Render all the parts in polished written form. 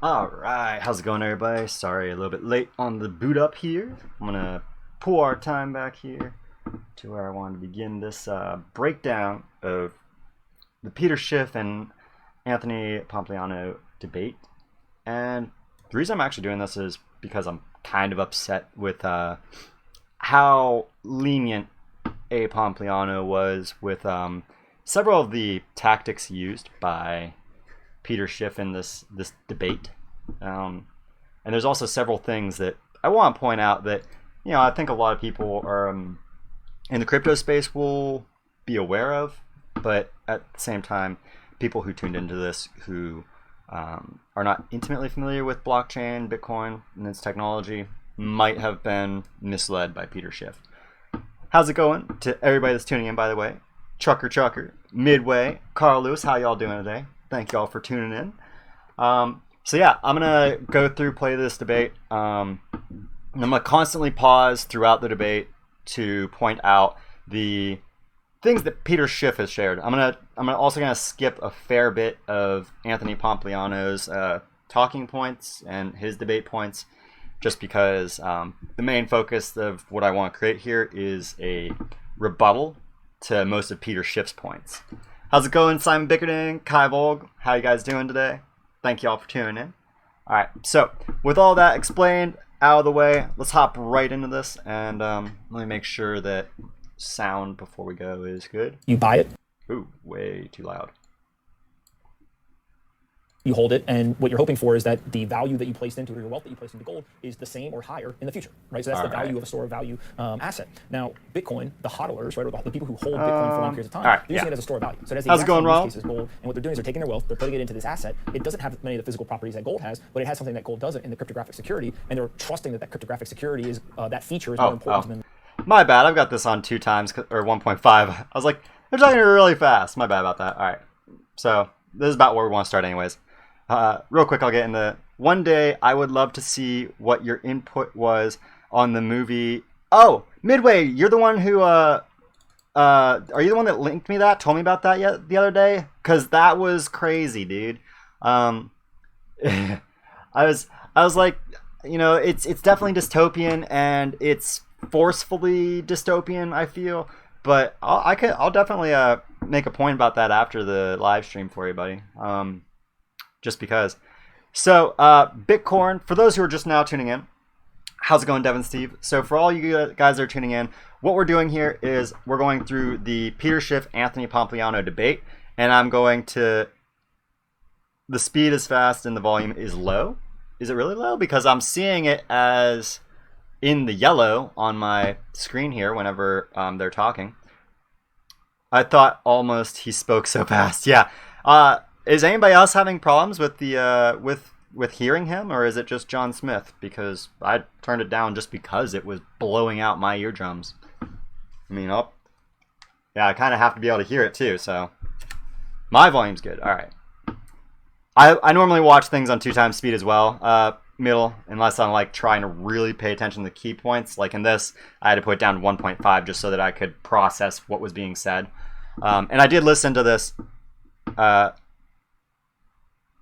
All right, how's it going, everybody? Sorry, a little bit late on the boot up here. I'm gonna pull our time back here to where I wanted to begin this breakdown of the Peter Schiff and Anthony Pompliano debate. And the reason I'm actually doing this is because I'm kind of upset with how lenient A. Pompliano was with several of the tactics used by Peter Schiff in this debate. And there's also several things that I want to point out that, I think a lot of people are in the crypto space will be aware of, but at the same time, people who tuned into this who are not intimately familiar with blockchain, Bitcoin, and its technology might have been misled by Peter Schiff. How's it going to everybody that's tuning in, by the way? Chucker, Midway, Carl Lewis, how y'all doing today? Thank y'all for tuning in. So yeah, I'm gonna go through, play this debate. I'm gonna constantly pause throughout the debate to point out the things that Peter Schiff has shared. I'm also gonna skip a fair bit of Anthony Pompliano's talking points and his debate points, just because the main focus of what I want to create here is a rebuttal to most of Peter Schiff's points. How's it going, Simon Bickerding, Kai Volg? How you guys doing today? Thank you all for tuning in. All right, so with all that explained out of the way, let's hop right into this, and let me make sure that sound before we go is good. You buy it. Ooh, way too loud. You hold it, and what you're hoping for is that the value that you placed into it, or your wealth that you placed into gold, is the same or higher in the future, right? So that's the value of a store of value asset. Now, Bitcoin, the hodlers, right, or the people who hold Bitcoin for long periods of time, they're using it as a store of value. So it has the exact same use case as gold, and what they're doing is they're taking their wealth, they're putting it into this asset. It doesn't have many of the physical properties that gold has, but it has something that gold doesn't in the cryptographic security, and they're trusting that cryptographic security is that feature is more important to them. My bad, I've got this on 2 times, or 1.5. I was like, they're talking really fast. My bad about that. All right, so this is about where we want to start anyways. Real quick, I'll get into one day. I would love to see what your input was on the movie. Oh, Midway, you're the one who are you the one that linked me that, told me about that the other day? Because that was crazy, dude. I was like, it's definitely dystopian, and it's forcefully dystopian, I feel. But I'll definitely make a point about that after the live stream for you, buddy. Just because. So, Bitcoin, for those who are just now tuning in, how's it going, Devin, Steve? So for all you guys that are tuning in, what we're doing here is we're going through the Peter Schiff, Anthony Pompliano debate, and I'm going to, the speed is fast and the volume is low. Is it really low? Because I'm seeing it as in the yellow on my screen here whenever they're talking. I thought almost he spoke so fast. Yeah. Is anybody else having problems with the with hearing him, or is it just John Smith? Because I turned it down just because it was blowing out my eardrums. I mean, yeah, I kind of have to be able to hear it too. So my volume's good. All right. I normally watch things on 2 times speed as well, middle, unless I'm like trying to really pay attention to the key points. Like in this, I had to put it down to 1.5 just so that I could process what was being said. And I did listen to this.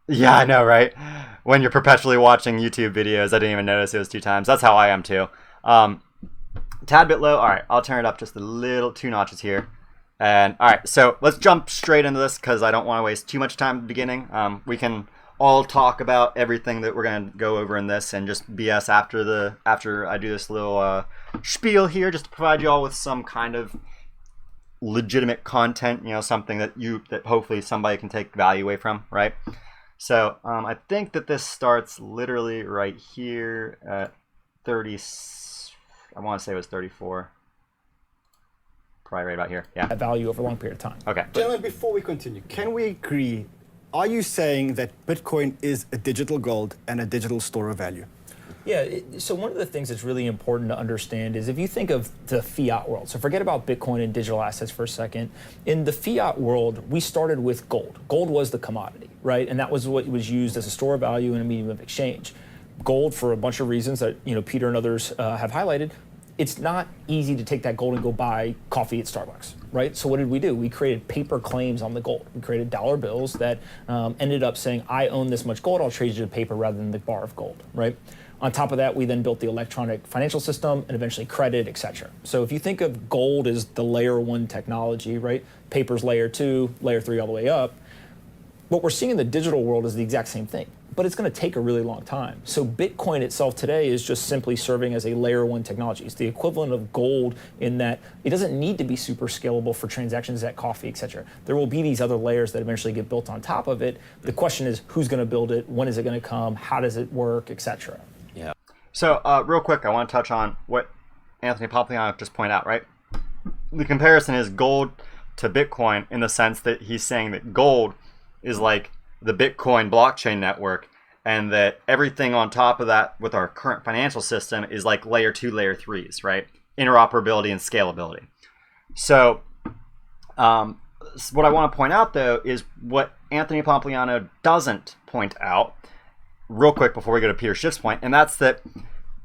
Yeah, I know, right? When you're perpetually watching YouTube videos, I didn't even notice it was 2 times. That's how I am too. Tad bit low. All right, I'll turn it up just a little, 2 notches here. And all right, so let's jump straight into this because I don't want to waste too much time at the beginning. We can all talk about everything that we're gonna go over in this, and just BS after I do this little spiel here, just to provide you all with some kind of legitimate content. Something that hopefully somebody can take value away from, right? So I think that this starts literally right here at 30. I want to say it was 34. Probably right about here. Yeah. That value over a long period of time. Okay. Gentlemen, before we continue, can we agree? Are you saying that Bitcoin is a digital gold and a digital store of value? Yeah, so one of the things that's really important to understand is if you think of the fiat world, so forget about Bitcoin and digital assets for a second. In the fiat world, we started with gold. Gold was the commodity, right? And that was what was used as a store of value and a medium of exchange. Gold, for a bunch of reasons that Peter and others have highlighted, it's not easy to take that gold and go buy coffee at Starbucks, right? So what did we do? We created paper claims on the gold. We created dollar bills that ended up saying, I own this much gold, I'll trade you the paper rather than the bar of gold, right? On top of that, we then built the electronic financial system and eventually credit, et cetera. So if you think of gold as the layer 1 technology, right? Paper's layer 2, layer 3 all the way up. What we're seeing in the digital world is the exact same thing, but it's going to take a really long time. So Bitcoin itself today is just simply serving as a layer 1 technology. It's the equivalent of gold in that it doesn't need to be super scalable for transactions at coffee, et cetera. There will be these other layers that eventually get built on top of it. The question is, who's going to build it? When is it going to come? How does it work, et cetera? Yeah. So real quick, I want to touch on what Anthony Pompliano just pointed out, right? The comparison is gold to Bitcoin in the sense that he's saying that gold is like the Bitcoin blockchain network, and that everything on top of that with our current financial system is like layer 2, layer 3s, right? Interoperability and scalability. So what I want to point out, though, is what Anthony Pompliano doesn't point out, real quick before we go to Peter Schiff's point, and that's that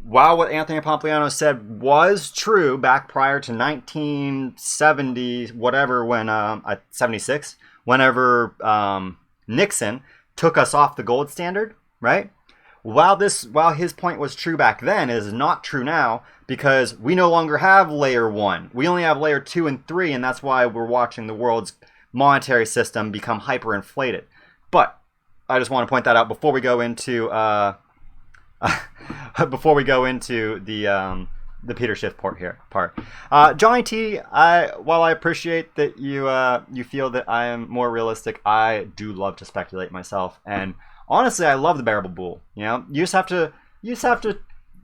while what Anthony Pompliano said was true back prior to 1970, whatever, when 76, whenever Nixon took us off the gold standard, right? While his point was true back then, it is not true now, because we no longer have layer 1. We only have layer 2 and 3, and that's why we're watching the world's monetary system become hyperinflated. But I just want to point that out before we go into the Peter Schiff part. Johnny T, while I appreciate that you feel that I am more realistic, I do love to speculate myself, and honestly, I love the bearable bull. You know, you just have to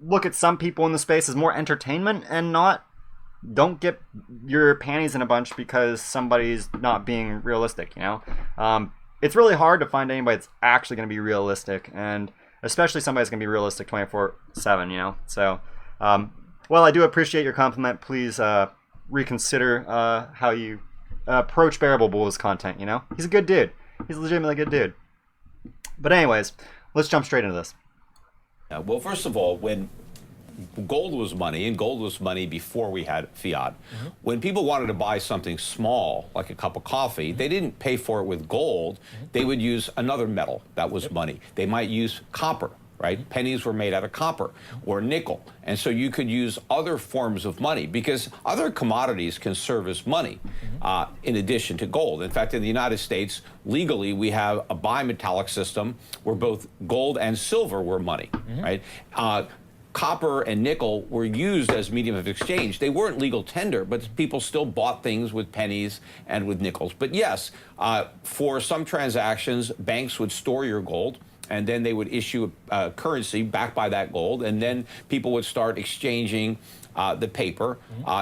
look at some people in the space as more entertainment and don't get your panties in a bunch because somebody's not being realistic. You know, it's really hard to find anybody that's actually going to be realistic, and especially somebody that's going to be realistic 24/7. You know, so. Well, I do appreciate your compliment. Please reconsider how you approach Bearable Bull's content, you know? He's a good dude. He's a legitimately good dude. But anyways, let's jump straight into this. Well, first of all, when gold was money, and gold was money before we had fiat, when people wanted to buy something small, like a cup of coffee, they didn't pay for it with gold. They would use another metal that was money. They might use copper. Right? Pennies were made out of copper or nickel. And so you could use other forms of money because other commodities can serve as money in addition to gold. In fact, in the United States, legally, we have a bimetallic system where both gold and silver were money, right? Copper and nickel were used as medium of exchange. They weren't legal tender, but people still bought things with pennies and with nickels. But yes, for some transactions, banks would store your gold, and then they would issue a currency backed by that gold, and then people would start exchanging the paper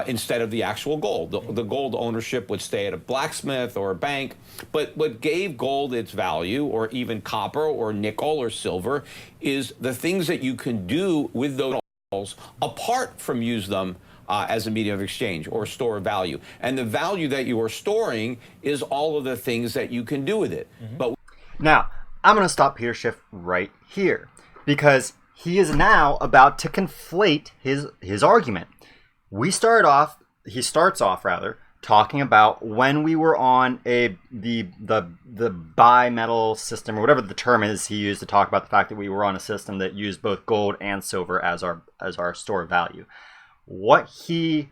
instead of the actual gold. The gold ownership would stay at a blacksmith or a bank, but what gave gold its value, or even copper or nickel or silver, is the things that you can do with those metals apart from use them as a medium of exchange or store of value. And the value that you are storing is all of the things that you can do with it. But now, I'm going to stop Peter Schiff right here, because he is now about to conflate his argument. He starts off talking about when we were on the bimetal system, or whatever the term is he used to talk about the fact that we were on a system that used both gold and silver as our store of value. What he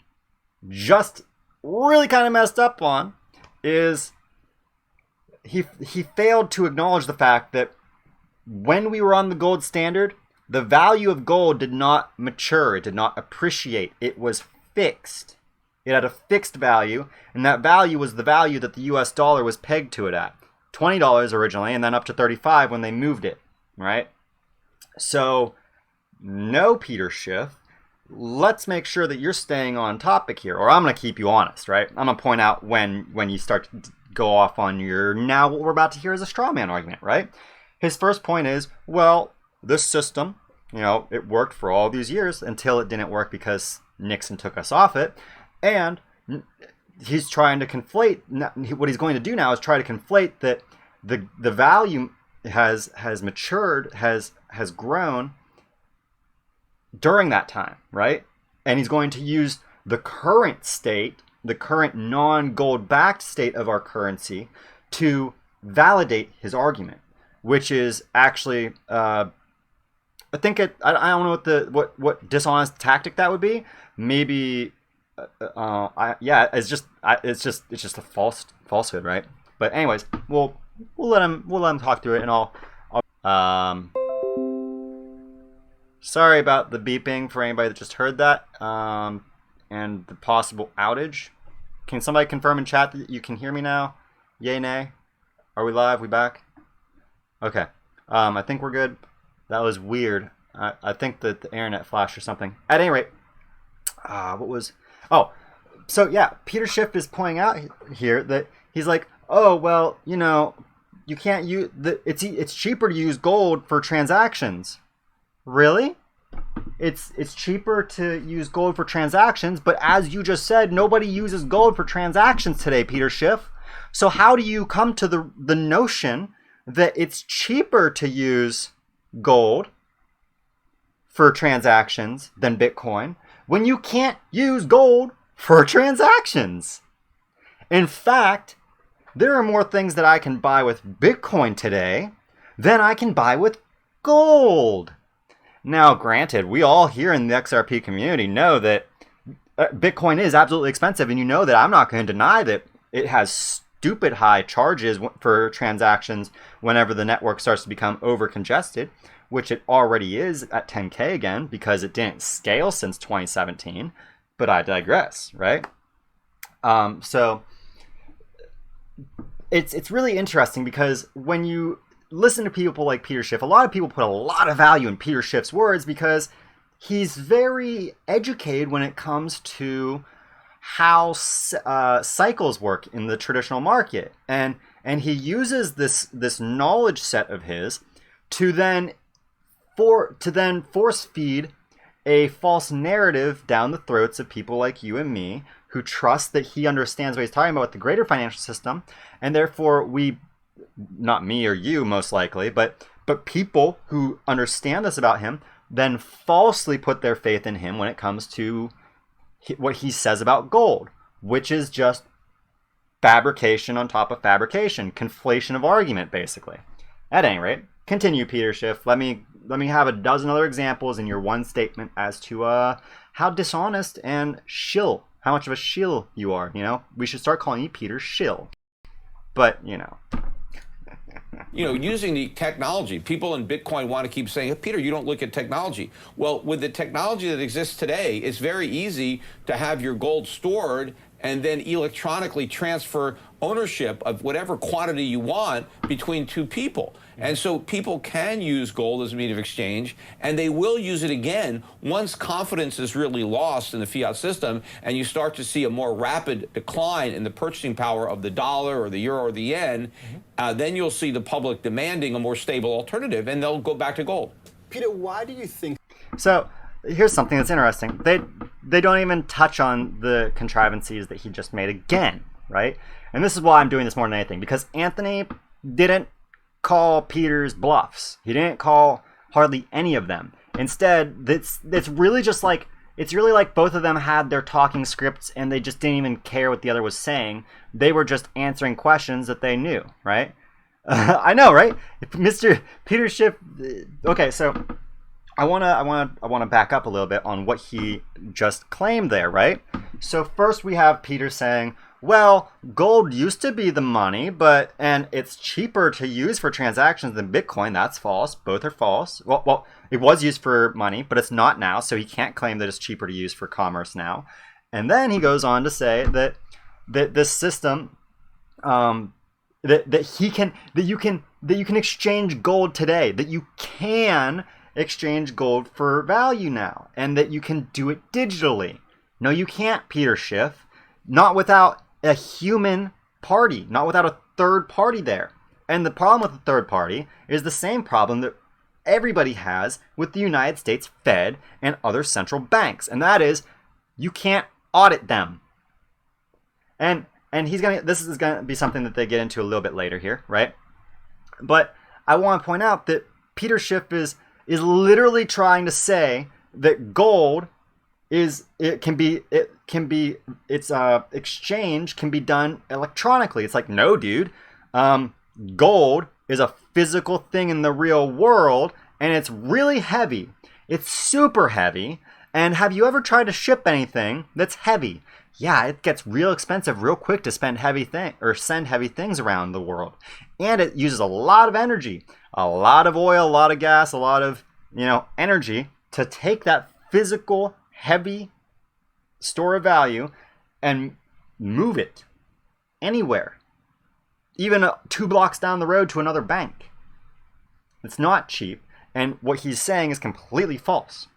just really kind of messed up on is he failed to acknowledge the fact that when we were on the gold standard, the value of gold did not mature. It did not appreciate. It was fixed. It had a fixed value, and that value was the value that the US dollar was pegged to it at. $20 originally, and then up to $35 when they moved it, right? So, no, Peter Schiff, let's make sure that you're staying on topic here, or I'm going to keep you honest, right? I'm going to point out when you start to go off on your, now what we're about to hear is a straw man argument, right? His first point is, well, this system, you know, it worked for all these years until it didn't work because Nixon took us off it. And he's trying to conflate, what he's going to do now is try to conflate that the value has matured, has grown during that time, right? and he's going to use the current state, the current non-gold backed state of our currency to validate his argument, which is actually, I think I don't know what dishonest tactic that would be. Maybe, it's just a falsehood, right? But anyways, we'll let him talk through it, and I'll sorry about the beeping for anybody that just heard that, and the possible outage. Can somebody confirm in chat that you can hear me now? Yay, nay? Are we live? We back? Okay. I think we're good. That was weird. I think that the internet flashed or something. At any rate, so yeah, Peter Schiff is pointing out here that he's like, oh, well, you can't use it's cheaper to use gold for transactions. Really? It's cheaper to use gold for transactions, but as you just said, nobody uses gold for transactions today, Peter Schiff. So how do you come to the notion that it's cheaper to use gold for transactions than Bitcoin when you can't use gold for transactions? In fact, there are more things that I can buy with Bitcoin today than I can buy with gold. Now, granted, we all here in the XRP community know that Bitcoin is absolutely expensive, and you know that I'm not going to deny that it has stupid high charges for transactions whenever the network starts to become over congested, which it already is at 10K again because it didn't scale since 2017. But I digress, right? So it's really interesting because when you listen to people like Peter Schiff, a lot of people put a lot of value in Peter Schiff's words because he's very educated when it comes to how cycles work in the traditional market, and he uses this knowledge set of his to then force feed a false narrative down the throats of people like you and me who trust that he understands what he's talking about with the greater financial system, and therefore not me or you most likely, but people who understand this about him then falsely put their faith in him when it comes to what he says about gold, which is just fabrication on top of fabrication, conflation of argument, basically. At any rate, continue, Peter Schiff. Let me have a dozen other examples in your one statement as to how dishonest and how much of a shill you are. We should start calling you Peter Shill. But using the technology, people in Bitcoin want to keep saying, Peter, you don't look at technology. Well, with the technology that exists today, it's very easy to have your gold stored and then electronically transfer ownership of whatever quantity you want between two people. And so people can use gold as a medium of exchange, and they will use it again once confidence is really lost in the fiat system and you start to see a more rapid decline in the purchasing power of the dollar or the euro or the yen. Then you'll see the public demanding a more stable alternative, and they'll go back to gold. Peter, why do you think... So here's something that's interesting. They don't even touch on the contrivances that he just made again, right? And this is why I'm doing this more than anything, because Anthony didn't call Peter's bluffs. He didn't call hardly any of them. Instead, it's really just like, it's really like both of them had their talking scripts and they just didn't even care what the other was saying. They were just answering questions that they knew, right? I know, right? Mr. Peter Schiff. Okay, so I wanna back up a little bit on what he just claimed there, right? So first we have Peter saying, well, gold used to be the money, and it's cheaper to use for transactions than Bitcoin. That's false. Both are false. Well, it was used for money, but it's not now, so he can't claim that it's cheaper to use for commerce now. And then he goes on to say that this system, that you can exchange gold today, that you can exchange gold for value now, and that you can do it digitally. No, you can't, Peter Schiff. Not without a human party, not without a third party there. And the problem with the third party is the same problem that everybody has with the United States Fed and other central banks, and that is you can't audit them. And this is gonna be something that they get into a little bit later here, right? But I want to point out that Peter Schiff is literally trying to say that gold exchange can be done electronically. It's like, no, dude. Gold is a physical thing in the real world, and it's really heavy. It's super heavy. And have you ever tried to ship anything that's heavy? Yeah, it gets real expensive real quick to send heavy things around the world. And it uses a lot of energy, a lot of oil, a lot of gas, a lot of, energy to take that physical, heavy store of value and move it anywhere, even 2 blocks down the road to another bank. It's not cheap, and what he's saying is completely false.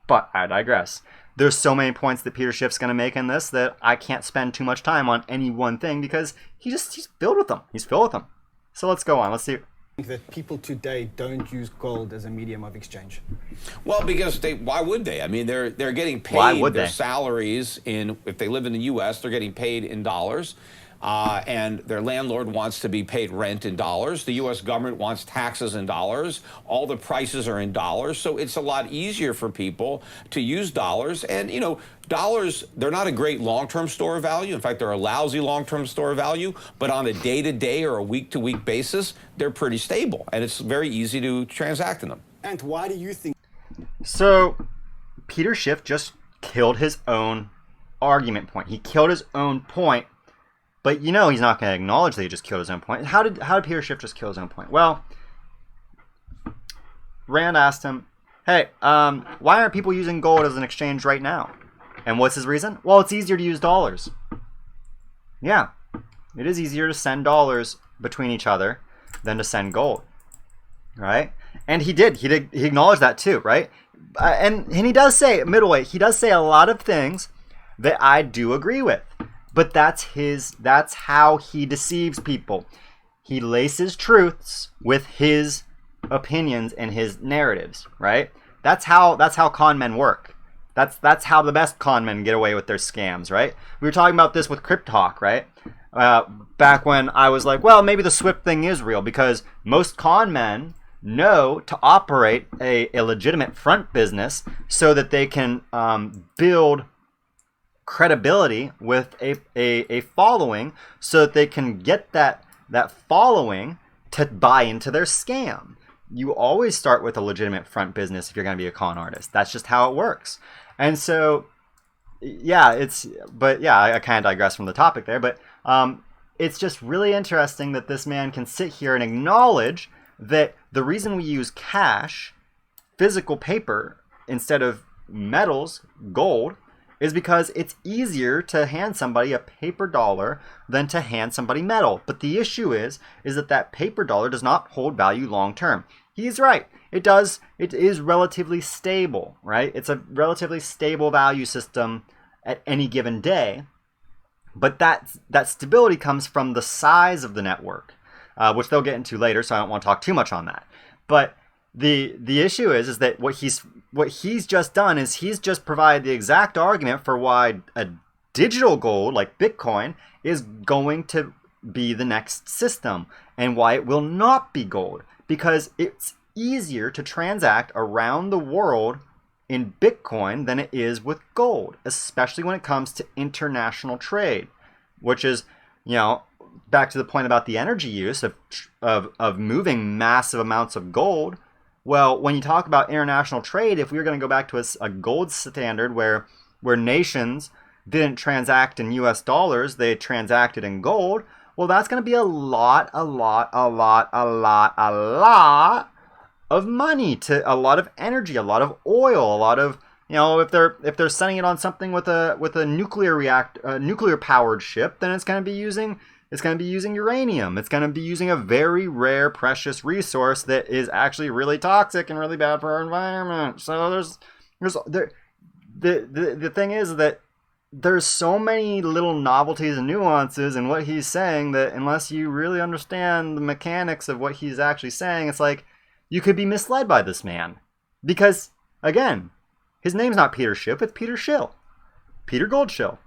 But I digress. There's so many points that Peter Schiff's going to make in this that I can't spend too much time on any one thing because he's filled with them. He's filled with them. So let's go on. Let's see. That people today don't use gold as a medium of exchange? Well, because why would they? I mean, they're getting paid their salaries if they live in the U.S., they're getting paid in dollars. And their landlord wants to be paid rent in dollars. The U.S. government wants taxes in dollars. All the prices are in dollars. So it's a lot easier for people to use dollars. And, dollars, they're not a great long-term store of value. In fact, they're a lousy long-term store of value. But on a day-to-day or a week-to-week basis, they're pretty stable. And it's very easy to transact in them. And why do you think? So Peter Schiff just killed his own argument point. He killed his own point. But he's not going to acknowledge that he just killed his own point. How did Peter Schiff just kill his own point? Well, Rand asked him, hey, why aren't people using gold as an exchange right now? And what's his reason? Well, it's easier to use dollars. Yeah, it is easier to send dollars between each other than to send gold, right? And he acknowledged that too, right? And he does say, middleweight, he does say a lot of things that I do agree with. But that's how he deceives people. He laces truths with his opinions and his narratives, right? That's how con men work. That's how the best con men get away with their scams, right? We were talking about this with Cryptalk, right? Back when I was like, well, maybe the Swift thing is real because most con men know to operate a legitimate front business so that they can build credibility with a following so that they can get that following to buy into their scam. You always start with a legitimate front business if you're going to be a con artist. That's just how it works. And so, I kind of digress from the topic there, but it's just really interesting that this man can sit here and acknowledge that the reason we use cash, physical paper, instead of metals, gold, is because it's easier to hand somebody a paper dollar than to hand somebody metal. But the issue is that paper dollar does not hold value long term. He's right. It does. It is relatively stable, right? It's a relatively stable value system at any given day. But that stability comes from the size of the network, which they'll get into later, so I don't want to talk too much on that. But the issue is that what he's just done is he's just provided the exact argument for why a digital gold like Bitcoin is going to be the next system and why it will not be gold, because it's easier to transact around the world in Bitcoin than it is with gold, especially when it comes to international trade, which is, back to the point about the energy use of moving massive amounts of gold. Well, when you talk about international trade, if we were going to go back to a gold standard where nations didn't transact in US dollars, they transacted in gold, well, that's going to be a lot of money, to a lot of energy, a lot of oil, a lot of, if they're sending it on something with a nuclear powered ship, then it's going to be using uranium. It's going to be using a very rare, precious resource that is actually really toxic and really bad for our environment. So the thing is that there's so many little novelties and nuances in what he's saying that unless you really understand the mechanics of what he's actually saying, it's like you could be misled by this man. Because, again, his name's not Peter Schiff, it's Peter Schill. Peter Goldschill.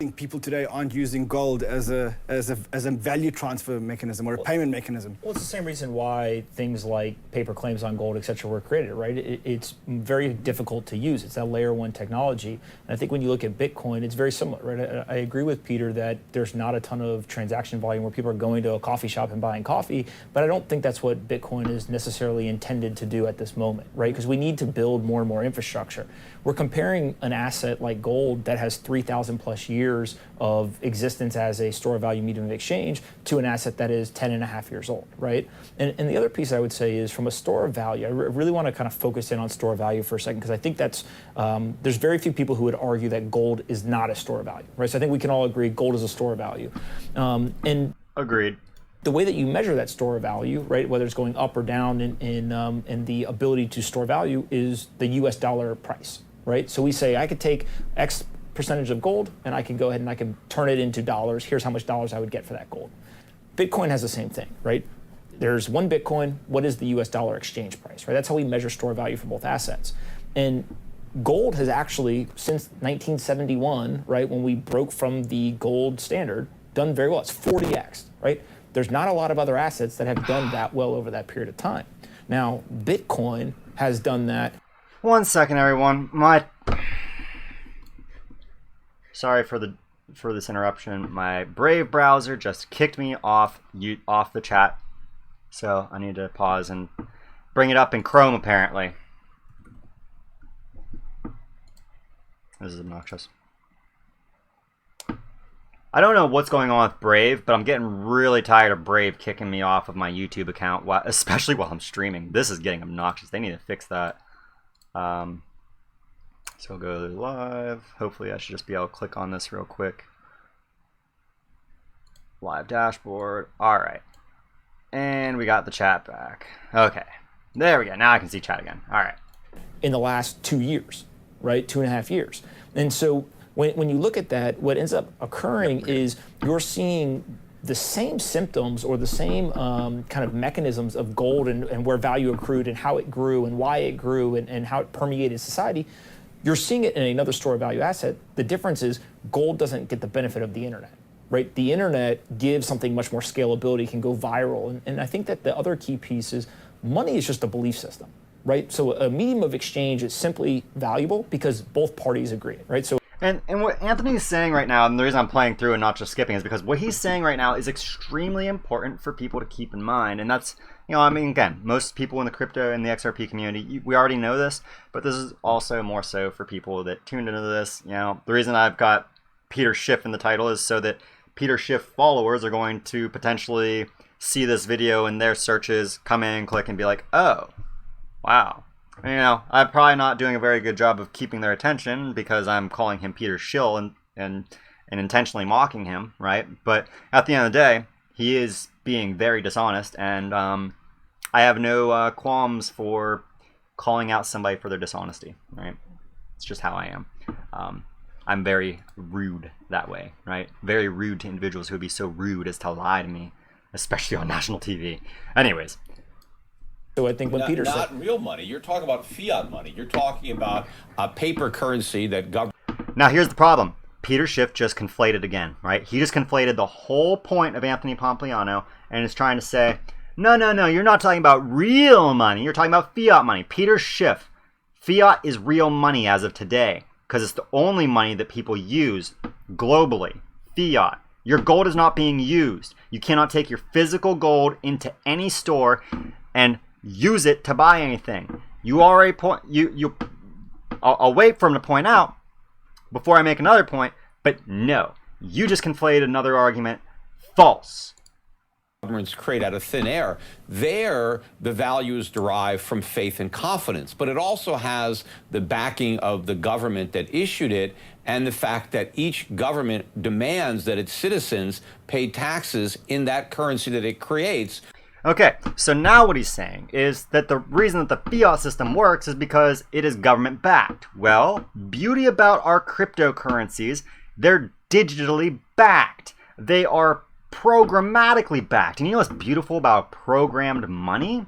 think people today aren't using gold as a value transfer mechanism or a payment mechanism. Well, it's the same reason why things like paper claims on gold, et cetera, were created, right? It's very difficult to use. It's that layer one technology. And I think when you look at Bitcoin, it's very similar, right? I agree with Peter that there's not a ton of transaction volume where people are going to a coffee shop and buying coffee, but I don't think that's what Bitcoin is necessarily intended to do at this moment, right? Because we need to build more and more infrastructure. We're comparing an asset like gold that has 3,000 plus years of existence as a store of value medium of exchange to an asset that is 10 and a half years old, right? And the other piece I would say is from a store of value, I really want to kind of focus in on store of value for a second, because I think that's, there's very few people who would argue that gold is not a store of value, right? So I think we can all agree gold is a store of value. And Agreed. the way that you measure that store of value, right, whether it's going up or down in the ability to store value, is the US dollar price, right? So we say I could take X percentage of gold and I can go ahead and I can turn it into dollars. Here's how much dollars I would get for that gold. Bitcoin has the same thing, right? There's one Bitcoin. What is the US dollar exchange price, right? That's how we measure store value for both assets. And gold has actually, since 1971, right, when we broke from the gold standard, done very well. It's 40x, right? There's not a lot of other assets that have done that well over that period of time. Now, Bitcoin has done that. 1 second, everyone. Sorry for this interruption. My Brave browser just kicked me off the chat, so I need to pause and bring it up in Chrome. Apparently, this is obnoxious. I don't know what's going on with Brave, but I'm getting really tired of Brave kicking me off of my YouTube account, especially while I'm streaming. This is getting obnoxious. They need to fix that. So I'll go live. Hopefully I should just be able to click on this real quick. Live dashboard. All right. And we got the chat back. Okay. There we go. Now I can see chat again. All right. In the last 2 years, right? 2.5 years. And so when you look at that, what ends up occurring is you're seeing the same symptoms or the same kind of mechanisms of gold and where value accrued and how it grew and why it grew and how it permeated society. You're seeing it in another store of value asset. The difference is gold doesn't get the benefit of the internet, right? The internet gives something much more scalability, can go viral. And I think that the other key piece is money is just a belief system, right? So a medium of exchange is simply valuable because both parties agree, right? So And what Anthony is saying right now, and the reason I'm playing through and not just skipping, is because what he's saying right now is extremely important for people to keep in mind. And that's, you know, I mean, again, most people in the crypto and the XRP community, we already know this, but this is also more so for people that tuned into this. You know, the reason I've got Peter Schiff in the title is so that Peter Schiff followers are going to potentially see this video in their searches, come in, click, and be like, oh, wow. You know, I'm probably not doing a very good job of keeping their attention because I'm calling him Peter Schill and intentionally mocking him, right? But at the end of the day, he is being very dishonest, and I have no qualms for calling out somebody for their dishonesty, right? It's just how I am. I'm very rude that way, right? Very rude to individuals who would be so rude as to lie to me, especially on national TV. Anyways. So I think when Peter said... Not real money. You're talking about fiat money. You're talking about a paper currency that government... Now here's the problem. Peter Schiff just conflated again, right? He just conflated the whole point of Anthony Pompliano and is trying to say, no, you're not talking about real money. You're talking about fiat money. Peter Schiff, fiat is real money as of today because it's the only money that people use globally. Fiat. Your gold is not being used. You cannot take your physical gold into any store and use it to buy anything. You already I'll wait for him to point out before I make another point, but no, you just conflated another argument. False. Governments create out of thin air. There, the value is derived from faith and confidence, but it also has the backing of the government that issued it and the fact that each government demands that its citizens pay taxes in that currency that it creates. Okay, so now what he's saying is that the reason that the fiat system works is because it is government backed. Well, beauty about our cryptocurrencies, they're digitally backed. They are programmatically backed. And you know what's beautiful about programmed money?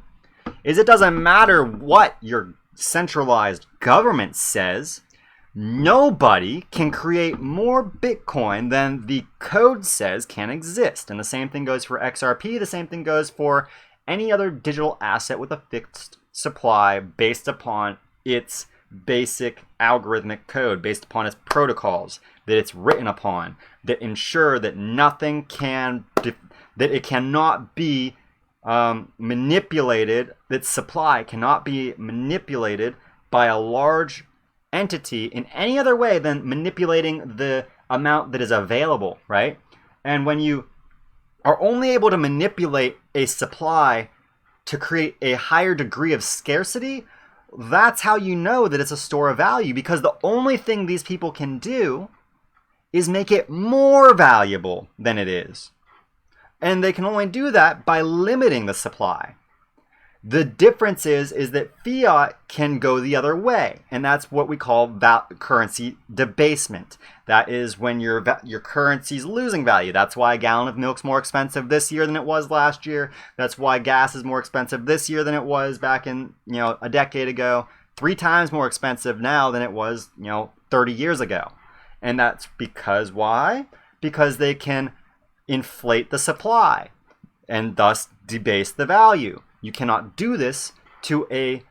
Is it doesn't matter what your centralized government says. nobody can create more Bitcoin than the code says can exist. And the same thing goes for XRP. The same thing goes for any other digital asset with a fixed supply based upon its basic algorithmic code, based upon its protocols that it's written upon, that ensure that nothing can, that it cannot be manipulated, that supply cannot be manipulated by a large entity in any other way than manipulating the amount that is available, right? And when you are only able to manipulate a supply to create a higher degree of scarcity, that's how you know that it's a store of value, because the only thing these people can do is make it more valuable than it is. And they can only do that by limiting the supply. The difference is that fiat can go the other way, and that's what we call currency debasement. That is when your currency is losing value. That's why a gallon of milk's more expensive this year than it was last year. That's why gas is more expensive this year than it was back in, a decade ago. 3 times more expensive now than it was, 30 years ago. And that's because why? Because they can inflate the supply and thus debase the value. You cannot do this to a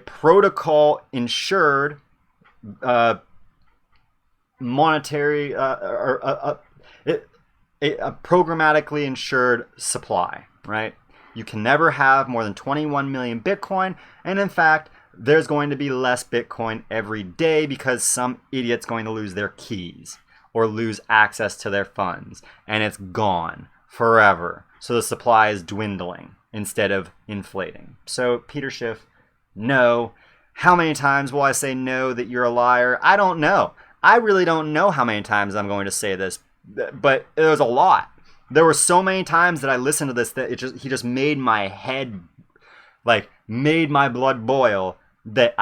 protocol insured monetary or a programmatically insured supply, right? You can never have more than 21 million Bitcoin, and in fact, there's going to be less Bitcoin every day because some idiot's going to lose their keys or lose access to their funds, and it's gone forever. So the supply is dwindling instead of inflating. So Peter Schiff, no. How many times will I say no that you're a liar? I don't know. I really don't know how many times I'm going to say this, but it was a lot. There were so many times that I listened to this that he just made my head, made my blood boil, that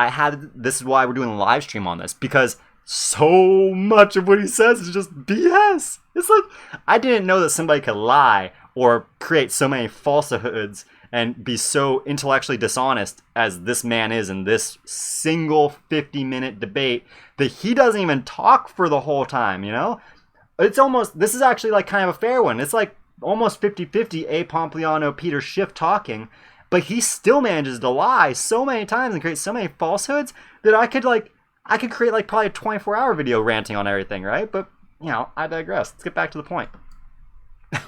this is why we're doing a live stream on this, because so much of what he says is just BS. It's like, I didn't know that somebody could lie or create so many falsehoods and be so intellectually dishonest as this man is in this single 50-minute debate that he doesn't even talk for the whole time, It's almost, this is actually kind of a fair one. It's almost 50-50 A. Pompliano, Peter Schiff talking, but he still manages to lie so many times and create so many falsehoods that I could create probably a 24-hour video ranting on everything, right? But, I digress. Let's get back to the point.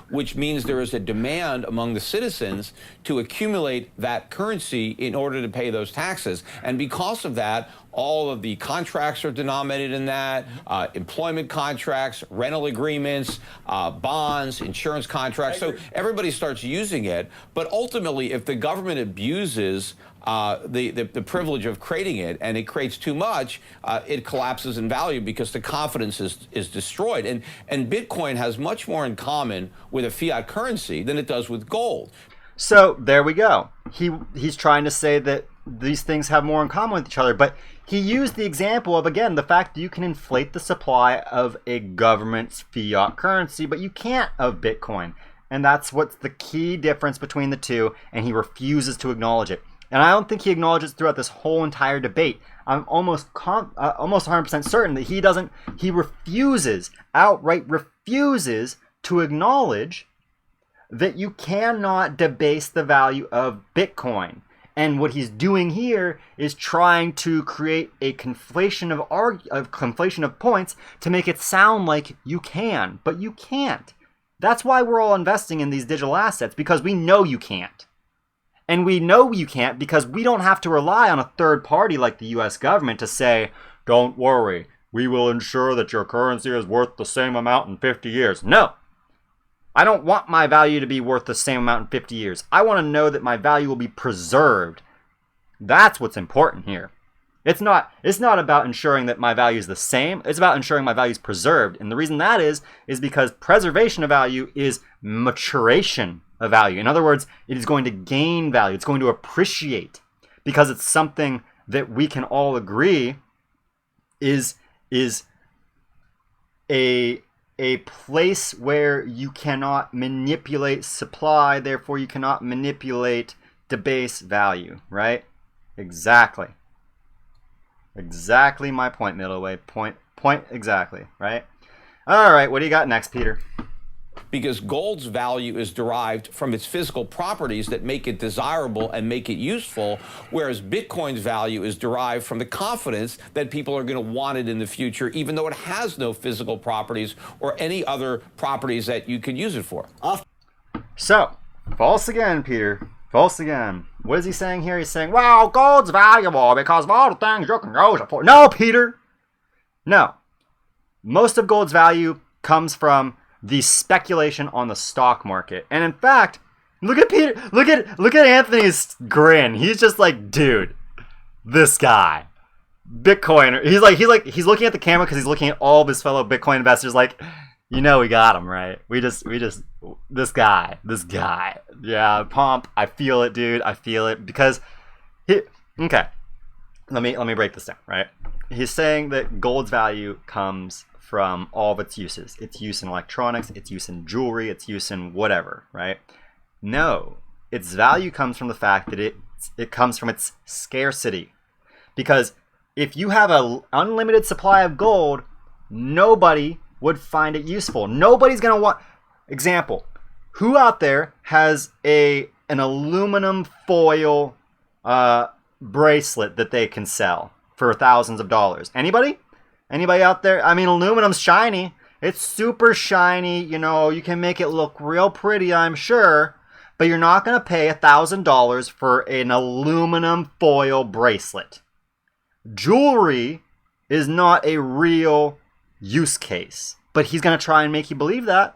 Which means there is a demand among the citizens to accumulate that currency in order to pay those taxes. And because of that, all of the contracts are denominated in that, employment contracts, rental agreements, bonds, insurance contracts. So everybody starts using it. But ultimately, if the government abuses the privilege of creating it, and it creates too much, it collapses in value because the confidence is destroyed. And Bitcoin has much more in common with a fiat currency than it does with gold. So there we go. He's trying to say that these things have more in common with each other, but he used the example of, again, the fact that you can inflate the supply of a government's fiat currency, but you can't of Bitcoin. And that's what's the key difference between the two, and he refuses to acknowledge it. And I don't think he acknowledges throughout this whole entire debate. I'm almost 100% certain that he outright refuses to acknowledge that you cannot debase the value of Bitcoin. And what he's doing here is trying to create a conflation of points to make it sound like you can, but you can't. That's why we're all investing in these digital assets, because we know you can't. And we know you can't because we don't have to rely on a third party like the US government to say, don't worry, we will ensure that your currency is worth the same amount in 50 years. No. I don't want my value to be worth the same amount in 50 years. I want to know that my value will be preserved. That's what's important here. It's not about ensuring that my value is the same. It's about ensuring my value is preserved. And the reason that is because preservation of value is maturation of value. In other words, it is going to gain value. It's going to appreciate because it's something that we can all agree is a place where you cannot manipulate supply, therefore you cannot manipulate debase value, right? Exactly. Exactly my point, middleweight. Point exactly, right? All right, what do you got next, Peter? Because gold's value is derived from its physical properties that make it desirable and make it useful, whereas Bitcoin's value is derived from the confidence that people are going to want it in the future, even though it has no physical properties or any other properties that you can use it for. So, false again, Peter. False again. What is he saying here? He's saying, well, gold's valuable because of all the things you can use it for. No, Peter. No. Most of gold's value comes from the speculation on the stock market. And in fact, look at Peter, look at Anthony's grin. He's just like, dude, this guy, Bitcoiner. He's looking at the camera because he's looking at all of his fellow Bitcoin investors like, you know, we got him, right? We just, this guy. Yeah, Pomp, I feel it, dude. I feel it because okay. Let me break this down, right? He's saying that gold's value comes from all of its uses. Its use in electronics, its use in jewelry, its use in whatever, right? No, its value comes from the fact that it comes from its scarcity. Because if you have an unlimited supply of gold, nobody would find it useful. Nobody's gonna want. Example: who out there has an aluminum foil bracelet that they can sell for thousands of dollars? Anybody? Anybody out there? I mean, aluminum's shiny. It's super shiny. You know, you can make it look real pretty, I'm sure. But you're not going to pay $1,000 for an aluminum foil bracelet. Jewelry is not a real use case. But he's going to try and make you believe that.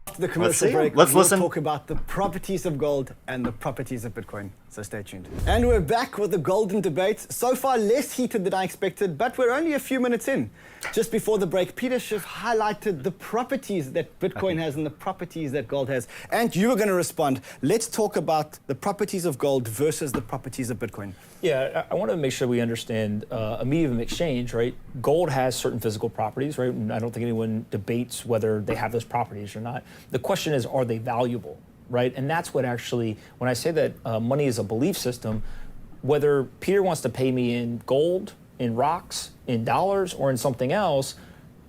After the commercial break, Let's we'll listen. talk about the properties of gold and the properties of Bitcoin. So stay tuned. And we're back with the golden debate. So far less heated than I expected, but we're only a few minutes in. Just before the break, Peter Schiff highlighted the properties that Bitcoin has and the properties that gold has. And you were going to respond. Let's talk about the properties of gold versus the properties of Bitcoin. Yeah, I want to make sure we understand a medium of exchange, right? Gold has certain physical properties, right? And I don't think anyone debates whether they have those properties or not. The question is, are they valuable, right? And that's what actually, when I say that money is a belief system, whether Peter wants to pay me in gold, in rocks, in dollars, or in something else,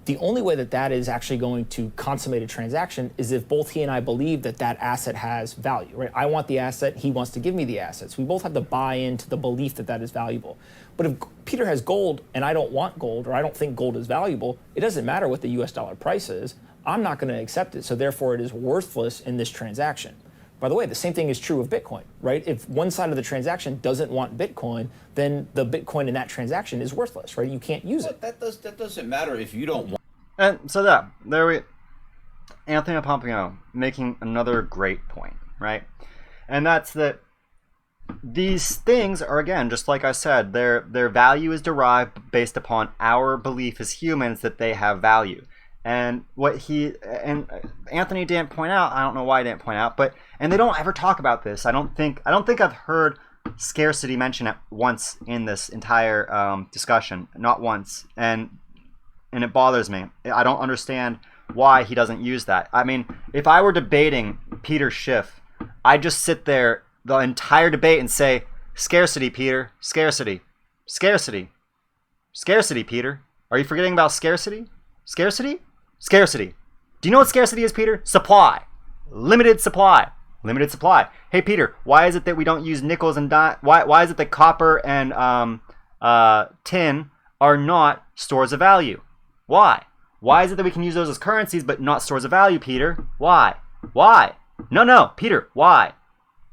the only way that that is actually going to consummate a transaction is if both he and I believe that that asset has value, right? I want the asset, he wants to give me the assets. We both have to buy into the belief that that is valuable. But if Peter has gold and I don't want gold, or I don't think gold is valuable, it doesn't matter what the US dollar price is. I'm not going to accept it, so therefore it is worthless in this transaction. By the way, the same thing is true of Bitcoin, right? If one side of the transaction doesn't want Bitcoin, then the Bitcoin in that transaction is worthless, right? You can't use it. That doesn't matter if you don't want. And so Anthony Pompeo making another great point, right? And that's that these things are, again, just like I said, their value is derived based upon our belief as humans that they have value. And Anthony didn't point out, I don't know why he didn't point out, and they don't ever talk about this. I don't think I've heard scarcity mentioned once in this entire discussion, not once, and it bothers me. I don't understand why he doesn't use that. I mean, if I were debating Peter Schiff, I'd just sit there the entire debate and say, scarcity, Peter, scarcity, scarcity, scarcity, Peter. Are you forgetting about scarcity? Scarcity? Scarcity. Do you know what scarcity is, Peter? Supply. Limited supply. Limited supply. Hey, Peter, why is it that we don't use nickels and why is it that copper and tin are not stores of value? Why? Why is it that we can use those as currencies but not stores of value, Peter? Why? Why? No, Peter, why?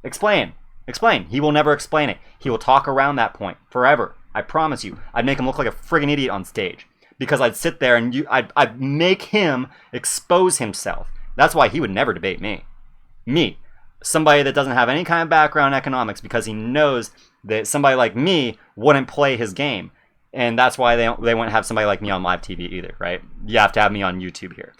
Explain. Explain. He will never explain it. He will talk around that point forever. I promise you. I'd make him look like a friggin' idiot on stage. Because I'd sit there and I'd make him expose himself. That's why he would never debate me. Me. Somebody that doesn't have any kind of background in economics, because he knows that somebody like me wouldn't play his game. And that's why they wouldn't have somebody like me on live TV either, right? You have to have me on YouTube here.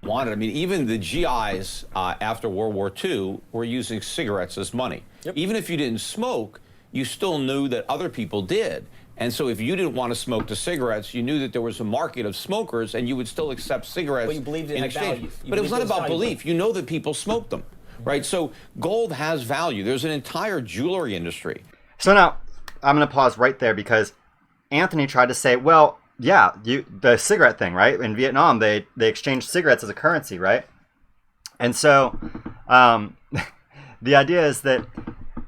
Wanted. I mean, even the GIs after World War II were using cigarettes as money. Yep. Even if you didn't smoke, you still knew that other people did. And so if you didn't want to smoke the cigarettes, you knew that there was a market of smokers and you would still accept cigarettes but you believed it in had exchange. value. But it was not about belief. You know that people smoked them, right? So gold has value. There's an entire jewelry industry. So now, I'm gonna pause right there because Anthony tried to say, well, yeah, the cigarette thing, right? In Vietnam, they exchanged cigarettes as a currency, right? And so the idea is that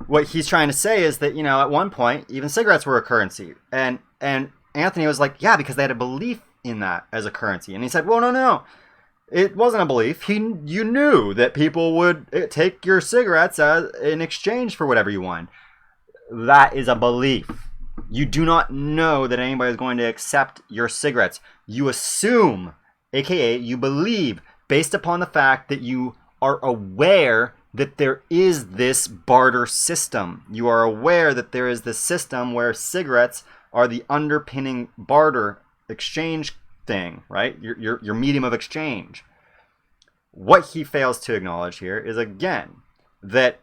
what he's trying to say is that, at one point, even cigarettes were a currency. And Anthony was like, yeah, because they had a belief in that as a currency. And he said, well, no. It wasn't a belief. You knew that people would take your cigarettes as in exchange for whatever you want. That is a belief. You do not know that anybody is going to accept your cigarettes. You assume, aka you believe, based upon the fact that you are aware that there is this barter system. You are aware that there is this system where cigarettes are the underpinning barter exchange thing, right? Your medium of exchange. What he fails to acknowledge here is, again, that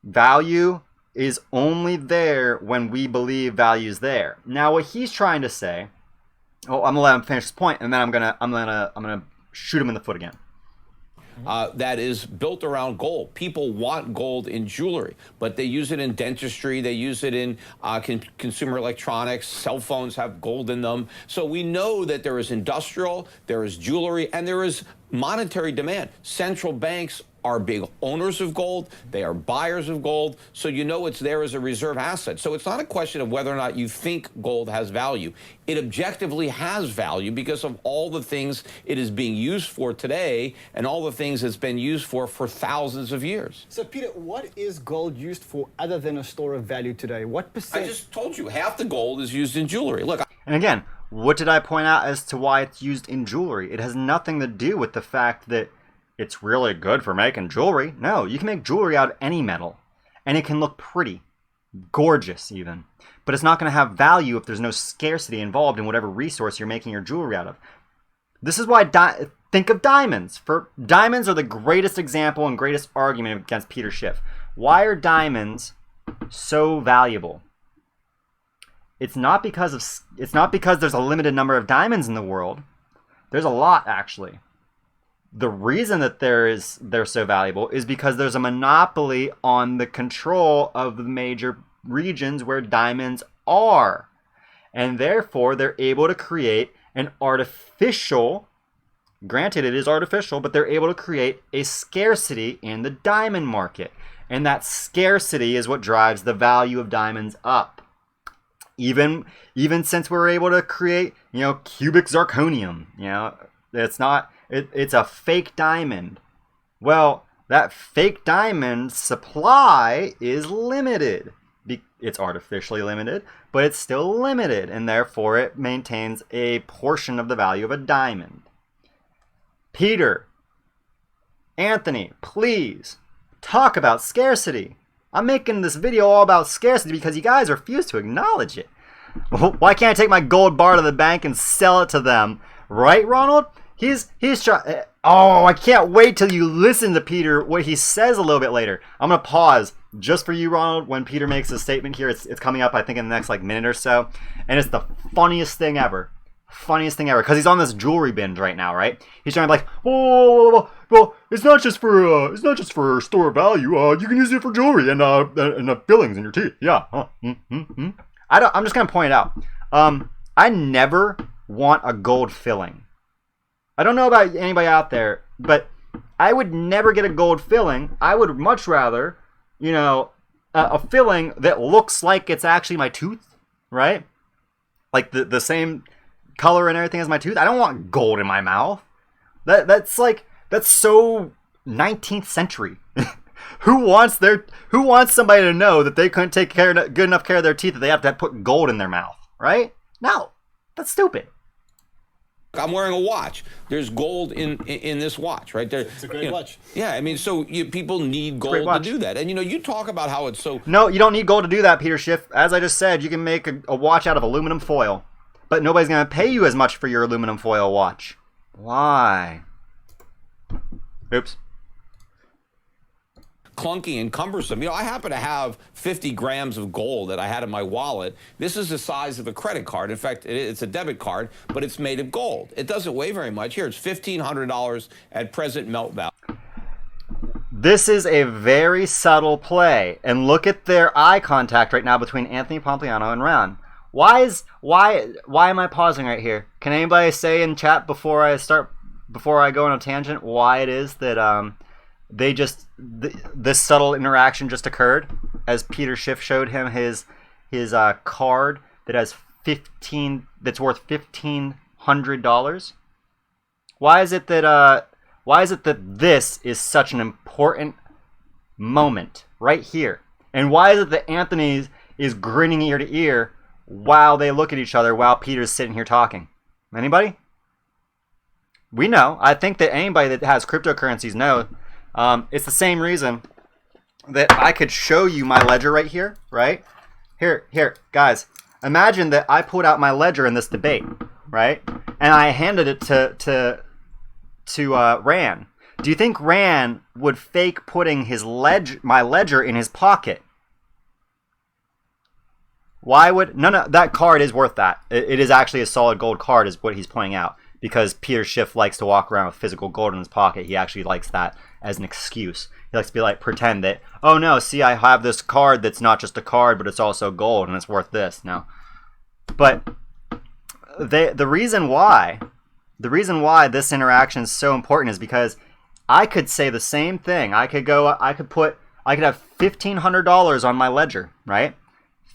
value is only there when we believe value is there. Now, what he's trying to say, I'm gonna let him finish his point, and then I'm gonna shoot him in the foot again. That is built around gold. People want gold in jewelry, but they use it in dentistry. They use it in consumer electronics. Cell phones have gold in them. So we know that there is industrial, there is jewelry, and there is monetary demand. Central banks are big owners of gold. They are buyers of gold. So it's there as a reserve asset. So it's not a question of whether or not you think gold has value. It objectively has value because of all the things it is being used for today and all the things it's been used for thousands of years. So, Peter, what is gold used for other than a store of value today? What percent? I just told you, half the gold is used in jewelry. Look. And again, what did I point out as to why it's used in jewelry? It has nothing to do with the fact that it's really good for making jewelry. No, you can make jewelry out of any metal, and it can look pretty, gorgeous even. But it's not going to have value if there's no scarcity involved in whatever resource you're making your jewelry out of. This is why think of diamonds. Diamonds are the greatest example and greatest argument against Peter Schiff. Why are diamonds so valuable? It's not because there's a limited number of diamonds in the world. There's a lot, actually. The reason that they're so valuable is because there's a monopoly on the control of the major regions where diamonds are. And therefore, they're able to create an artificial, granted it is artificial, but they're able to create a scarcity in the diamond market. And that scarcity is what drives the value of diamonds up. Even since we're able to create, cubic zirconium, it's a fake diamond. Well, that fake diamond supply is limited. It's artificially limited, but it's still limited, and therefore it maintains a portion of the value of a diamond. Peter, Anthony, please talk about scarcity. I'm making this video all about scarcity because you guys refuse to acknowledge it. Why can't I take my gold bar to the bank and sell it to them? Right, Ronald? He's trying. Oh, I can't wait till you listen to Peter, what he says a little bit later. I'm going to pause just for you, Ronald, when Peter makes a statement here. It's coming up, I think, in the next minute or so. And it's the funniest thing ever. Funniest thing ever. Because he's on this jewelry binge right now, right? He's trying to be like, oh, well, it's not just for store value. You can use it for jewelry and fillings in your teeth. Yeah. I'm just going to point it out. I never want a gold filling. I don't know about anybody out there, but I would never get a gold filling. I would much rather, a filling that looks like it's actually my tooth, right? Like the same color and everything as my tooth. I don't want gold in my mouth. That's so 19th century. Who wants somebody to know that they couldn't take good enough care of their teeth that they have to put gold in their mouth, right? No, that's stupid. I'm wearing a watch. There's gold in this watch, right? It's a great watch. Yeah, I mean, so people need gold to do that. And, you talk about how it's so... No, you don't need gold to do that, Peter Schiff. As I just said, you can make a watch out of aluminum foil. But nobody's going to pay you as much for your aluminum foil watch. Why? Oops. Clunky and cumbersome. I happen to have 50 grams of gold that I had in my wallet. This is the size of a credit card. In fact, it's a debit card, but it's made of gold. It doesn't weigh very much. Here, it's $1,500 at present melt value. This is a very subtle play, and look at their eye contact right now between Anthony Pompliano and Ron. Why am I pausing right here? Can anybody say in chat before I go on a tangent why it is that this subtle interaction just occurred as Peter Schiff showed him his card that has that's worth $1,500? Why is it that this is such an important moment right here? And why is it that Anthony is grinning ear to ear while they look at each other while Peter's sitting here talking? Anybody? We know. I think that anybody that has cryptocurrencies knows. It's the same reason that I could show you my ledger right here, right? Here, guys. Imagine that I pulled out my ledger in this debate, right? And I handed it to Ran. Do you think Ran would fake putting my ledger in his pocket? Why would no? That card is worth that. It is actually a solid gold card, is what he's pointing out, because Peter Schiff likes to walk around with physical gold in his pocket. He actually likes that as an excuse. He likes to be like, pretend that, oh no, see, I have this card that's not just a card, but it's also gold and it's worth this. No, but the reason why this interaction is so important is because I could say the same thing. I could have $1,500 on my ledger, right?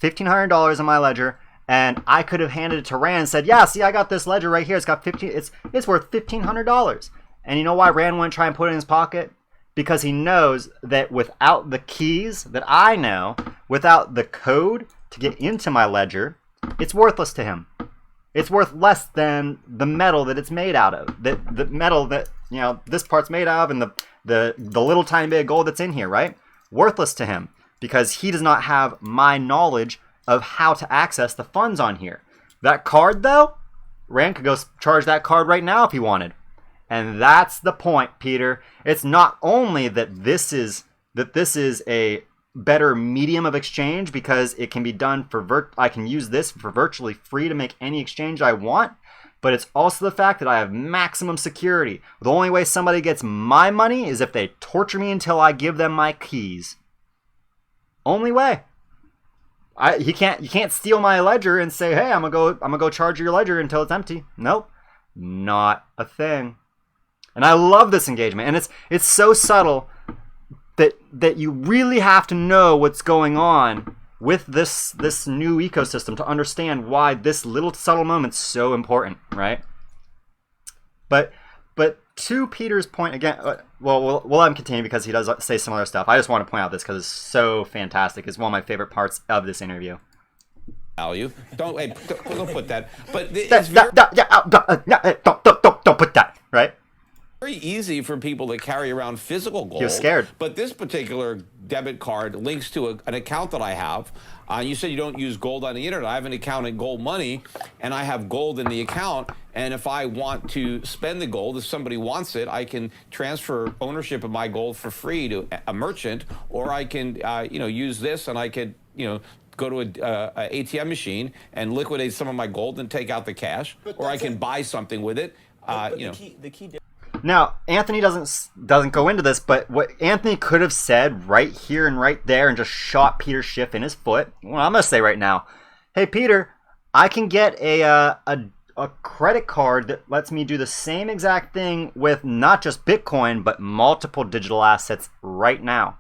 $1,500 on my ledger, and I could have handed it to Rand and said, yeah, see, I got this ledger right here. It's worth $1,500. And you know why Rand wouldn't try and put it in his pocket? Because he knows that without the keys that I know, without the code to get into my ledger, it's worthless to him. It's worth less than the metal that it's made out of. The metal that, this part's made of, and the little tiny bit of gold that's in here, right? Worthless to him, because he does not have my knowledge of how to access the funds on here. That card, though, Rand could go charge that card right now if he wanted. And that's the point, Peter. It's not only that this is a better medium of exchange because it can be done I can use this for virtually free to make any exchange I want, but it's also the fact that I have maximum security. The only way somebody gets my money is if they torture me until I give them my keys. Only way. You can't steal my ledger and say, hey, I'm gonna go charge your ledger until it's empty. Nope, not a thing. And I love this engagement, and it's so subtle that you really have to know what's going on with this new ecosystem to understand why this little subtle moment's so important, right? But to Peter's point again, we'll let him continue because he does say similar stuff. I just want to point out this because it's so fantastic. It's one of my favorite parts of this interview. Value. Don't put that. But don't put that, right? Very easy for people to carry around physical gold. He was scared. But this particular debit card links to an account that I have. You said you don't use gold on the internet. I have an account in Gold Money, and I have gold in the account. And if I want to spend the gold, if somebody wants it, I can transfer ownership of my gold for free to a merchant, or I can, use this, and I could, go to a ATM machine and liquidate some of my gold and take out the cash, or I can buy something with it. The key Now, Anthony doesn't go into this, but what Anthony could have said right here and right there and just shot Peter Schiff in his foot. Well, I'm going to say right now, hey, Peter, I can get a credit card that lets me do the same exact thing with not just Bitcoin, but multiple digital assets right now.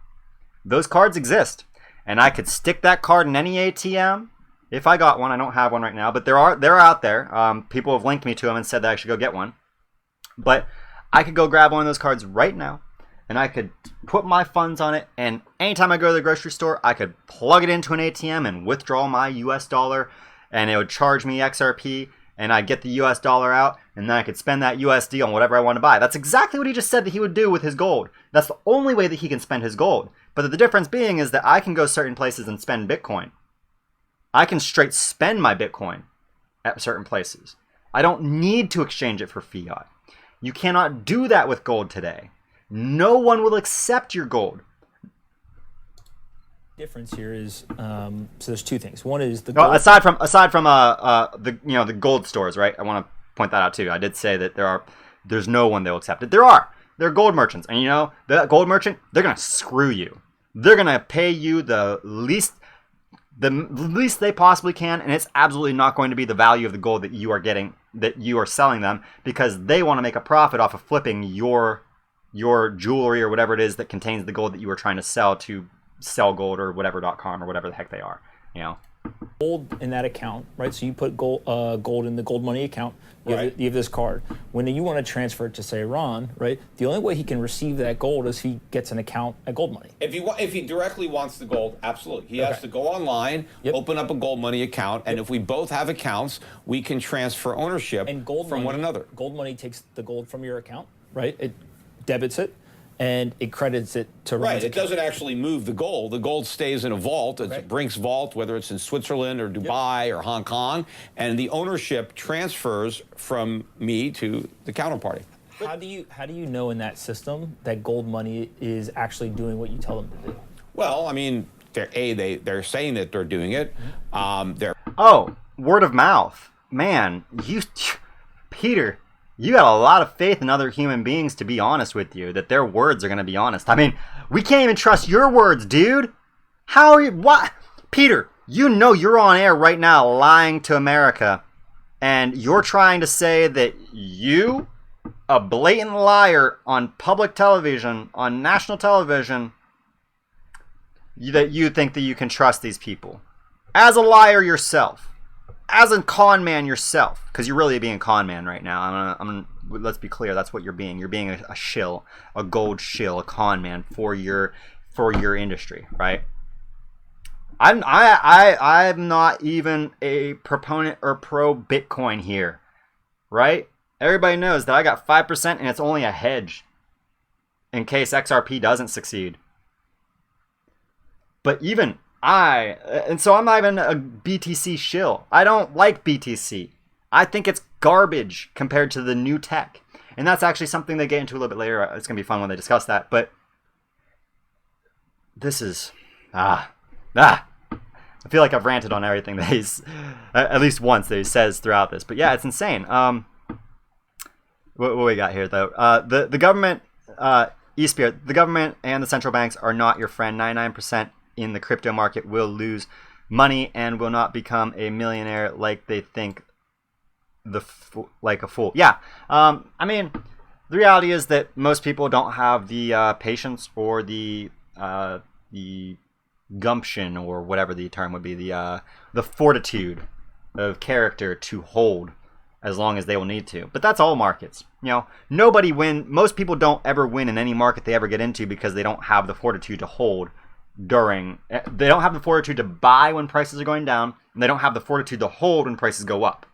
Those cards exist, and I could stick that card in any ATM. If I got one, I don't have one right now, but they're out there. People have linked me to them and said that I should go get one. But I could go grab one of those cards right now, and I could put my funds on it, and anytime I go to the grocery store, I could plug it into an ATM and withdraw my US dollar, and it would charge me XRP, and I'd get the US dollar out, and then I could spend that USD on whatever I want to buy. That's exactly what he just said that he would do with his gold. That's the only way that he can spend his gold. But the difference being is that I can go certain places and spend Bitcoin. I can straight spend my Bitcoin at certain places. I don't need to exchange it for fiat. You cannot do that with gold today. No one will accept your gold. Difference here is so there's two things. One is the gold. Aside from the gold stores, right? I want to point that out too. I did say that there's no one that will accept it. There are. They're gold merchants. And you know, that gold merchant, they're going to screw you. They're going to pay you the least they possibly can, and it's absolutely not going to be the value of the gold that you are getting, that you are selling them, because they want to make a profit off of flipping your jewelry or whatever it is that contains the gold that you are trying to sell to sellgold or whatever.com or whatever the heck they are, you know. Gold in that account, right? So you put gold in the gold money account. You have this card. When you want to transfer it to, say, Ron, right? The only way he can receive that gold is he gets an account at Gold Money. If he directly wants the gold, absolutely. He has to go online, open up a Gold Money account, and if we both have accounts, we can transfer ownership from one another. Gold Money takes the gold from your account, right? It debits it, and it credits it to Ron's account. It doesn't actually move the gold. The gold stays in a vault. It's a Brink's vault, whether it's in Switzerland or Dubai or Hong Kong, and the ownership transfers from me to the counterparty. How do you know in that system that Gold Money is actually doing what you tell them to do? Well, I mean, they're saying that they're doing it. Word of mouth, man. Peter, you got a lot of faith in other human beings, to be honest with you, that their words are going to be honest. I mean, we can't even trust your words, dude. How are you? What? Peter, you know you're on air right now lying to America, and you're trying to say that you, a blatant liar on public television, on national television, that you think that you can trust these people. As a liar yourself. As a con man yourself, because you're really being a con man right now. Let's be clear, that's what you're being. You're being a shill, a gold shill, a con man for your industry, right? I'm not even a proponent or pro Bitcoin here, right? Everybody knows that I got 5% and it's only a hedge in case XRP doesn't succeed. But even and so I'm not even a BTC shill. I don't like BTC. I think it's garbage compared to the new tech. And that's actually something they get into a little bit later. It's going to be fun when they discuss that. But this is, I feel like I've ranted on everything that he's, at least once that he says throughout this. But yeah, it's insane. What we got here though? The government, eSpirit, the government and the central banks are not your friend. 99% in the crypto market will lose money and will not become a millionaire like they think, like a fool. Yeah, I mean, the reality is that most people don't have the patience or the gumption, or whatever the term would be, the fortitude of character to hold as long as they will need to. But that's all markets. You know, most people don't ever win in any market they ever get into because they don't have the fortitude to hold they don't have the fortitude to buy when prices are going down, and they don't have the fortitude to hold when prices go up.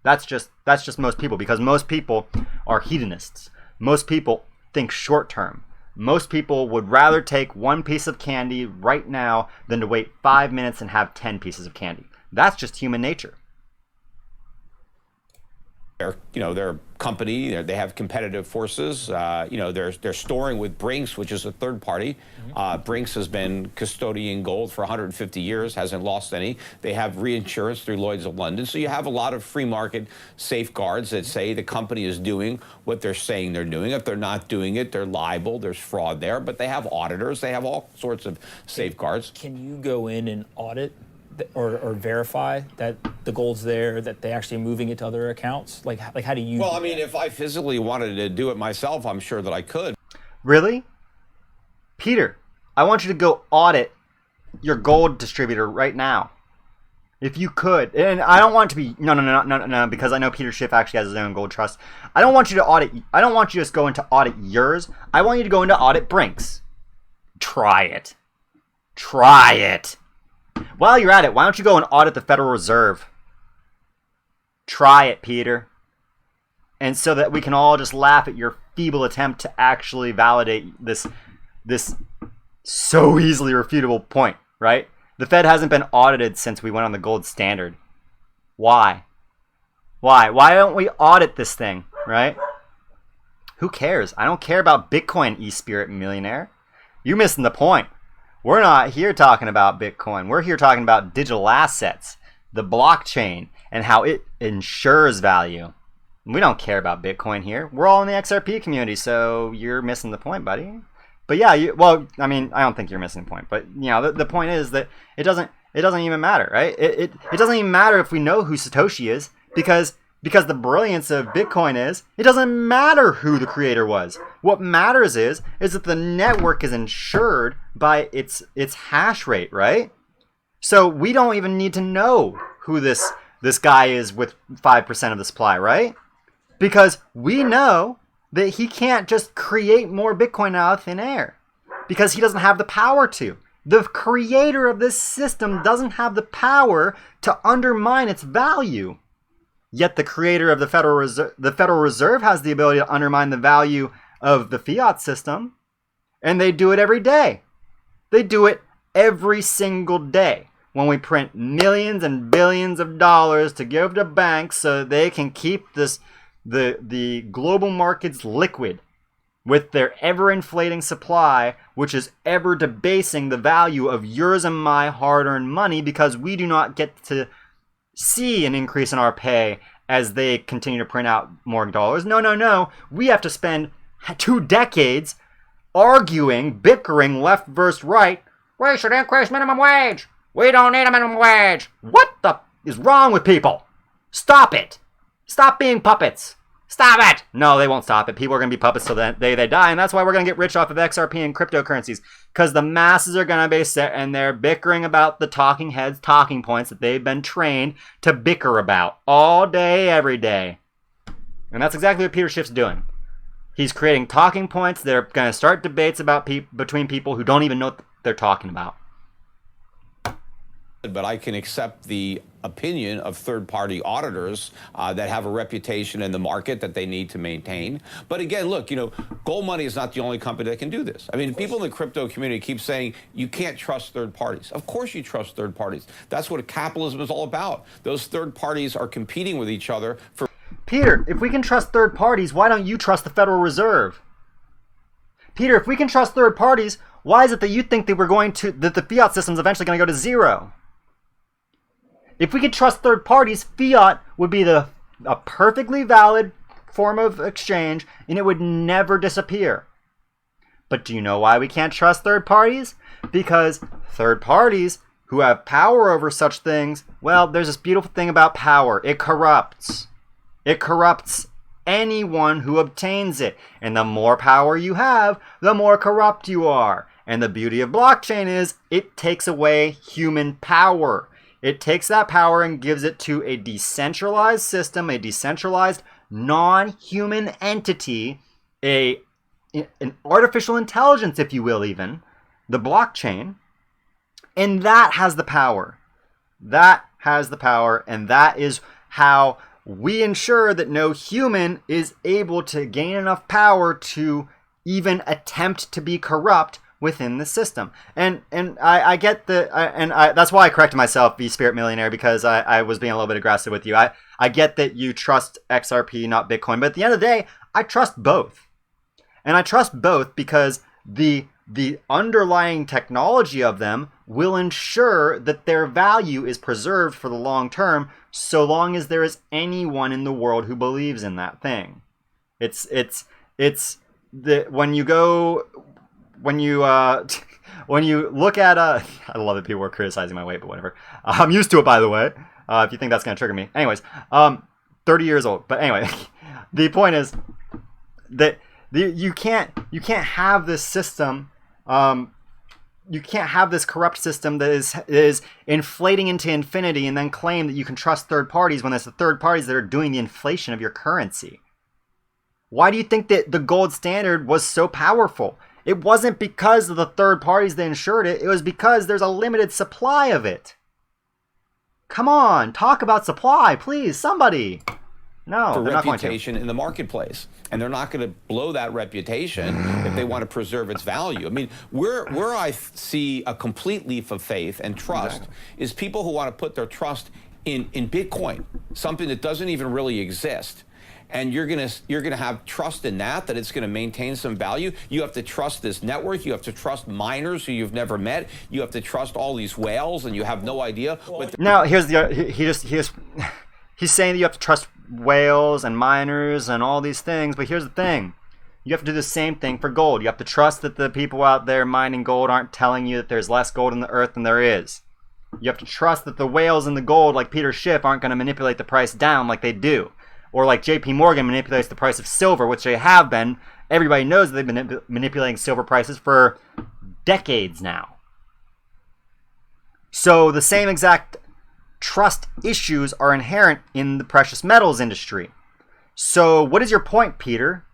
That's just most people, because most people are hedonists. Most people think short term. Most people would rather take one piece of candy right now than to wait 5 minutes and have 10 pieces of candy. That's just human nature. They're a company. They have competitive forces. They're storing with Brinks, which is a third party. Brinks has been custodying gold for 150 years, hasn't lost any. They have reinsurance through Lloyd's of London. So you have a lot of free market safeguards that say the company is doing what they're saying they're doing. If they're not doing it, they're liable. There's fraud there. But they have auditors. They have all sorts of safeguards. Can you go in and audit or verify that the gold's there, that they actually are moving it to other accounts? Like how do you? Well, I mean, if I physically wanted to do it myself, I'm sure that I could. Really? Peter, I want you to go audit your gold distributor right now. If you could. And I don't want it to be, no, because I know Peter Schiff actually has his own gold trust. I don't want you to audit, I don't want you to just go into audit yours. I want you to go into audit Brinks. Try it. Try it. While you're at it, why don't you go and audit the Federal Reserve? Try it, Peter. And so that we can all just laugh at your feeble attempt to actually validate this so easily refutable point, right? The Fed hasn't been audited since we went on the gold standard. Why? Why? Why don't we audit this thing, right? Who cares? I don't care about Bitcoin, eSpirit millionaire. You're missing the point. We're not here talking about Bitcoin. We're here talking about digital assets, the blockchain, and how it ensures value. We don't care about Bitcoin here. We're all in the XRP community, so you're missing the point, buddy. But yeah, well, I mean, I don't think you're missing the point. But you know, the point is that it doesn't even matter, right? It doesn't even matter if we know who Satoshi is, because the brilliance of Bitcoin is it doesn't matter who the creator was. What matters is that the network is insured by its hash rate, right? So we don't even need to know who this guy is with 5% of the supply, right? Because we know that he can't just create more Bitcoin out of thin air, because he doesn't have the power to. The creator of this system doesn't have the power to undermine its value. Yet the creator of the Federal Reserve has the ability to undermine the value of the fiat system, and they do it every day. They do it every single day when we print millions and billions of dollars to give to banks so that they can keep the global markets liquid with their ever-inflating supply, which is ever debasing the value of yours and my hard-earned money, because we do not get to see an increase in our pay as they continue to print out more dollars. No. We have to spend 2 decades arguing, bickering left versus right. We should increase minimum wage. We don't need a minimum wage. What the is wrong with people? Stop it. Stop being puppets. Stop it! No, they won't stop it. People are going to be puppets till the day they die, and that's why we're going to get rich off of XRP and cryptocurrencies, because the masses are going to be sitting there bickering about the talking heads, talking points that they've been trained to bicker about all day, every day. And that's exactly what Peter Schiff's doing. He's creating talking points that are going to start debates about between people who don't even know what they're talking about. But I can accept the opinion of third-party auditors that have a reputation in the market that they need to maintain. But again, look, you know, Gold Money is not the only company that can do this. I mean, people in the crypto community keep saying you can't trust third parties. Of course you trust third parties. That's what capitalism is all about. Those third parties are competing with each other for... Peter, if we can trust third parties, why don't you trust the Federal Reserve? Peter, if we can trust third parties, why is it that you think that that the fiat system's eventually going to go to zero? If we could trust third parties, fiat would be a perfectly valid form of exchange, and it would never disappear. But do you know why we can't trust third parties? Because third parties who have power over such things, well, there's this beautiful thing about power. It corrupts. It corrupts anyone who obtains it. And the more power you have, the more corrupt you are. And the beauty of blockchain is it takes away human power. It takes that power and gives it to a decentralized system, a decentralized non-human entity, an artificial intelligence, if you will, even, the blockchain, and that has the power. That has the power, and that is how we ensure that no human is able to gain enough power to even attempt to be corrupt within the system. And I get that's why I corrected myself, the Spirit Millionaire, because I was being a little bit aggressive with you. I get that you trust XRP, not Bitcoin, but at the end of the day, I trust both. And I trust both because the underlying technology of them will ensure that their value is preserved for the long term, so long as there is anyone in the world who believes in that thing. It's when you look at I love that people are criticizing my weight, but whatever. I'm used to it, by the way. If you think that's gonna trigger me, anyways. 30 years old, but anyway, the point is that you can't have this system. You can't have this corrupt system that is inflating into infinity and then claim that you can trust third parties when it's the third parties that are doing the inflation of your currency. Why do you think that the gold standard was so powerful? It wasn't because of the third parties that insured it. It was because there's a limited supply of it. Come on, talk about supply, please, somebody. No, for they're not going reputation in the marketplace, and they're not going to blow that reputation if they want to preserve its value. I mean, where I see a complete leap of faith and trust is people who want to put their trust in Bitcoin, something that doesn't even really exist. And you're gonna have trust in that it's going to maintain some value. You have to trust this network. You have to trust miners who you've never met. You have to trust all these whales, and you have no idea. Now he's saying that you have to trust whales and miners and all these things, but here's the thing. You have to do the same thing for gold. You have to trust that the people out there mining gold aren't telling you that there's less gold in the earth than there is. You have to trust that the whales in the gold, like Peter Schiff, aren't going to manipulate the price down like they do. Or like JP Morgan manipulates the price of silver, which they have been. Everybody knows that they've been manipulating silver prices for decades now. So the same exact trust issues are inherent in the precious metals industry. So what is your point, Peter?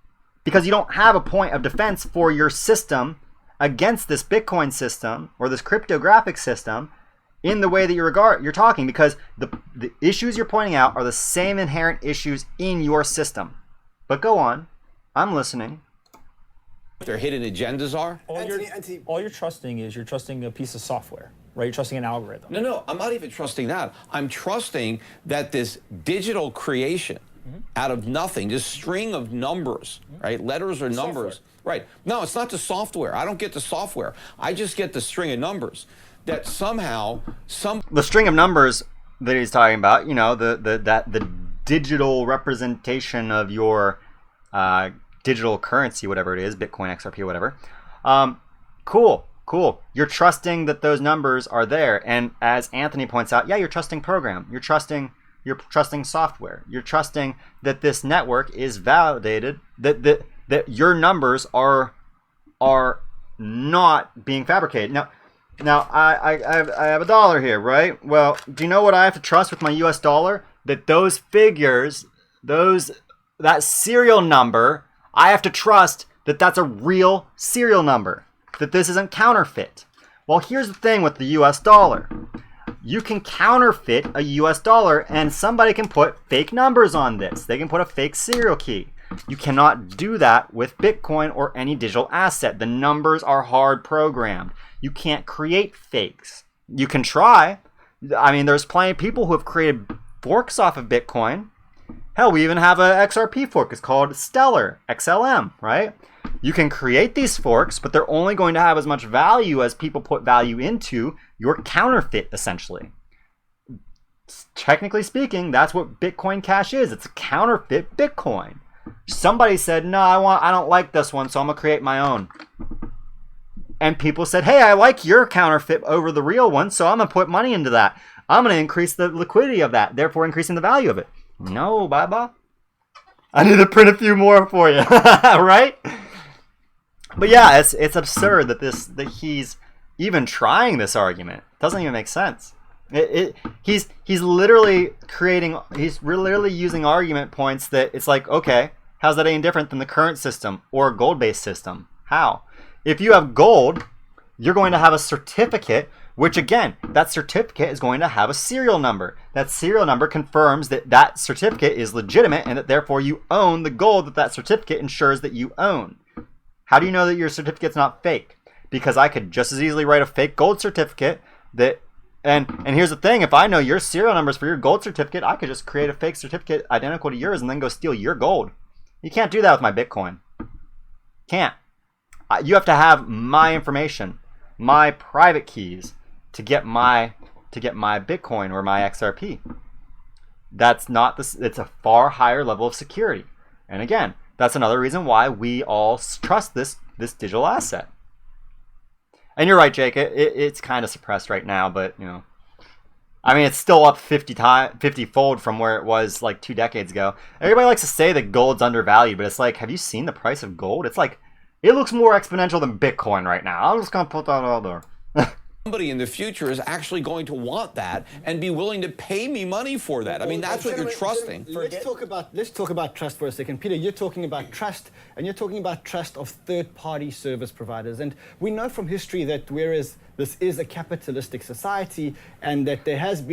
Because you don't have a point of defense for your system against this Bitcoin system or this cryptographic system in the way that you're talking, because the issues you're pointing out are the same inherent issues in your system. But go on. I'm listening. What their hidden agendas are? All you're trusting is you're trusting a piece of software, right? You're trusting an algorithm. No, I'm not even trusting that. I'm trusting that this digital creation out of nothing, this string of numbers, right? Letters or numbers. Software. Right. No, it's not the software. I don't get the software. I just get the string of numbers that somehow the string of numbers that he's talking about, you know, the digital representation of your digital currency, whatever it is, Bitcoin, XRP, whatever. Cool. You're trusting that those numbers are there, and as Anthony points out, yeah, you're trusting program. You're trusting software. You're trusting that this network is validated, that your numbers are not being fabricated. Now I have a dollar here, right? Well, do you know what I have to trust with my US dollar? That those figures, that serial number, I have to trust that that's a real serial number, that this isn't counterfeit. Well, here's the thing with the US dollar. You can counterfeit a US dollar and somebody can put fake numbers on this. They can put a fake serial key. You cannot do that with Bitcoin or any digital asset. The numbers are hard programmed. You can't create fakes. You can try. I mean, there's plenty of people who have created forks off of Bitcoin. Hell, we even have a XRP fork. It's called Stellar, XLM, right? You can create these forks, but they're only going to have as much value as people put value into your counterfeit, essentially. Technically speaking, that's what Bitcoin Cash is. It's a counterfeit Bitcoin. Somebody said, no, I don't like this one, so I'm going to create my own. And people said, hey, I like your counterfeit over the real one, so I'm going to put money into that. I'm going to increase the liquidity of that, therefore increasing the value of it. No, Baba. I need to print a few more for you, right? But yeah, it's absurd that he's even trying this argument. It doesn't even make sense. He's literally using argument points that it's like, okay, how's that any different than the current system or a gold-based system? How? If you have gold, you're going to have a certificate, which again, that certificate is going to have a serial number. That serial number confirms that that certificate is legitimate and that therefore you own the gold that certificate ensures that you own. How do you know that your certificate's not fake? Because I could just as easily write a fake gold certificate that, and here's the thing, if I know your serial numbers for your gold certificate, I could just create a fake certificate identical to yours and then go steal your gold. You can't do that with my Bitcoin. Can't. You have to have my information, my private keys to get my Bitcoin or my XRP. That's not this. It's a far higher level of security. And again, that's another reason why we all trust this digital asset. And you're right, Jake. It's kind of suppressed right now, but you know, I mean, it's still up 50-fold from where it was like 2 decades ago. Everybody likes to say that gold's undervalued, but it's like, have you seen the price of gold? It's like, it looks more exponential than Bitcoin right now. I'm just gonna put that out there. Somebody in the future is actually going to want that and be willing to pay me money for that. I mean, that's what you're trusting. Let's talk about trust for a second. Peter, you're talking about trust, and you're talking about trust of third-party service providers. And we know from history that whereas this is a capitalistic society, and that there have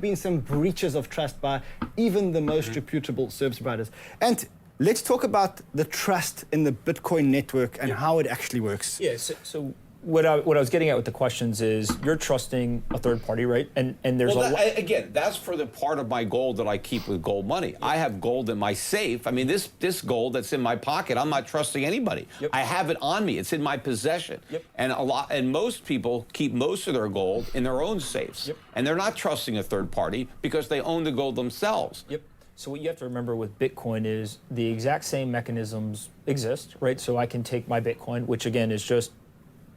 been some breaches of trust by even the most reputable service providers. And let's talk about the trust in the Bitcoin network and how it actually works. Yeah. So what I was getting at with the questions is you're trusting a third party, right? And there's again, that's for the part of my gold that I keep with gold money. Yep. I have gold in my safe. I mean, this gold that's in my pocket, I'm not trusting anybody. Yep. I have it on me. It's in my possession. Yep. And most people keep most of their gold in their own safes. Yep. And they're not trusting a third party because they own the gold themselves. Yep. So what you have to remember with Bitcoin is the exact same mechanisms exist, right? So I can take my Bitcoin, which again is just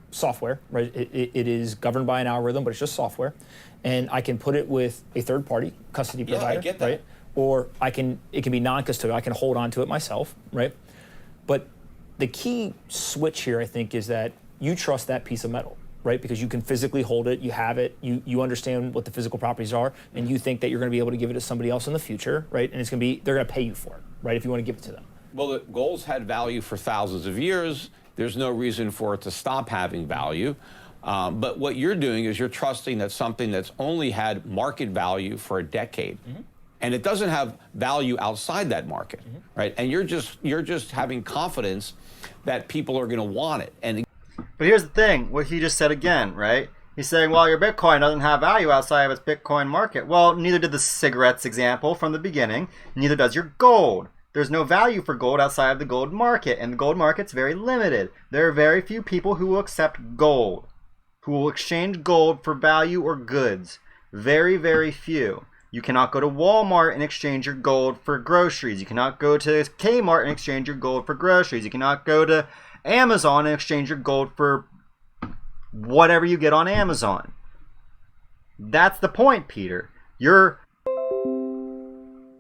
software, right? It is governed by an algorithm, but it's just software. And I can put it with a third-party custody provider, I get that. right? Or it can be non-custodial. I can hold on to it myself, right? But the key switch here, I think, is that you trust that piece of metal, right? Because you can physically hold it, you have it, you understand what the physical properties are, and you think that you're going to be able to give it to somebody else in the future, right? And they're going to pay you for it, right? If you want to give it to them. Well, the gold's had value for thousands of years. There's no reason for it to stop having value. But what you're doing is you're trusting that something that's only had market value for a decade, and it doesn't have value outside that market, right? And you're just having confidence that people are going to want it. And But here's the thing, what he just said again, right? He's saying, well, your Bitcoin doesn't have value outside of its Bitcoin market. Well, neither did the cigarettes example from the beginning. Neither does your gold. There's no value for gold outside of the gold market, and the gold market's very limited. There are very few people who will accept gold, who will exchange gold for value or goods. Very, very few. You cannot go to Walmart and exchange your gold for groceries. You cannot go to Kmart and exchange your gold for groceries. You cannot go to Amazon and exchange your gold for whatever you get on Amazon. That's the point, Peter.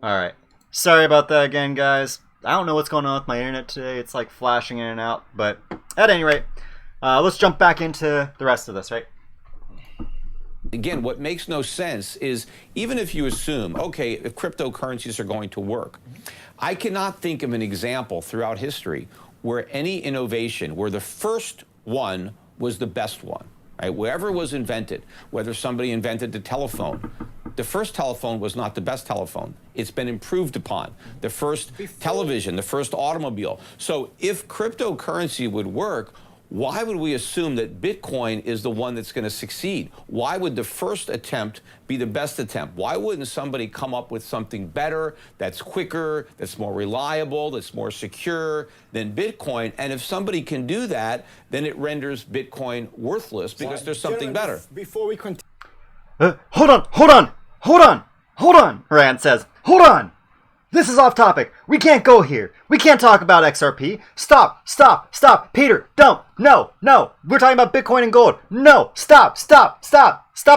Alright. Sorry about that again, guys. I don't know what's going on with my internet today. It's like flashing in and out. But at any rate, let's jump back into the rest of this, right? again, what makes no sense is even if you assume, okay, if cryptocurrencies are going to work, I cannot think of an example throughout history where any innovation, where the first one was the best one. Right? Wherever was invented, whether somebody invented the telephone, the first telephone was not the best telephone. It's been improved upon. The first television, the first automobile. So if cryptocurrency would work, why would we assume that Bitcoin is the one that's going to succeed? Why would the first attempt be the best attempt? Why wouldn't somebody come up with something better, that's quicker, that's more reliable, that's more secure than Bitcoin? And if somebody can do that, then it renders Bitcoin worthless because there's something better. Before we continue. Hold on, Rand says. Hold on. This is off topic. We can't go here. We can't talk about XRP. Stop. Peter, don't. No. We're talking about Bitcoin and gold. No. Stop. Stop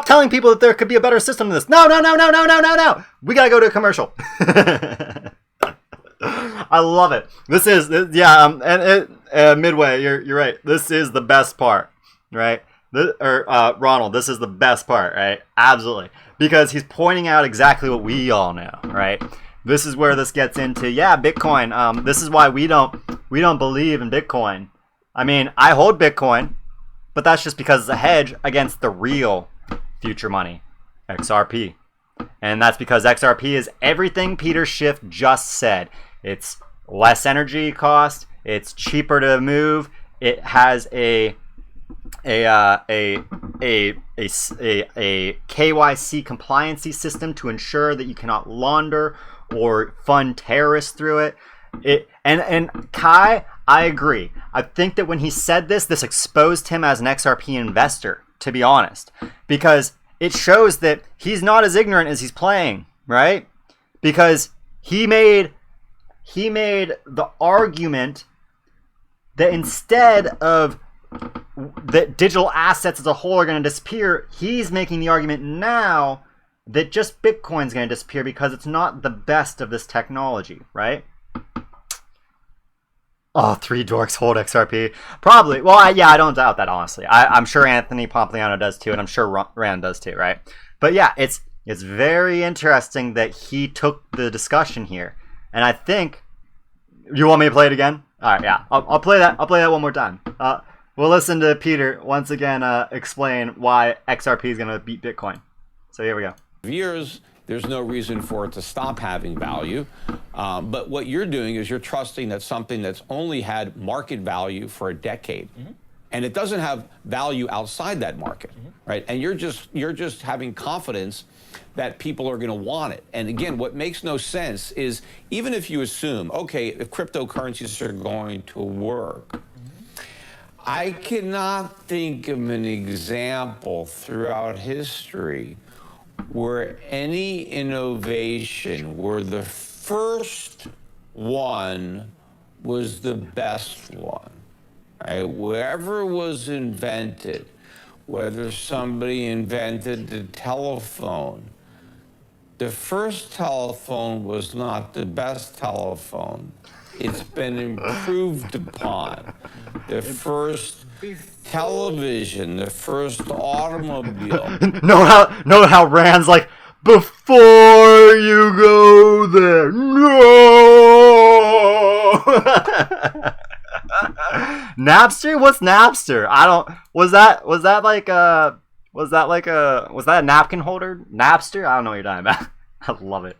telling people that there could be a better system than this. No. We gotta go to a commercial. I love it. This is, Midway, you're right. This is the best part, right? Ronald, this is the best part, right? Absolutely. Because he's pointing out exactly what we all know, right? This is where this gets into, Bitcoin. This is why we don't believe in Bitcoin. I mean, I hold Bitcoin, but that's just because it's a hedge against the real future money, XRP. And that's because XRP is everything Peter Schiff just said. It's less energy cost. It's cheaper to move. It has a KYC compliancy system to ensure that you cannot launder or fund terrorists through it. And Kai, I agree. I think that when he said this exposed him as an XRP investor, to be honest, because it shows that he's not as ignorant as he's playing, right? Because he made the argument that instead of that digital assets as a whole are going to disappear, he's making the argument now that just Bitcoin's going to disappear because it's not the best of this technology, right? Oh, 3 dorks hold XRP. Probably. Well, I don't doubt that, honestly. I'm sure Anthony Pompliano does too, and I'm sure Rand does too, right? But yeah, it's very interesting that he took the discussion here. And I think... You want me to play it again? All right, yeah. I'll play that. I'll play that one more time. We'll listen to Peter once again explain why XRP is going to beat Bitcoin. So here we go. Years, there's no reason for it to stop having value. But what you're doing is you're trusting that something that's only had market value for a decade, and it doesn't have value outside that market, right? And you're just having confidence that people are going to want it. And again, what makes no sense is even if you assume, okay, if cryptocurrencies are going to work, I cannot think of an example throughout history where any innovation, where the first one was the best one. Right? Wherever was invented, whether somebody invented the telephone, the first telephone was not the best telephone. It's been improved upon. The first television, the first automobile. Know how Rand's like, before you go there, no. Napster? What's Napster? I don't. Was that a napkin holder? Napster? I don't know what you're talking about. I love it.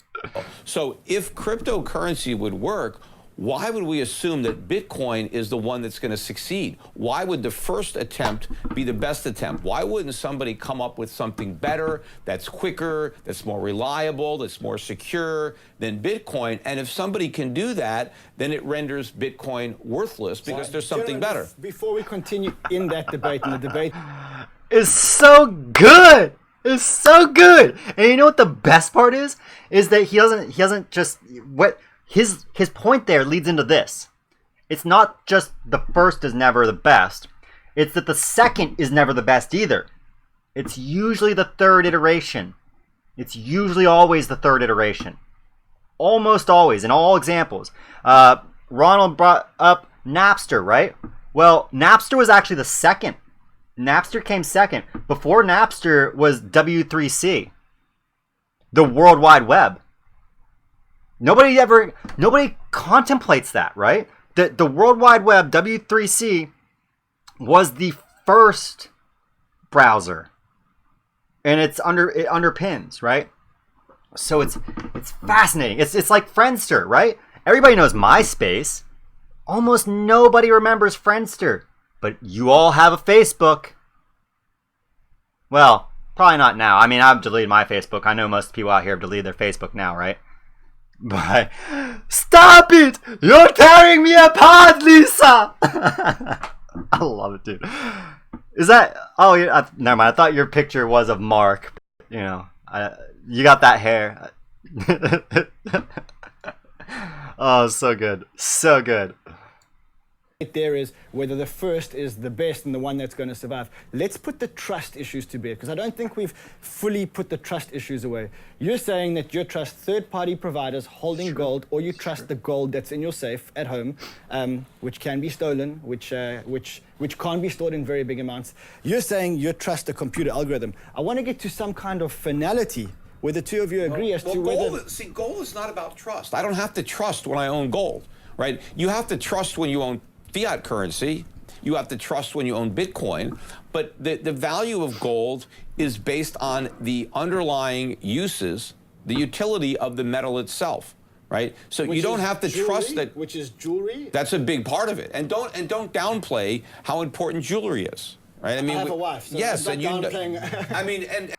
So if cryptocurrency would work, why would we assume that Bitcoin is the one that's going to succeed? Why would the first attempt be the best attempt? Why wouldn't somebody come up with something better, that's quicker, that's more reliable, that's more secure than Bitcoin? And if somebody can do that, then it renders Bitcoin worthless because there's something better. Before we continue in that debate, and the debate is so good. It's so good. And you know what the best part is? Is that he doesn't just what his point there leads into this. It's not just the first is never the best. It's that the second is never the best either. It's usually the third iteration. It's usually always the third iteration. Almost always, in all examples. Ronald brought up Napster, right? Well, Napster was actually the second. Napster came second. Before Napster was W3C, the World Wide Web. Nobody contemplates that, right? The World Wide Web, W3C, was the first browser, and it underpins, right? So it's fascinating. It's like Friendster, right? Everybody knows MySpace. Almost nobody remembers Friendster, but you all have a Facebook. Well, probably not now. I mean, I've deleted my Facebook. I know most people out here have deleted their Facebook now, right? But stop it! You're tearing me apart, Lisa. I love it, dude. Is that? Oh, yeah, never mind. I thought your picture was of Mark. You know, you got that hair. Oh, so good, so good. There is whether the first is the best and the one that's going to survive. Let's put the trust issues to bed, because I don't think we've fully put the trust issues away. You're saying that you trust third-party providers holding gold, or you trust the gold that's in your safe at home, which can be stolen, which can't be stored in very big amounts. You're saying you trust the computer algorithm. I want to get to some kind of finality where the two of you agree as to whether... Gold is not about trust. I don't have to trust when I own gold, right? You have to trust when you own fiat currency. You have to trust when you own Bitcoin. But the value of gold is based on the underlying uses, the utility of the metal itself, right? So you don't have to trust that. Which is jewelry? That's a big part of it. And don't downplay how important jewelry is, right? I mean, I have a wife, so yes, I'm and not you downplaying. I mean, and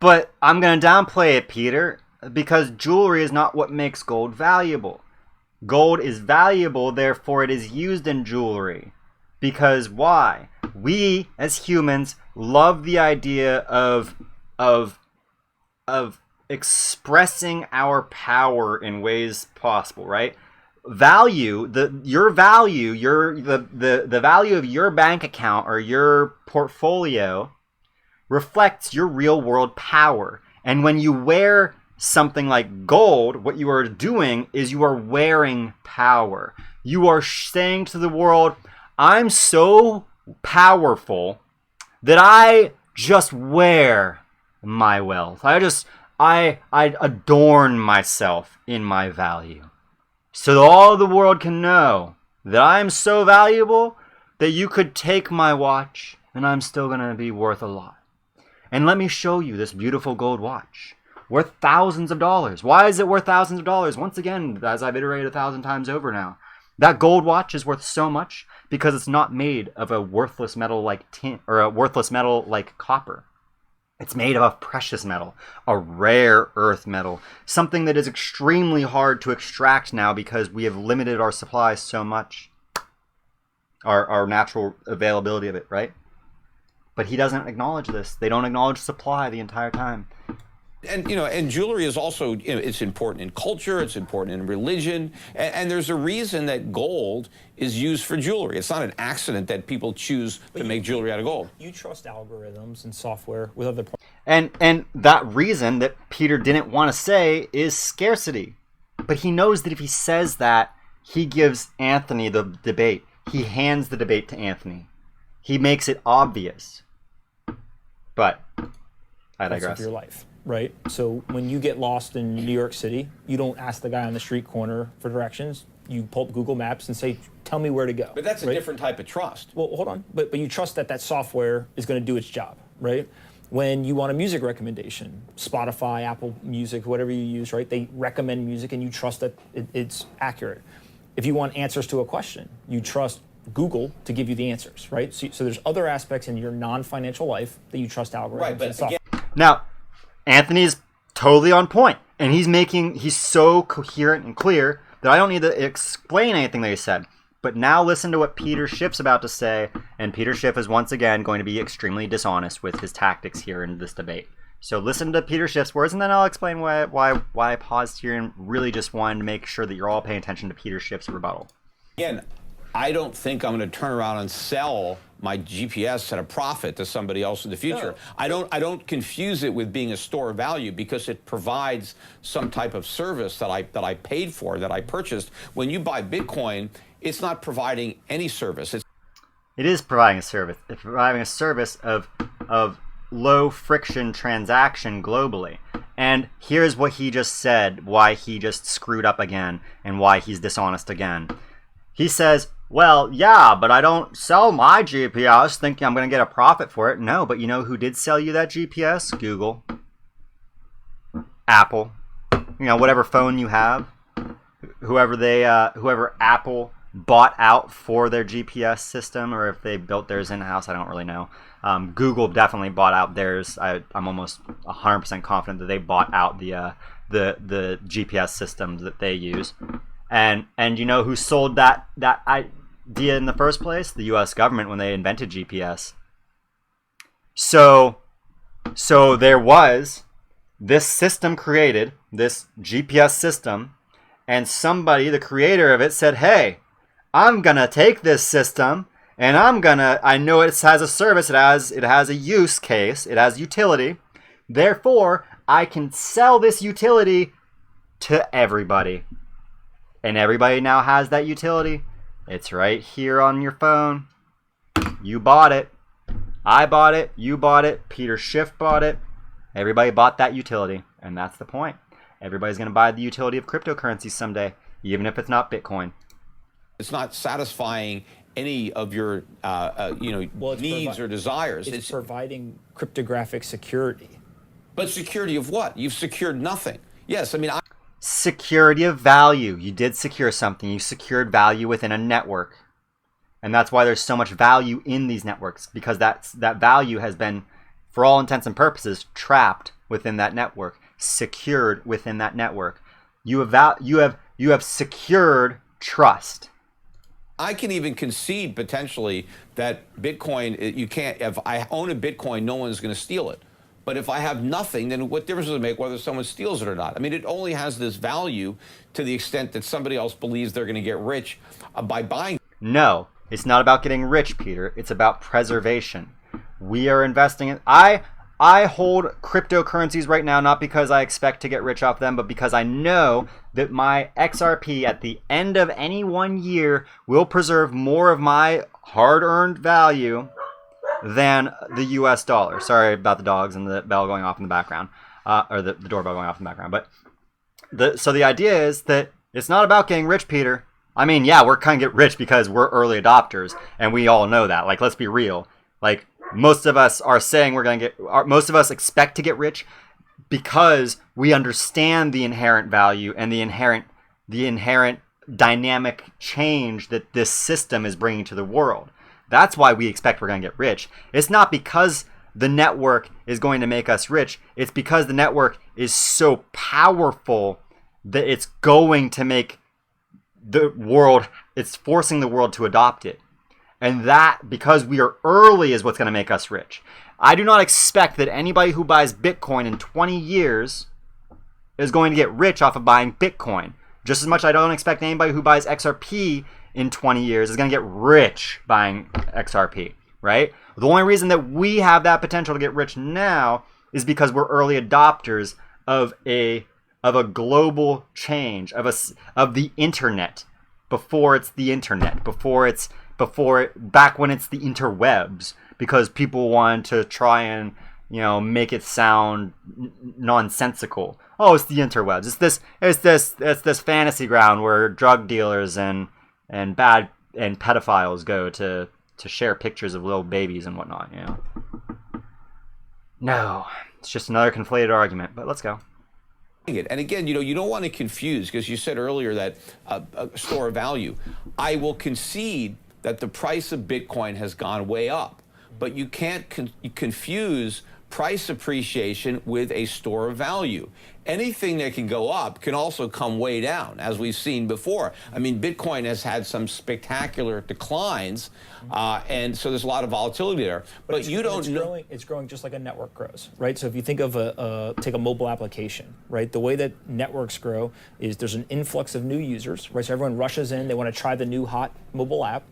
But I'm going to downplay it, Peter, because jewelry is not what makes gold valuable. Gold is valuable, therefore it is used in jewelry. Because why? We, as humans, love the idea of expressing our power in ways possible, right? Value, the value of your bank account or your portfolio reflects your real world power. And when you wear something like gold, what you are doing is you are wearing power. You are saying to the world, I'm so powerful that I just wear my wealth. I adorn myself in my value. So that all the world can know that I am so valuable that you could take my watch and I'm still going to be worth a lot. And let me show you this beautiful gold watch. Worth thousands of dollars. Why is it worth thousands of dollars? Once again, as I've iterated 1,000 times over now, that gold watch is worth so much because it's not made of a worthless metal like tin or a worthless metal like copper. It's made of a precious metal, a rare earth metal, something that is extremely hard to extract now because we have limited our supply so much, our natural availability of it, right? But he doesn't acknowledge this. They don't acknowledge supply the entire time. And and jewelry is also, it's important in culture, it's important in religion, and there's a reason that gold is used for jewelry. It's not an accident that people choose to make jewelry out of gold. You trust algorithms and software with other. And that reason that Peter didn't want to say is scarcity. But he knows that if he says that, he gives Anthony the debate. He hands the debate to Anthony. He makes it obvious. But I digress. Of your life, right? So when you get lost in New York City, you don't ask the guy on the street corner for directions. You pull up Google Maps and say, tell me where to go. But that's a different type of trust. Well, hold on. But you trust that software is going to do its job, right? When you want a music recommendation, Spotify, Apple Music, whatever you use, right? They recommend music and you trust that it's accurate. If you want answers to a question, you trust Google to give you the answers, right? So there's other aspects in your non-financial life that you trust algorithms. Right, but and again, now, Anthony's totally on point, and he's so coherent and clear that I don't need to explain anything that he said. But now listen to what Peter Schiff's about to say, and Peter Schiff is once again going to be extremely dishonest with his tactics here in this debate. So listen to Peter Schiff's words, and then I'll explain why I paused here and really just wanted to make sure that you're all paying attention to Peter Schiff's rebuttal. Again, I don't think I'm going to turn around and sell my GPS at a profit to somebody else in the future. No. I don't confuse it with being a store of value because it provides some type of service that I paid for, that I purchased. When you buy Bitcoin, it's not providing any service. It is providing a service. It's providing a service of low friction transaction globally. And here's what he just said, why he just screwed up again and why he's dishonest again. He says, well, yeah, but I don't sell my GPS thinking I'm going to get a profit for it. No, but you know who did sell you that GPS? Google, Apple, whatever phone you have, whoever Apple bought out for their GPS system, or if they built theirs in-house, I don't really know. Google definitely bought out theirs. I'm almost 100% confident that they bought out the GPS systems that they use. And you know who sold that idea in the first place? The U.S. government when they invented GPS. So there was this system created, this GPS system, and somebody, the creator of it, said, hey, I'm going to take this system and I know it has a service, it has a use case, it has utility. Therefore, I can sell this utility to everybody. And everybody now has that utility. It's right here on your phone. You bought it. I bought it. You bought it. Peter Schiff bought it. Everybody bought that utility. And that's the point. Everybody's going to buy the utility of cryptocurrencies someday, even if it's not Bitcoin. It's not satisfying any of your needs or desires. It's providing cryptographic security. But security of what? You've secured nothing. Yes, security of value. You did secure something. You secured value within a network. And that's why there's so much value in these networks, because that value has been, for all intents and purposes, trapped within that network, secured within that network. You have secured trust. I can even concede potentially that Bitcoin, you can't, if I own a Bitcoin, no one's going to steal it. But if I have nothing, then what difference does it make whether someone steals it or not? It only has this value to the extent that somebody else believes they're going to get rich by buying. No, it's not about getting rich, Peter. It's about preservation. We are investing in... I hold cryptocurrencies right now, not because I expect to get rich off them, but because I know that my XRP at the end of any 1 year will preserve more of my hard-earned value than the US dollar. Sorry about the dogs and the bell going off in the background, or the doorbell going off in the background. But so the idea is that it's not about getting rich, Peter. Yeah, we're kind of get rich because we're early adopters, and we all know that. Let's be real. Most of us are saying most of us expect to get rich because we understand the inherent value and the inherent dynamic change that this system is bringing to the world. That's why we expect we're going to get rich. It's not because the network is going to make us rich. It's because the network is so powerful that it's going to make the world, it's forcing the world to adopt it. And that, because we are early, is what's going to make us rich. I do not expect that anybody who buys Bitcoin in 20 years is going to get rich off of buying Bitcoin. Just as much I don't expect anybody who buys XRP in 20 years is going to get rich buying XRP, right? The only reason that we have that potential to get rich now is because we're early adopters of a global change, of the internet, before it's the internet, back when it's the interwebs, because people wanted to try and make it sound nonsensical. Oh, it's the interwebs. It's this fantasy ground where drug dealers and pedophiles go to share pictures of little babies and whatnot. No, it's just another conflated argument. But let's go. And again, you don't want to confuse, because you said earlier that a store of value. I will concede that the price of Bitcoin has gone way up, but you can't confuse price appreciation with a store of value. Anything that can go up can also come way down, as we've seen before. I mean, Bitcoin has had some spectacular declines, and so there's a lot of volatility there. But you don't know. It's growing just like a network grows, right? So if you think of take a mobile application, right? The way that networks grow is there's an influx of new users, right? So everyone rushes in, they want to try the new hot mobile app.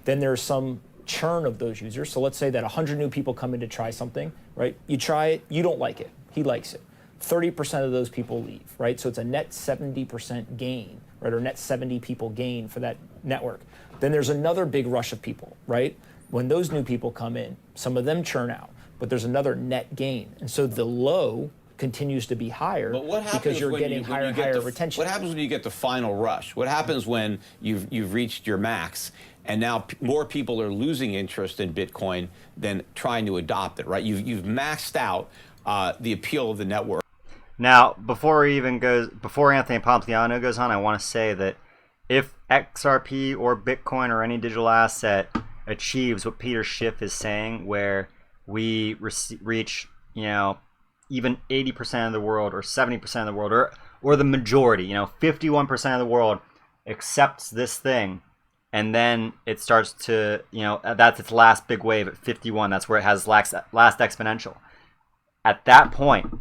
Then there's some churn of those users. So let's say that 100 new people come in to try something, right? You try it, you don't like it, he likes it. 30% of those people leave, right? So it's a net 70% gain, right? Or net 70 people gain for that network. Then there's another big rush of people, right? When those new people come in, some of them churn out, but there's another net gain. And so the low continues to be higher because you're getting higher and higher retention. What happens when you get the final rush? What happens when you've reached your max and now more people are losing interest in Bitcoin than trying to adopt it, right? You've maxed out the appeal of the network. Now, before Anthony Pompliano goes on, I want to say that if XRP or Bitcoin or any digital asset achieves what Peter Schiff is saying, where we reach, even 80% of the world or 70% of the world or the majority, 51% of the world accepts this thing, and then it starts to, that's its last big wave at 51. That's where it has last exponential. At that point,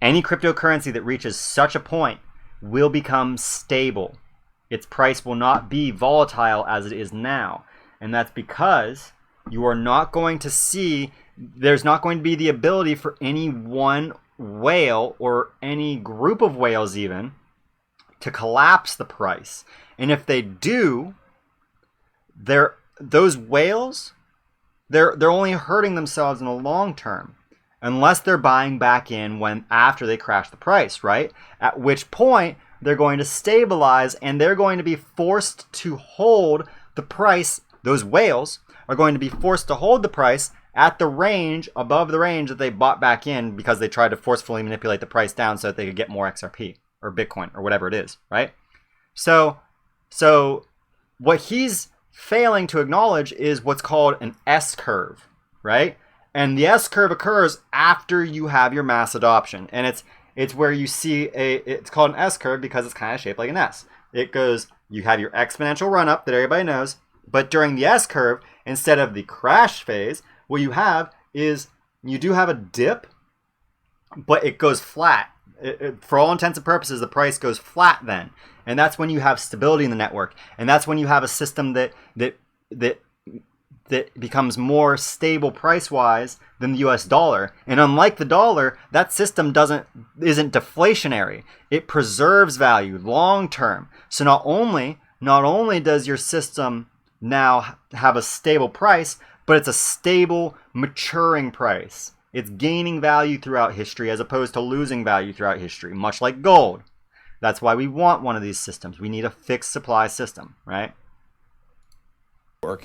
any cryptocurrency that reaches such a point will become stable. Its price will not be volatile as it is now. And that's because you are not going to see, there's not going to be the ability for any one whale or any group of whales even to collapse the price. And if they do, those whales, they're only hurting themselves in the long term. Unless they're buying back in after they crash the price, right? At which point they're going to stabilize and they're going to be forced to hold the price. Those whales are going to be forced to hold the price at the range, above the range that they bought back in, because they tried to forcefully manipulate the price down so that they could get more XRP or Bitcoin or whatever it is, right? So what he's failing to acknowledge is what's called an S-curve, right? And the S-curve occurs after you have your mass adoption. And it's where you see it's called an S-curve because it's kind of shaped like an S. It goes, you have your exponential run up that everybody knows, but during the S-curve, instead of the crash phase, what you have is you do have a dip, but it goes flat. For all intents and purposes, the price goes flat then. And that's when you have stability in the network. And that's when you have a system that becomes more stable price-wise than the US dollar. And unlike the dollar, that system isn't deflationary. It preserves value long-term. So not only does your system now have a stable price, but it's a stable, maturing price. It's gaining value throughout history as opposed to losing value throughout history, much like gold. That's why we want one of these systems. We need a fixed supply system, right?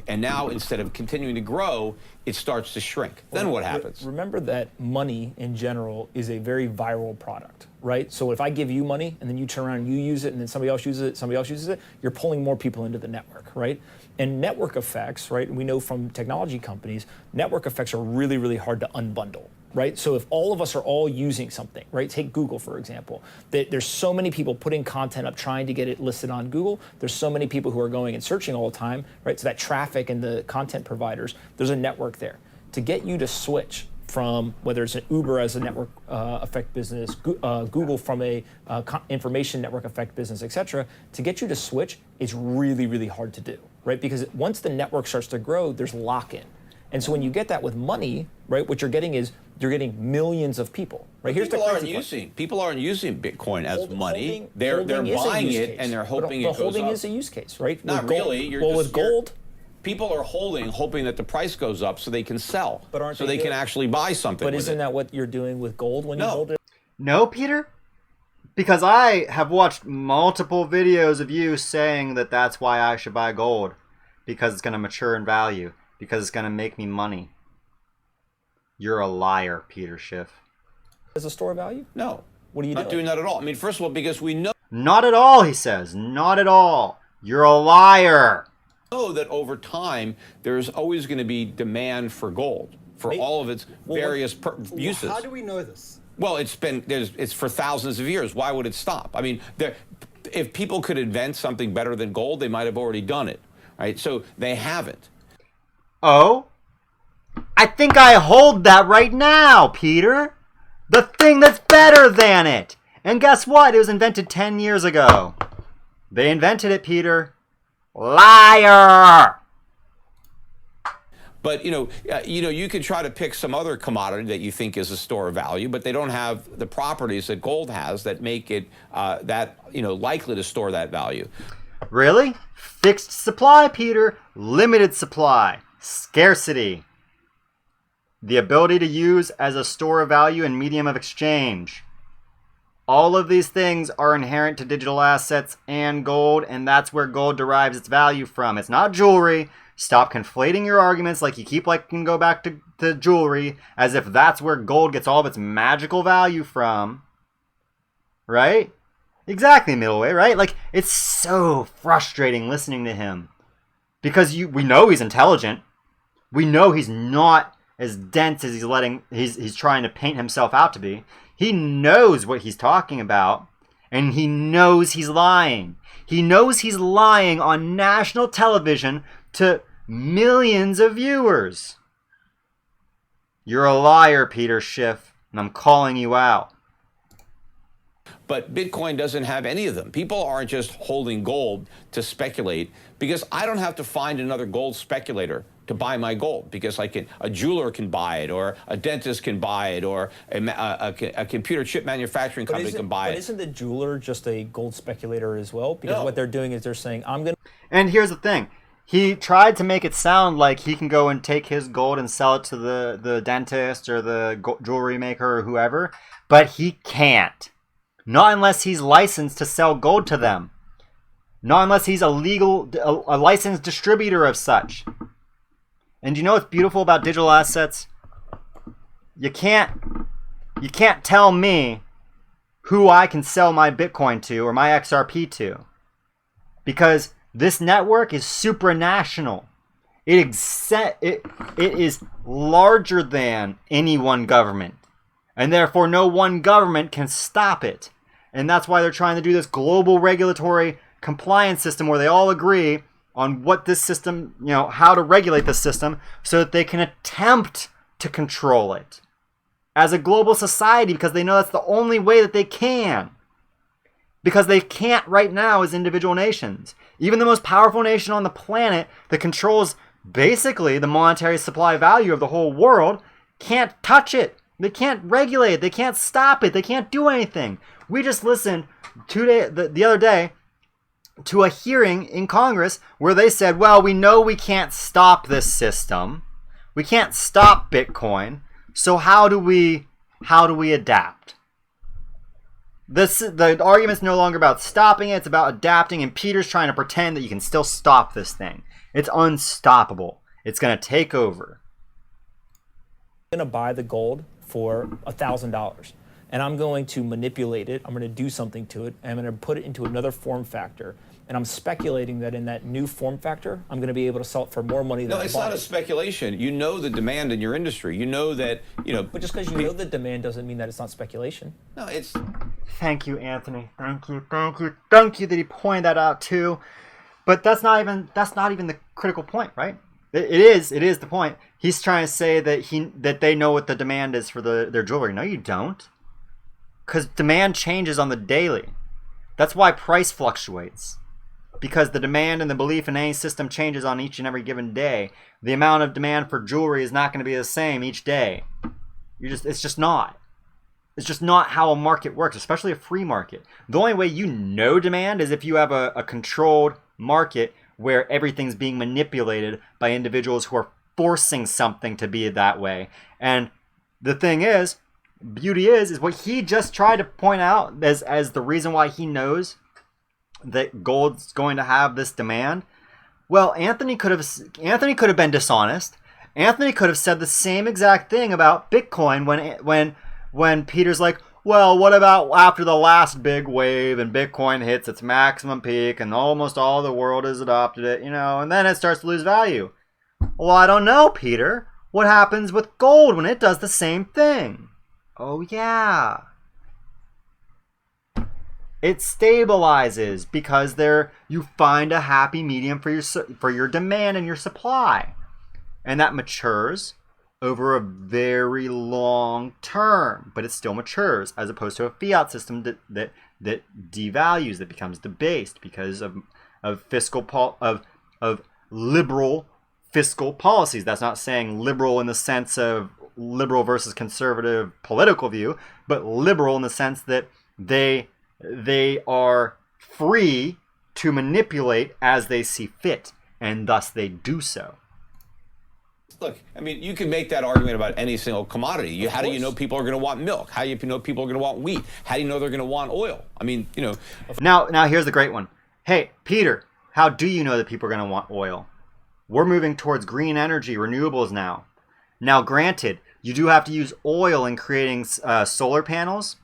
And now, instead of continuing to grow, it starts to shrink. Then what happens? Remember that money in general is a very viral product, right? So if I give you money and then you turn around and you use it and then somebody else uses it, you're pulling more people into the network, right? And network effects, right? We know from technology companies, network effects are really, really hard to unbundle, right? So if all of us are all using something, right? Take Google, for example. There's so many people putting content up trying to get it listed on Google. There's so many people who are going and searching all the time, right? So that traffic and the content providers, there's a network there. To get you to switch from whether it's an Uber as a network effect business, Google from a information network effect business, et cetera, to get you to switch is really, really hard to do, right? Because once the network starts to grow, there's lock-in. And so when you get that with money, right, what you're getting is you're getting millions of people, right? Here's people aren't using Bitcoin as money. They're buying it and they're hoping it goes up. Holding is a use case, right? Not really. With gold, people are holding, hoping that the price goes up so they can sell, so they can actually buy something. But isn't that what you're doing with gold when you hold it? No, Peter, because I have watched multiple videos of you saying that that's why I should buy gold, because it's going to mature in value, because it's going to make me money. You're a liar, Peter Schiff. As a store of value? No. What are you not doing that at all. I mean, first of all, because we know. Not at all, he says. Not at all. You're a liar. Know that over time there's always going to be demand for gold for all of its various uses. How do we know this? Well, it's for thousands of years. Why would it stop? I mean, if people could invent something better than gold, they might have already done it, right? So they haven't. Oh, I think I hold that right now, Peter. The thing that's better than it. And guess what? It was invented 10 years ago. They invented it, Peter. Liar! But you could try to pick some other commodity that you think is a store of value, but they don't have the properties that gold has that make it likely to store that value. Really? Fixed supply, Peter. Limited supply. Scarcity. The ability to use as a store of value and medium of exchange. All of these things are inherent to digital assets and gold, and that's where gold derives its value from. It's not jewelry. Stop conflating your arguments like you keep liking to go back to jewelry as if that's where gold gets all of its magical value from. Right? Exactly, Middleway, right? Like, it's so frustrating listening to him. Because we know he's intelligent. We know he's not as dense as he's trying to paint himself out to be. He knows what he's talking about, and he knows he's lying. He knows he's lying on national television to millions of viewers. You're a liar, Peter Schiff, and I'm calling you out. But Bitcoin doesn't have any of them. People aren't just holding gold to speculate, because I don't have to find another gold speculator to buy my gold, because a jeweler can buy it, or a dentist can buy it, or a computer chip manufacturing company can buy it. But isn't the jeweler just a gold speculator as well? Because what they're doing is they're saying, I'm going to... And here's the thing. He tried to make it sound like he can go and take his gold and sell it to the dentist or the jewelry maker or whoever, but he can't. Not unless he's licensed to sell gold to them. Not unless he's a licensed distributor of such. And you know what's beautiful about digital assets? You can't tell me who I can sell my Bitcoin to or my XRP to. Because this network is supranational. It is larger than any one government. And therefore no one government can stop it. And that's why they're trying to do this global regulatory compliance system where they all agree on what this system, how to regulate this system so that they can attempt to control it as a global society, because they know that's the only way that they can. Because they can't right now as individual nations. Even the most powerful nation on the planet that controls basically the monetary supply value of the whole world can't touch it. They can't regulate it. They can't stop it. They can't do anything. We just listened the other day to a hearing in Congress where they said, well, we know we can't stop this system. We can't stop Bitcoin. So how do we adapt? The argument's no longer about stopping it. It's about adapting. And Peter's trying to pretend that you can still stop this thing. It's unstoppable. It's going to take over. I'm going to buy the gold for $1,000. and I'm going to manipulate it. I'm going to do something to it, and I'm going to put it into another form factor. And I'm speculating that in that new form factor, I'm going to be able to sell it for more money than I bought it. No, it's not a speculation. You know the demand in your industry. You know that, you know. But just because you know the demand doesn't mean that it's not speculation. No, it's. Thank you, Anthony. Thank you that he pointed that out too. But that's not even the critical point, right? It is the point. He's trying to say that they know what the demand is for their jewelry. No, you don't. Because demand changes on the daily. That's why price fluctuates. Because the demand and the belief in any system changes on each and every given day. The amount of demand for jewelry is not going to be the same each day. It's just not. It's just not how a market works, especially a free market. The only way you know demand is if you have a controlled market where everything's being manipulated by individuals who are forcing something to be that way. And the thing is, beauty is what he just tried to point out as the reason why he knows that gold's going to have this demand. Well, Anthony could have been dishonest. Anthony could have said the same exact thing about Bitcoin when Peter's like, well, what about after the last big wave and Bitcoin hits its maximum peak and almost all the world has adopted it, and then it starts to lose value. Well, I don't know, Peter. What happens with gold when it does the same thing? Oh, yeah. It stabilizes because you find a happy medium for your demand and your supply. And that matures over a very long term, but it still matures as opposed to a fiat system that devalues, that becomes debased because of liberal fiscal policies. That's not saying liberal in the sense of liberal versus conservative political view, but liberal in the sense that they are free to manipulate as they see fit, and thus they do so. Look, I mean, you can make that argument about any single commodity. How do you know people are going to want milk? How do you know people are going to want wheat? How do you know they're going to want oil? I mean, Now here's the great one. Hey, Peter, how do you know that people are going to want oil? We're moving towards green energy, renewables now. Now, granted, you do have to use oil in creating solar panels.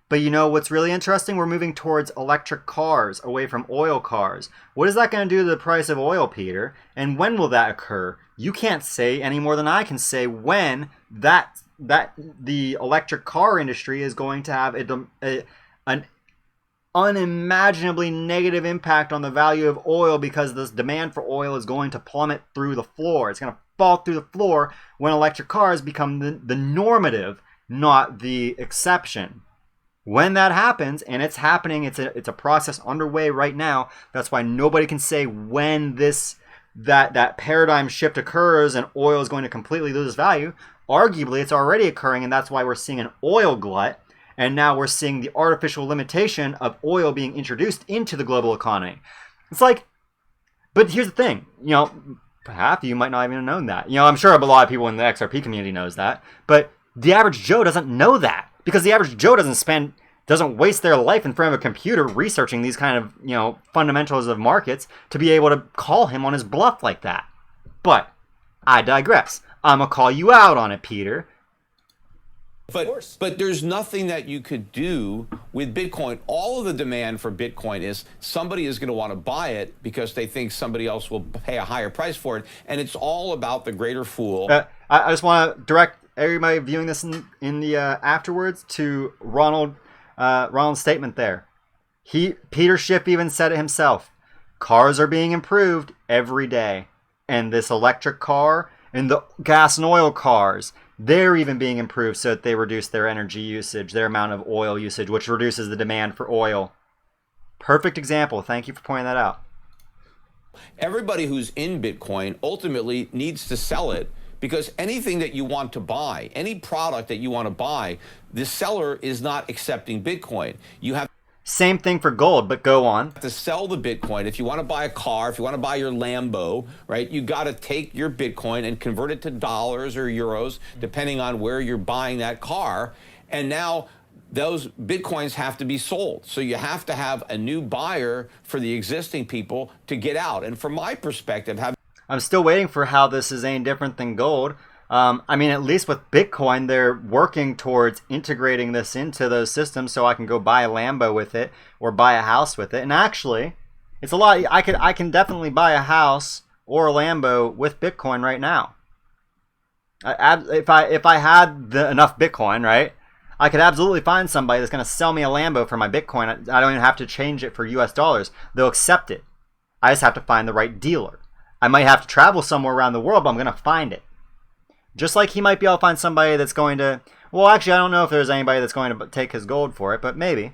But you know what's really interesting? We're moving towards electric cars, away from oil cars. What is that going to do to the price of oil, Peter? And when will that occur? You can't say any more than I can say when the electric car industry is going to have an unimaginably negative impact on the value of oil, because this demand for oil is going to plummet through the floor. It's going to fall through the floor when electric cars become the normative, not the exception. When that happens, and it's happening, it's a process underway right now. That's why nobody can say when that paradigm shift occurs and oil is going to completely lose value. Arguably, it's already occurring, and that's why we're seeing an oil glut. And now we're seeing the artificial limitation of oil being introduced into the global economy. It's like, but here's the thing, perhaps you might not even have known that. I'm sure a lot of people in the XRP community knows that, but the average Joe doesn't know that. Because the average Joe doesn't waste their life in front of a computer researching these kind of, fundamentals of markets to be able to call him on his bluff like that. But I digress. I'm going to call you out on it, Peter. But there's nothing that you could do with Bitcoin. All of the demand for Bitcoin is somebody is going to want to buy it because they think somebody else will pay a higher price for it. And it's all about the greater fool. I just want to direct everybody viewing this in the afterwards to Ronald's statement there. Peter Schiff even said it himself. Cars are being improved every day. And this electric car and the gas and oil cars, they're even being improved so that they reduce their energy usage, their amount of oil usage, which reduces the demand for oil. Perfect example. Thank you for pointing that out. Everybody who's in Bitcoin ultimately needs to sell it, because anything that you want to buy, any product that you want to buy, the seller is not accepting Bitcoin. You have same thing for gold, but go on. To sell the Bitcoin. If you want to buy a car, if you want to buy your Lambo, right, you got to take your Bitcoin and convert it to dollars or euros, depending on where you're buying that car. And now those Bitcoins have to be sold. So you have to have a new buyer for the existing people to get out. And from my perspective, I'm still waiting for how this is any different than gold. I mean, at least with Bitcoin, they're working towards integrating this into those systems so I can go buy a Lambo with it or buy a house with it. And actually, it's a lot. I can definitely buy a house or a Lambo with Bitcoin right now. If I had enough Bitcoin, right, I could absolutely find somebody that's going to sell me a Lambo for my Bitcoin. I don't even have to change it for US dollars. They'll accept it. I just have to find the right dealer. I might have to travel somewhere around the world, but I'm going to find it. Just like he might be able to find somebody that's going to... Well, actually, I don't know if there's anybody that's going to take his gold for it, but maybe.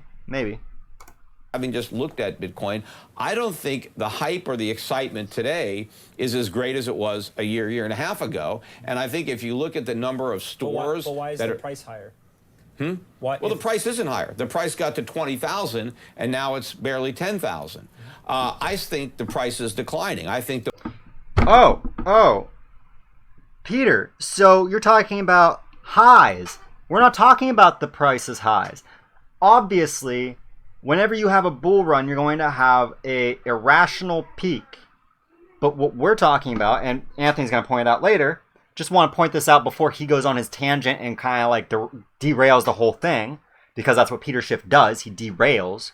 Having just looked at Bitcoin, I don't think the hype or the excitement today is as great as it was a year and a half ago. And I think if you look at the number of stores... But why is the price higher? Well, the price isn't higher. The price got to 20,000, and now it's barely 10,000. I think the price is declining. I think the... Oh. Peter, so you're talking about highs. We're not talking about the price's highs. Obviously, whenever you have a bull run, you're going to have a irrational peak. But what we're talking about, and Anthony's going to point out later, just want to point this out before he goes on his tangent and kind of like derails the whole thing, because that's what Peter Schiff does. He derails.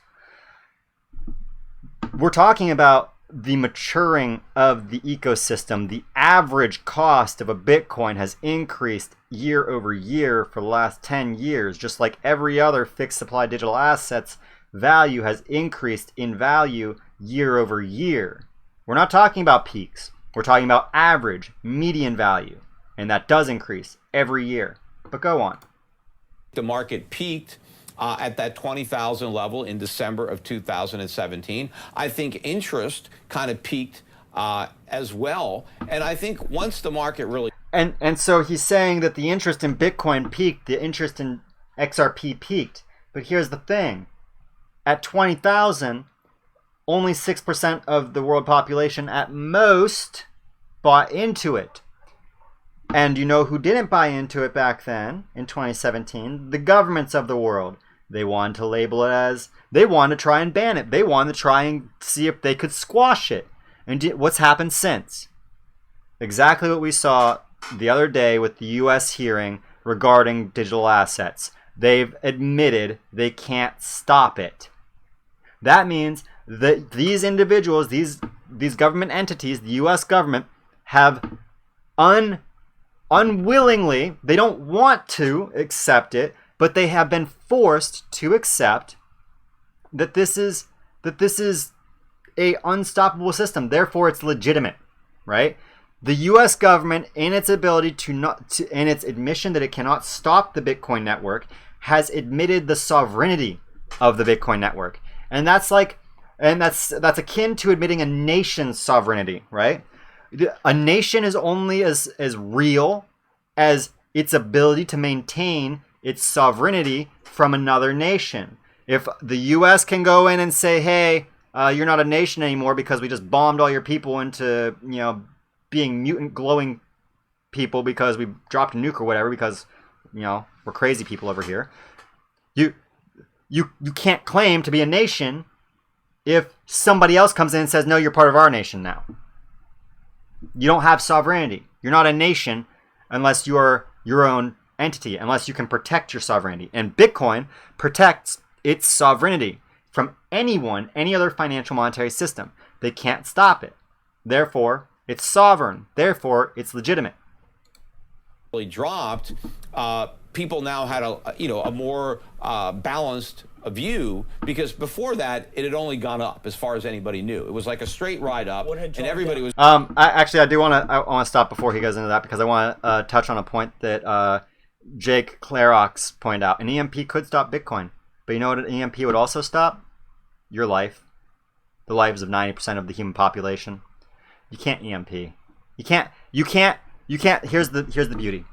We're talking about the maturing of the ecosystem. The average cost of a Bitcoin has increased year over year for the last 10 years, just like every other fixed supply digital assets value has increased in value year over year. We're not talking about peaks. We're talking about average median value, and that does increase every year. But go on. The market peaked at that 20,000 level in December of 2017. I think interest kind of peaked as well. And I think once the market really... And so he's saying that the interest in Bitcoin peaked, the interest in XRP peaked. But here's the thing. At 20,000, only 6% of the world population at most bought into it. And you know who didn't buy into it back then, in 2017? The governments of the world. They wanted to label it as... They wanted to try and ban it. They wanted to try and see if they could squash it. And what's happened since? Exactly what we saw the other day with the U.S. hearing regarding digital assets. They've admitted they can't stop it. That means that these individuals, these government entities, the U.S. government, have unwillingly, they don't want to accept it, but they have been forced to accept that this is a unstoppable system. Therefore, it's legitimate, right? The U.S. government, in its ability in its admission that it cannot stop the Bitcoin network, has admitted the sovereignty of the Bitcoin network, and that's akin to admitting a nation's sovereignty, right? A nation is only as real as its ability to maintain its sovereignty from another nation. If the U.S. can go in and say, hey, you're not a nation anymore because we just bombed all your people into, being mutant glowing people because we dropped a nuke or whatever because, we're crazy people over here. You can't claim to be a nation if somebody else comes in and says, no, you're part of our nation now. You don't have sovereignty. You're not a nation unless you're your own entity, unless you can protect your sovereignty. And Bitcoin protects its sovereignty from anyone, any other financial monetary system. They can't stop it. Therefore, it's sovereign. Therefore, it's legitimate. Really dropped. People now had a more balanced view, because before that it had only gone up as far as anybody knew. It was like a straight ride up, and everybody was... I do want to stop before he goes into that, because I want to touch on a point that Jake Clarox pointed out. An EMP could stop Bitcoin, but you know what an EMP would also stop? Your life. The lives of 90% of the human population. You can't EMP. You can't. Here's the beauty.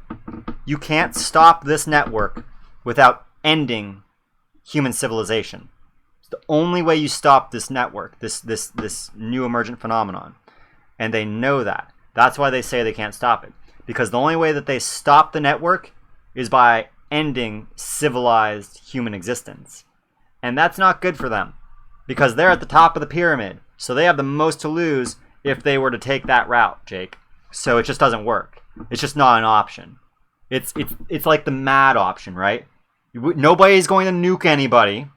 You can't stop this network without ending human civilization. It's the only way you stop this network, this new emergent phenomenon. And they know that. That's why they say they can't stop it. Because the only way that they stop the network is by ending civilized human existence. And that's not good for them, because they're at the top of the pyramid. So they have the most to lose if they were to take that route, Jake. So it just doesn't work. It's just not an option. It's like the mad option, right? Nobody's going to nuke anybody,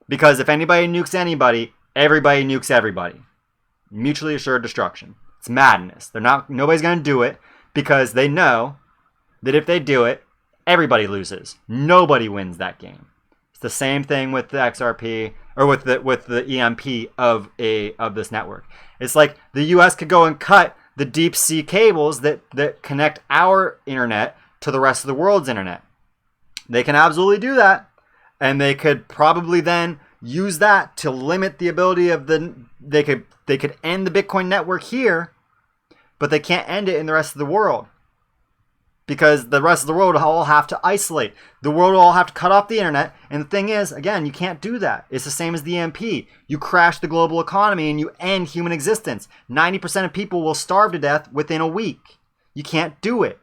because if anybody nukes anybody, everybody nukes everybody. Mutually assured destruction. It's madness. Nobody's going to do it because they know that if they do it, everybody loses. Nobody wins that game. It's the same thing with the XRP or with the EMP of this network. It's like the US could go and cut the deep sea cables that connect our internet to the rest of the world's internet. They can absolutely do that, and they could probably then use that to limit the ability of they could end the Bitcoin network here, but they can't end it in the rest of the world, because the rest of the world will all have to isolate. The world will all have to cut off the internet. And the thing is, again, you can't do that. It's the same as the EMP. You crash the global economy and you end human existence. 90% of people will starve to death within a week. You can't do it.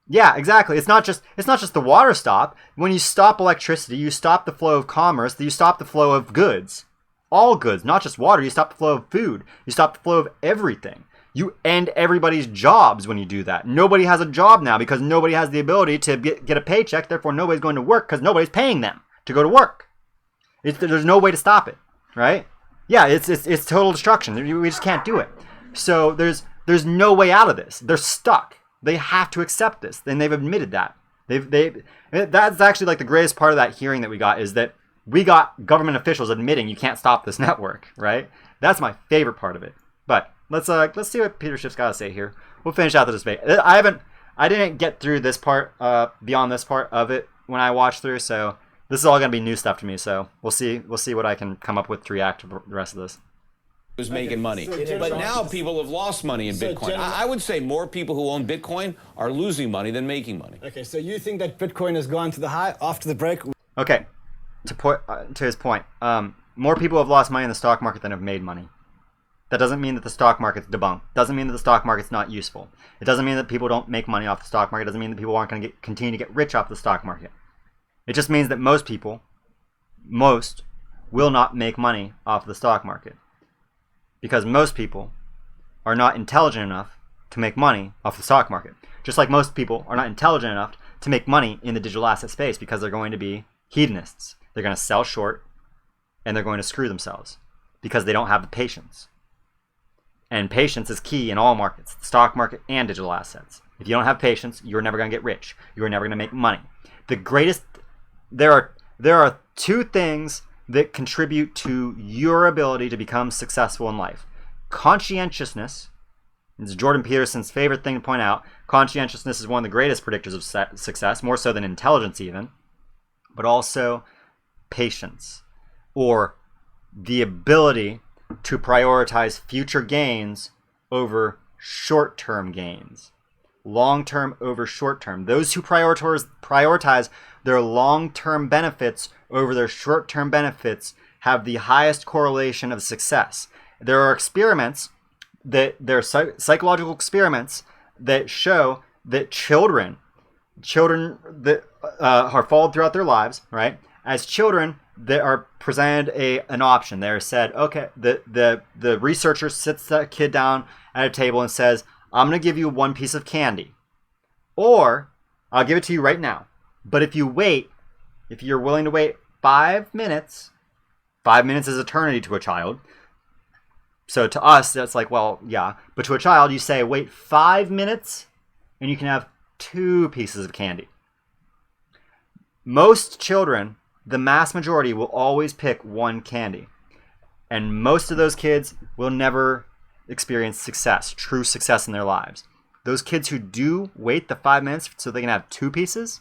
Yeah, exactly. It's not just the water stop. When you stop electricity, you stop the flow of commerce, you stop the flow of goods. All goods, not just water. You stop the flow of food. You stop the flow of everything. You end everybody's jobs when you do that. Nobody has a job now because nobody has the ability to get a paycheck. Therefore, nobody's going to work because nobody's paying them to go to work. There's no way to stop it, right? Yeah, it's total destruction. We just can't do it. So there's no way out of this. They're stuck. They have to accept this, and they've admitted that. That's actually like the greatest part of that hearing that we got, is that we got government officials admitting you can't stop this network, right? That's my favorite part of it. But let's see what Peter Schiff's got to say here. We'll finish out the debate. I didn't get through this part, beyond this part of it when I watched through, so this is all going to be new stuff to me. So we'll see what I can come up with to react to the rest of this. Was making money. But now people have lost money in Bitcoin. I would say more people who own Bitcoin are losing money than making money. Okay, so you think that Bitcoin has gone to the high after the break? Okay, to his point, more people have lost money in the stock market than have made money. That doesn't mean that the stock market's debunked. Doesn't mean that the stock market's not useful. It doesn't mean that people don't make money off the stock market. It doesn't mean that people aren't going to continue to get rich off the stock market. It just means that most will not make money off the stock market. Because most people are not intelligent enough to make money off the stock market. Just like most people are not intelligent enough to make money in the digital asset space, because they're going to be hedonists. They're going to sell short, and they're going to screw themselves because they don't have the patience. And patience is key in all markets, the stock market and digital assets. If you don't have patience, you're never going to get rich. You're never going to make money. There are two things that contribute to your ability to become successful in life. Conscientiousness, it's Jordan Peterson's favorite thing to point out. Conscientiousness is one of the greatest predictors of success, more so than intelligence even, but also patience, or the ability to prioritize future gains over short-term gains. Long-term over short-term. Those who prioritize their long-term benefits over their short-term benefits have the highest correlation of success. There are experiments psychological experiments that show that children that are followed throughout their lives, right? As children, they are presented an option. They're said, okay, the researcher sits that kid down at a table and says, I'm going to give you one piece of candy, or I'll give it to you right now. But if you're willing to wait 5 minutes, 5 minutes is eternity to a child. So to us, that's like, well, yeah. But to a child, you say, wait 5 minutes, and you can have 2 pieces of candy. Most children, the mass majority, will always pick one candy. And most of those kids will never experience success, true success in their lives. Those kids who do wait the 5 minutes so they can have 2 pieces,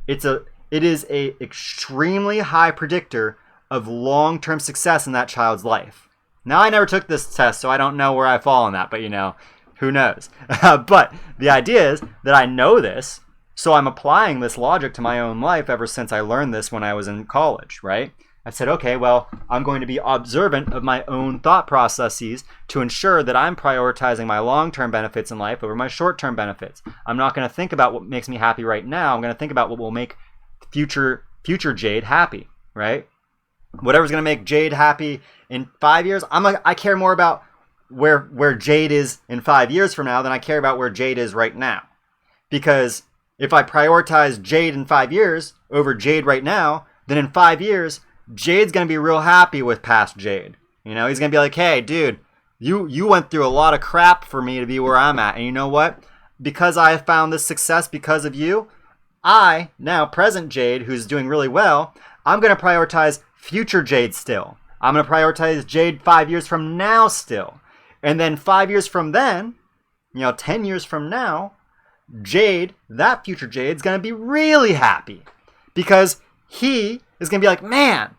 it is a extremely high predictor of long-term success in that child's life. Now, I never took this test, so I don't know where I fall on that, but who knows? But the idea is that I know this, so I'm applying this logic to my own life ever since I learned this when I was in college, right? I said, okay, well, I'm going to be observant of my own thought processes to ensure that I'm prioritizing my long-term benefits in life over my short-term benefits. I'm not going to think about what makes me happy right now. I'm going to think about what will make future Jade happy, right? Whatever's going to make Jade happy in 5 years, I care more about where Jade is in 5 years from now than I care about where Jade is right now. Because if I prioritize Jade in 5 years over Jade right now, then in 5 years, Jade's going to be real happy with past Jade. You know, he's going to be like, hey, dude, you went through a lot of crap for me to be where I'm at. And you know what? Because I found this success because of you, I, now present Jade, who's doing really well, I'm going to prioritize future Jade still. I'm going to prioritize Jade 5 years from now still. And then 5 years from then, 10 years from now, Jade, that future Jade's going to be really happy. Because he is going to be like, man,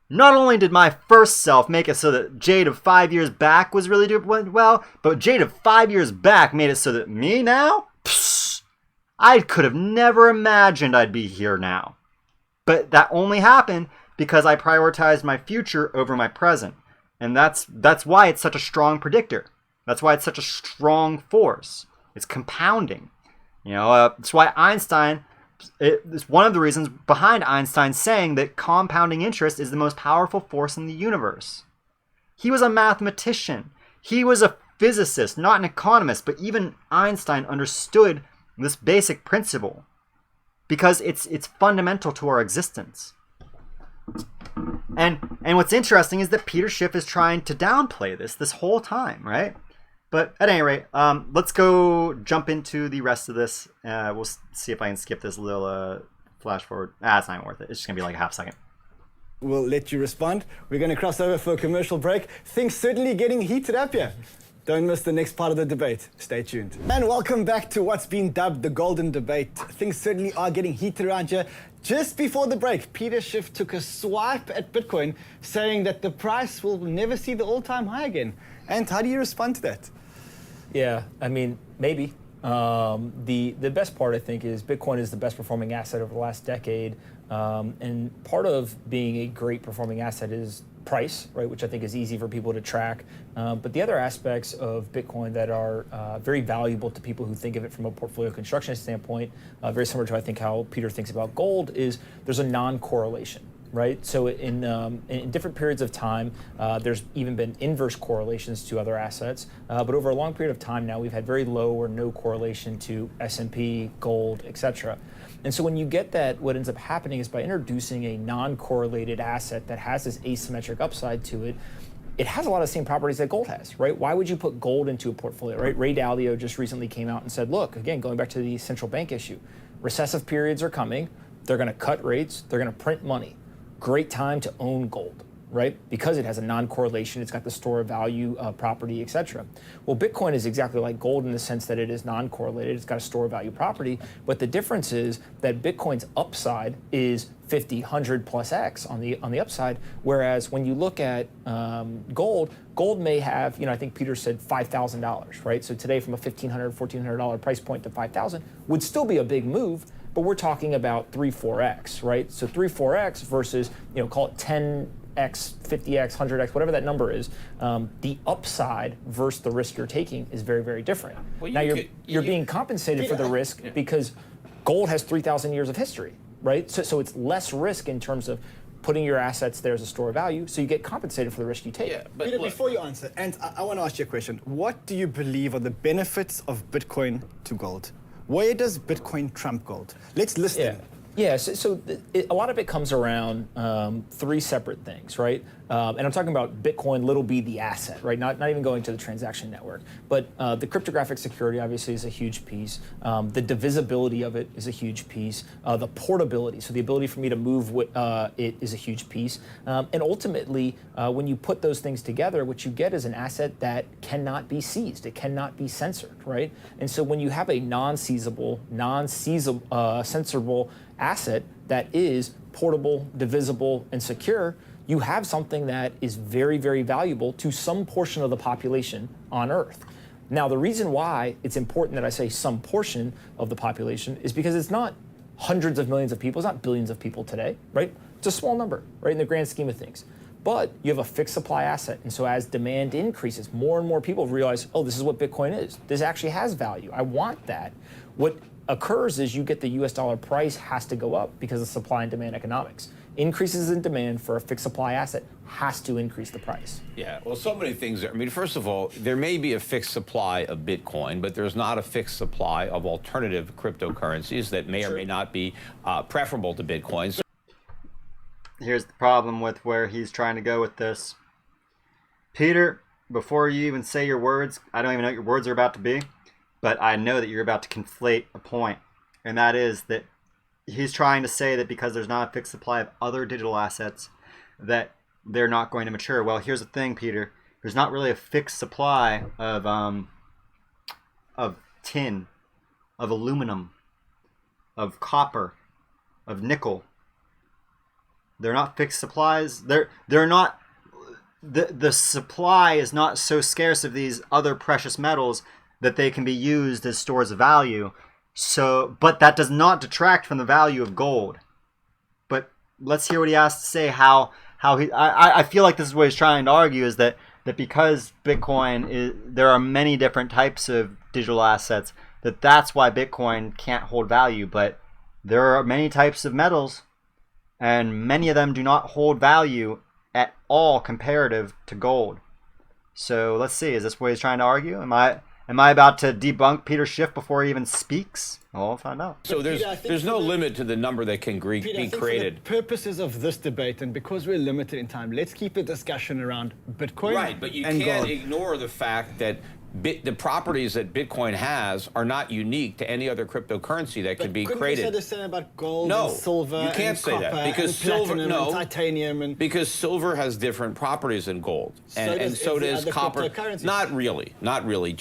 not only did my first self make it so that Jade of 5 years back was really doing well, but Jade of 5 years back made it so that me now, I could have never imagined I'd be here now. But that only happened because I prioritized my future over my present. And that's why it's such a strong predictor. That's why it's such a strong force. It's compounding. That's why Einstein, it's one of the reasons behind Einstein saying that compounding interest is the most powerful force in the universe. He was a mathematician. He was a physicist, not an economist, but even Einstein understood this basic principle because it's fundamental to our existence. And what's interesting is that Peter Schiff is trying to downplay this whole time, right? But at any rate, let's go jump into the rest of this. We'll see if I can skip this little flash forward. It's not even worth it. It's just going to be like a half second. We'll let you respond. We're going to cross over for a commercial break. Things certainly getting heated up here. Don't miss the next part of the debate. Stay tuned. And welcome back to what's been dubbed the golden debate. Things certainly are getting heated around here. Just before the break, Peter Schiff took a swipe at Bitcoin, saying that the price will never see the all-time high again. And how do you respond to that? Yeah, I mean, maybe. The best part, I think, is Bitcoin is the best performing asset over the last decade. And part of being a great performing asset is price, right, which I think is easy for people to track. But the other aspects of Bitcoin that are very valuable to people who think of it from a portfolio construction standpoint, very similar to, I think, how Peter thinks about gold, is there's a non-correlation. Right, so in different periods of time, there's even been inverse correlations to other assets, but over a long period of time now, we've had very low or no correlation to S&P, gold, etc. And so when you get that, what ends up happening is by introducing a non-correlated asset that has this asymmetric upside to it, it has a lot of the same properties that gold has, right? Why would you put gold into a portfolio, right? Ray Dalio just recently came out and said, look, again, going back to the central bank issue, recessive periods are coming, they're going to cut rates, they're going to print money. Great time to own gold, right? Because it has a non-correlation, it's got the store of value property, etc. Well, Bitcoin is exactly like gold in the sense that it is non-correlated, it's got a store of value property, but the difference is that Bitcoin's upside is 50, 100 plus X on the upside, whereas when you look at gold may have, I think Peter said $5,000, right? So today from a $1,500, $1,400 price point to $5,000 would still be a big move, but we're talking about 3-4x, right? So 3-4x versus, call it 10x, 50x, 100x, whatever that number is. The upside versus the risk you're taking is very, very different. Well, now you're being compensated for the risk because gold has 3,000 years of history, right? So it's less risk in terms of putting your assets there as a store of value, so you get compensated for the risk you take. Yeah, but Peter, before you answer, and I want to ask you a question. What do you believe are the benefits of Bitcoin to gold? Where does Bitcoin trump gold? Let's list them. Yeah, so a lot of it comes around three separate things, right? And I'm talking about Bitcoin, little b, the asset, right? Not even going to the transaction network. But the cryptographic security obviously is a huge piece. The divisibility of it is a huge piece. The portability, so the ability for me to move it is a huge piece. And ultimately, when you put those things together, what you get is an asset that cannot be seized. It cannot be censored, right? And so when you have a non-seizable, censorable asset that is portable, divisible, and secure, you have something that is very, very valuable to some portion of the population on Earth. Now, the reason why it's important that I say some portion of the population is because it's not hundreds of millions of people, it's not billions of people today, right? It's a small number, right, in the grand scheme of things. But you have a fixed supply asset, and so as demand increases, more and more people realize, oh, this is what Bitcoin is. This actually has value. I want that. What occurs is you get the US dollar price has to go up because of supply and demand economics. increases in demand for a fixed supply asset has to increase the price. Yeah, well, so many things. I mean, first of all, there may be a fixed supply of Bitcoin, but there's not a fixed supply of alternative cryptocurrencies that may or may not be preferable to Bitcoin. So here's the problem with where he's trying to go with this. Peter, before you even say your words, I don't even know what your words are about to be, but I know that you're about to conflate a point, and that is that he's trying to say that because there's not a fixed supply of other digital assets that they're not going to mature. Well, here's the thing, Peter. There's not really a fixed supply of tin, of aluminum, of copper, of nickel. They're not fixed supplies. They're not. The supply is not so scarce of these other precious metals that they can be used as stores of value. So, but that does not detract from the value of gold. But let's hear what he has to say. I feel like this is what he's trying to argue, is that because Bitcoin there are many different types of digital assets, that's why Bitcoin can't hold value. But there are many types of metals, and many of them do not hold value at all comparative to gold. So let's see, is this what he's trying to argue? Am I about to debunk Peter Schiff before he even speaks? Well, we'll find out. So there's no limit to the number that can be created. For the purposes of this debate, and because we're limited in time, let's keep the discussion around Bitcoin. Right, but you and can't gold. ignore the fact that the properties that Bitcoin has are not unique to any other cryptocurrency that could be created. You say the same about gold No, and silver you can't and say copper that because and silver, platinum no, and titanium and because silver has different properties than gold, and so every does other copper. cryptocurrency. Not really.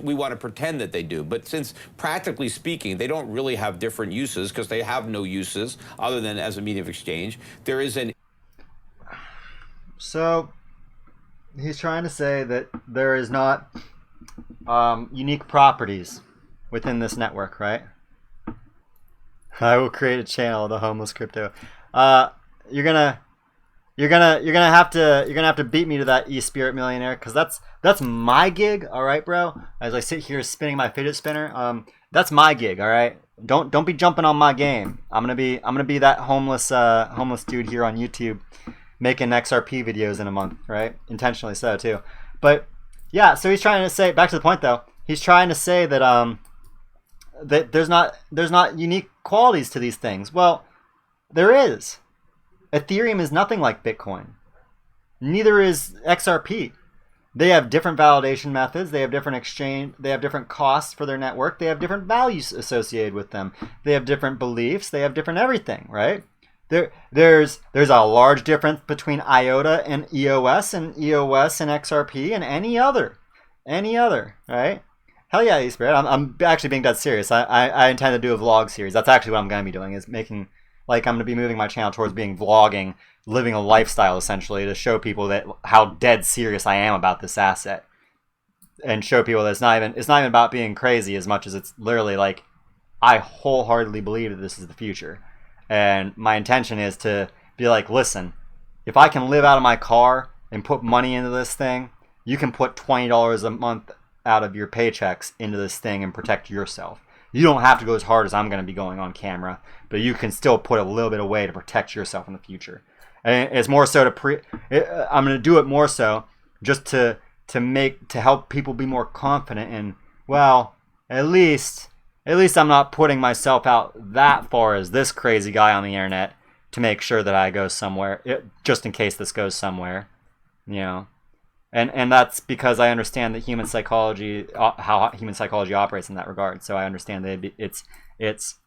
We want to pretend that they do, but since practically speaking, they don't really have different uses because they have no uses other than as a medium of exchange. There is an. So he's trying to say that there is not unique properties within this network, right? I will create a channel, the homeless crypto. You're gonna have to beat me to that e-spirit millionaire, because that's my gig, all right, bro. As I sit here spinning my fidget spinner, that's my gig, all right. Don't be jumping on my game. I'm gonna be that homeless dude here on YouTube, making XRP videos in a month, right? Intentionally so too, but. Yeah, so he's trying to say, back to the point though, he's trying to say that that there's not unique qualities to these things. Well, there is. Ethereum is nothing like Bitcoin. Neither is XRP. They have different validation methods, they have different exchange, they have different costs for their network, they have different values associated with them. They have different beliefs, they have different everything, right? There's a large difference between IOTA and EOS and XRP and any other, right? Hell yeah, eSpirit. I'm actually being dead serious. I intend to do a vlog series. That's actually what I'm going to be doing, is making, like, I'm going to be moving my channel towards being vlogging, living a lifestyle essentially, to show people that how dead serious I am about this asset, and show people that it's not even about being crazy as much as it's literally like, I wholeheartedly believe that this is the future. And my intention is to be like, listen, if I can live out of my car and put money into this thing, you can put $20 a month out of your paychecks into this thing and protect yourself. You don't have to go as hard as I'm going to be going on camera, but you can still put a little bit away to protect yourself in the future. And it's more so I'm going to do it more so just to help people be more confident in, well, at least I'm not putting myself out that far as this crazy guy on the internet to make sure that I go somewhere, just in case this goes somewhere, you know. And that's because I understand that human psychology, how human psychology operates in that regard. So I understand that it's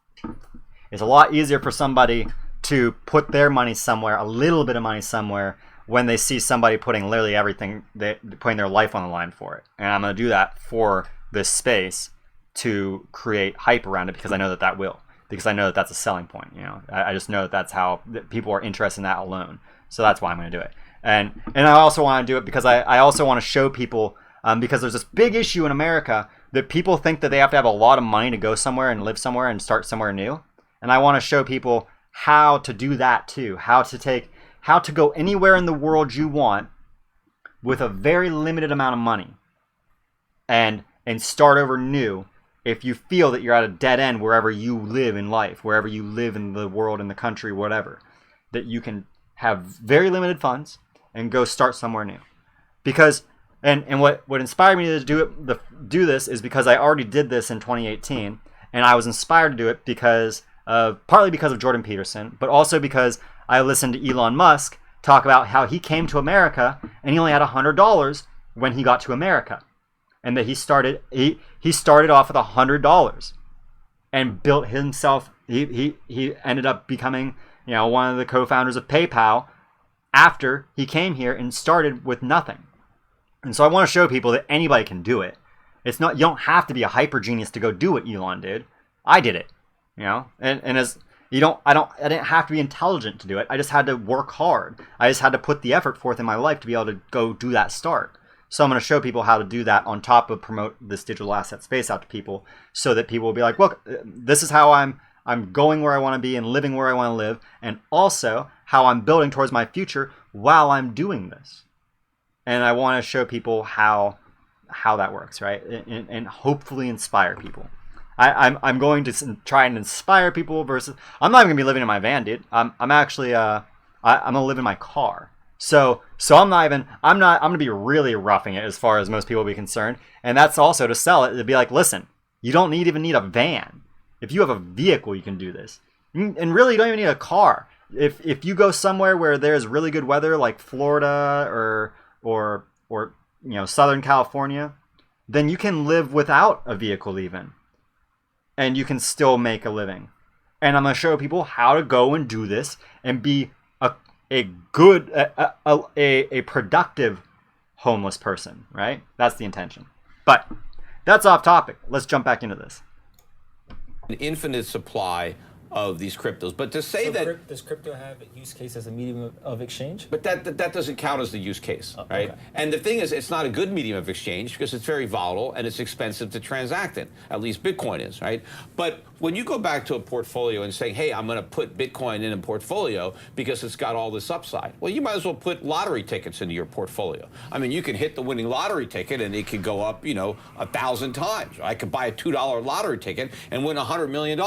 a lot easier for somebody to put their money somewhere, a little bit of money somewhere, when they see somebody putting literally everything, putting their life on the line for it. And I'm going to do that for this space, to create hype around it, because I know that will, because I know that that's a selling point. You know, I just know that that's how people are interested in that alone. So that's why I'm going to do it. And I also want to do it because I also want to show people, because there's this big issue in America that people think that they have to have a lot of money to go somewhere and live somewhere and start somewhere new. And I want to show people how to do that too, how to go anywhere in the world you want with a very limited amount of money, and start over new. If you feel that you're at a dead end wherever you live in life, wherever you live in the world, in the country, whatever. that you can have very limited funds and go start somewhere new. Because and what inspired me to do this is because I already did this in 2018, and I was inspired to do it partly because of Jordan Peterson, but also because I listened to Elon Musk talk about how he came to America and he only had $100 when he got to America, and that he started off with $100 and built himself. He ended up becoming one of the co-founders of PayPal after he came here and started with nothing. And so I want to show people that anybody can do it. It's not, you don't have to be a hyper genius to go do what Elon did. I did it, and as I didn't have to be intelligent to do it. I just had to work hard. I just had to put the effort forth in my life to be able to go do that start. So I'm going to show people how to do that on top of promote this digital asset space out to people, so that people will be like, look, this is how I'm going where I want to be and living where I want to live, and also how I'm building towards my future while I'm doing this. And I want to show people how that works, right? And hopefully inspire people. I'm going to try and inspire people versus I'm not even gonna be living in my van, dude. I'm actually I'm gonna live in my car. So I'm gonna be really roughing it as far as most people will be concerned. And that's also to sell it, to be like, listen, you don't even need a van. If you have a vehicle, you can do this. And really, you don't even need a car. If you go somewhere where there's really good weather, like Florida or Southern California, then you can live without a vehicle even. And you can still make a living. And I'm going to show people how to go and do this and be a productive homeless person, right? That's the intention. But that's off topic. Let's jump back into this. An infinite supply of these cryptos, but to say that does crypto have a use case as a medium of exchange? But that doesn't count as the use case, right? Okay. And the thing is, it's not a good medium of exchange because it's very volatile and it's expensive to transact in. At least Bitcoin is, right? But when you go back to a portfolio and say, hey, I'm going to put Bitcoin in a portfolio because it's got all this upside, well, you might as well put lottery tickets into your portfolio. I mean, you can hit the winning lottery ticket and it could go up, 1,000 times. I could buy a $2 lottery ticket and win $100 million.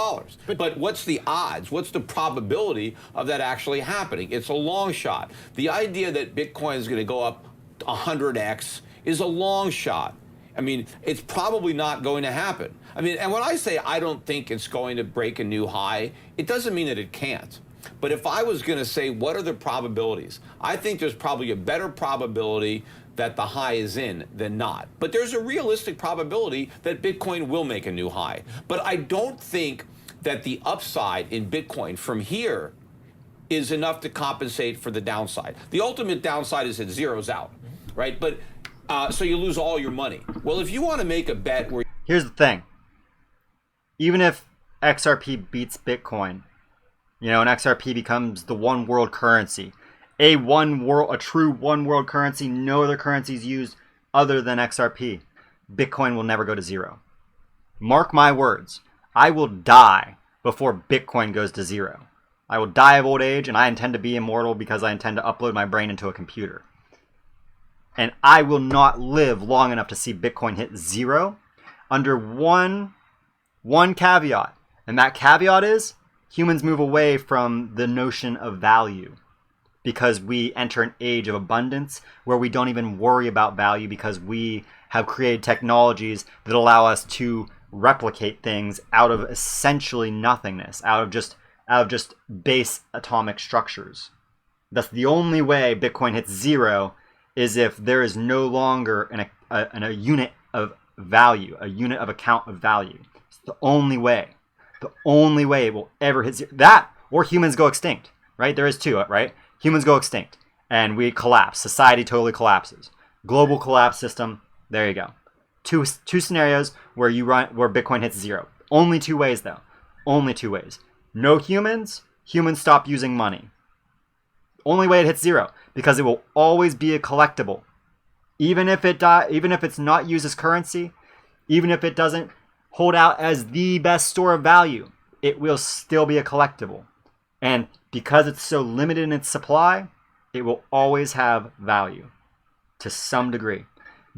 But what's the odds? What's the probability of that actually happening? It's a long shot. The idea that Bitcoin is going to go up 100x is a long shot. I mean, it's probably not going to happen. I mean, and when I say I don't think it's going to break a new high, it doesn't mean that it can't. But if I was going to say, what are the probabilities? I think there's probably a better probability that the high is in than not. But there's a realistic probability that Bitcoin will make a new high. But I don't think that the upside in Bitcoin from here is enough to compensate for the downside. The ultimate downside is it zeroes out, right? But so you lose all your money. Well, if you want to make a bet where... Here's the thing. Even if XRP beats Bitcoin, and XRP becomes the one world currency, a true one world currency, no other currencies used other than XRP, Bitcoin will never go to zero. Mark my words. I will die before Bitcoin goes to zero. I will die of old age, and I intend to be immortal because I intend to upload my brain into a computer. And I will not live long enough to see Bitcoin hit zero under one caveat. And that caveat is humans move away from the notion of value because we enter an age of abundance where we don't even worry about value because we have created technologies that allow us to replicate things out of essentially nothingness, out of just base atomic structures. That's the only way Bitcoin hits zero, is if there is no longer a unit of value, a unit of account of value. It's the only way. The only way it will ever hit zero. That, or humans go extinct, right? There is two, right? Humans go extinct and we collapse. Society totally collapses. Global collapse system. There you go. Two scenarios where Bitcoin hits zero. Only two ways though. Only two ways. No humans stop using money. Only way it hits zero, because it will always be a collectible. Even if it's not used as currency, even if it doesn't hold out as the best store of value, it will still be a collectible. And because it's so limited in its supply, it will always have value to some degree.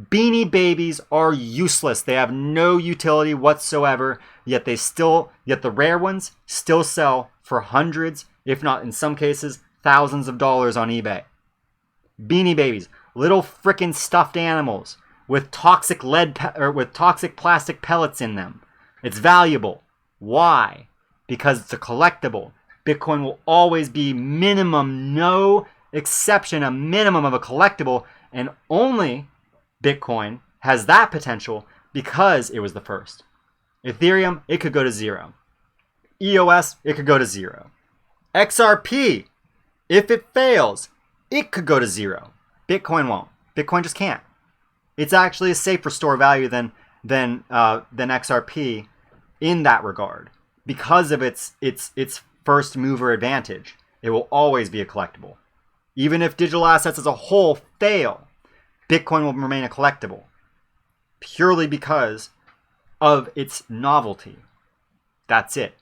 Beanie Babies are useless. They have no utility whatsoever, yet the rare ones still sell for hundreds, if not in some cases, thousands of dollars on eBay. Beanie Babies, little frickin' stuffed animals with toxic with toxic plastic pellets in them. It's valuable. Why? Because it's a collectible. Bitcoin will always be minimum, no exception, a minimum of a collectible, and only Bitcoin has that potential because it was the first. Ethereum, it could go to 0. EOS, it could go to 0. XRP, if it fails, it could go to 0. Bitcoin won't. Bitcoin just can't. It's actually a safer store of value than XRP in that regard. Because of its first mover advantage, it will always be a collectible. Even if digital assets as a whole fail, Bitcoin will remain a collectible purely because of its novelty. That's it.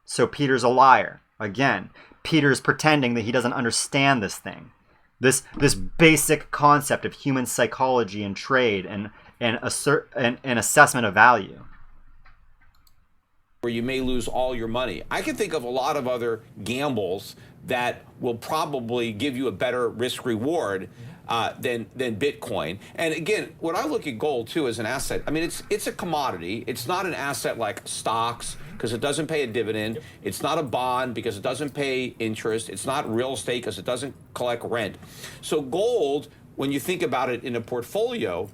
So Peter's a liar. Again, Peter's pretending that he doesn't understand this thing. This basic concept of human psychology and trade and assessment of value. Where you may lose all your money. I can think of a lot of other gambles that will probably give you a better risk reward than Bitcoin. And again, when I look at gold too as an asset, I mean it's a commodity. It's not an asset like stocks because it doesn't pay a dividend. It's not a bond because it doesn't pay interest. It's not real estate because it doesn't collect rent. So gold, when you think about it in a portfolio,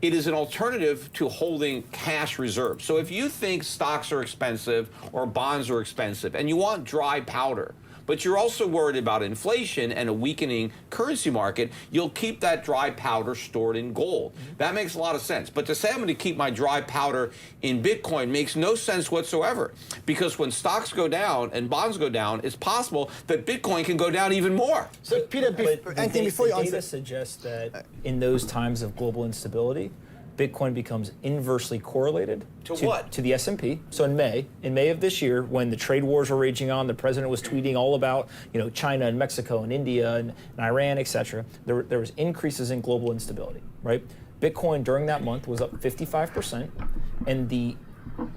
it is an alternative to holding cash reserves. So if you think stocks are expensive or bonds are expensive and you want dry powder, but you're also worried about inflation and a weakening currency market, you'll keep that dry powder stored in gold. That makes a lot of sense. But to say I'm going to keep my dry powder in Bitcoin makes no sense whatsoever. Because when stocks go down and bonds go down, it's possible that Bitcoin can go down even more. So Peter, Anthony, before you answer, data suggests that in those times of global instability, Bitcoin becomes inversely correlated to what? To the S&P. So in May of this year, when the trade wars were raging on, the president was tweeting all about China and Mexico and India and Iran, etc. There was increases in global instability, right? Bitcoin during that month was up 55%, and the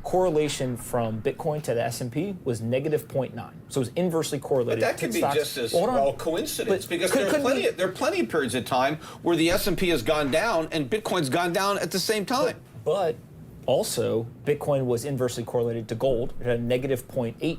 correlation from Bitcoin to the S&P was negative 0.9. So it was inversely correlated. But that could be stocks. just as well coincidence, because there are plenty of periods of time where the S&P has gone down and Bitcoin's gone down at the same time. But also, Bitcoin was inversely correlated to gold. It had a negative 0.8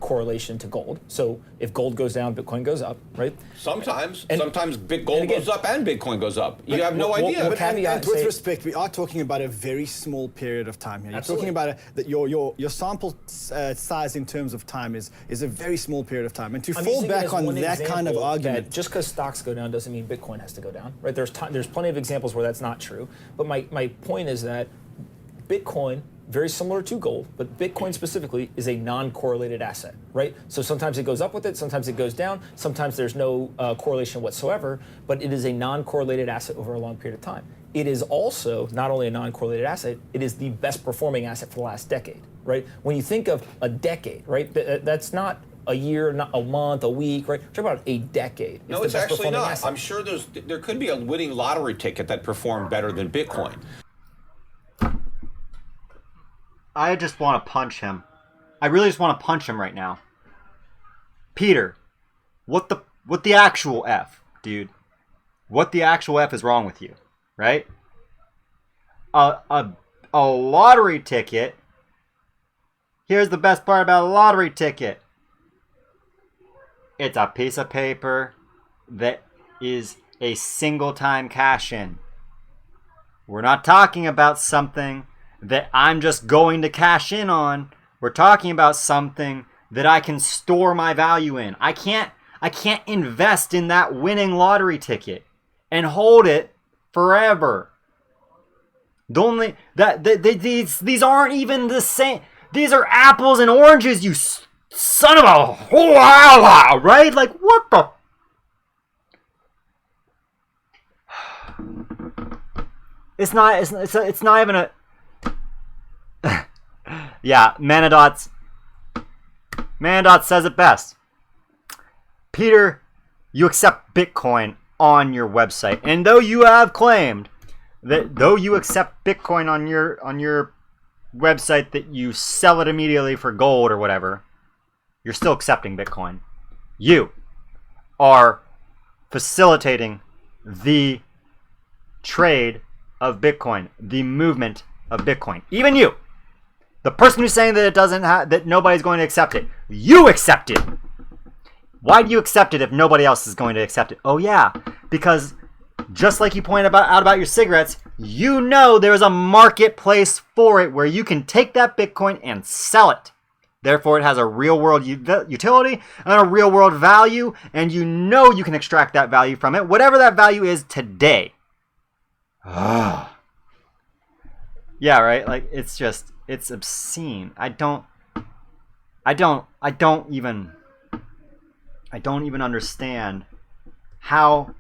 correlation to gold. So if gold goes down, Bitcoin goes up, right? Sometimes gold goes up and Bitcoin goes up. You have no idea. And with respect, we are talking about a very small period of time here. You're talking about that your sample size in terms of time is a very small period of time. And to fall back on that kind of argument, just because stocks go down doesn't mean Bitcoin has to go down, right? There's plenty of examples where that's not true. But my point is that Bitcoin, very similar to gold, but Bitcoin specifically is a non-correlated asset, right? So sometimes it goes up with it, sometimes it goes down, sometimes there's no correlation whatsoever, but it is a non-correlated asset over a long period of time. It is also not only a non-correlated asset, it is the best performing asset for the last decade, right? When you think of a decade, right, that's not a year, not a month, a week, right? We're talking about a decade. No, it's actually not. Asset. I'm sure there could be a winning lottery ticket that performed better than Bitcoin. I just want to punch him. I really just want to punch him right now. Peter, what the actual F, dude? What the actual F is wrong with you, right? A lottery ticket. Here's the best part about a lottery ticket. It's a piece of paper that is a single time cash in. We're not talking about something that I'm just going to cash in on. We're talking about something that I can store my value in. I can't invest in that winning lottery ticket and hold it forever. These aren't even the same. These are apples and oranges, you son of a right? Like what the? It's not even a. Yeah, Manadots says it best. Peter, you accept Bitcoin on your website, and though you have claimed that though you accept Bitcoin on your website that you sell it immediately for gold or whatever, you're still accepting Bitcoin. You are facilitating the trade of Bitcoin, the movement of Bitcoin. Even you, the person who's saying that it doesn't that nobody's going to accept it, you accept it. Why do you accept it if nobody else is going to accept it? Oh yeah, because just like you pointed out about your cigarettes, you know there's a marketplace for it where you can take that Bitcoin and sell it. Therefore, it has a real-world utility and a real-world value, and you know you can extract that value from it, whatever that value is today. Yeah, right? Like, it's obscene. I don't even understand how,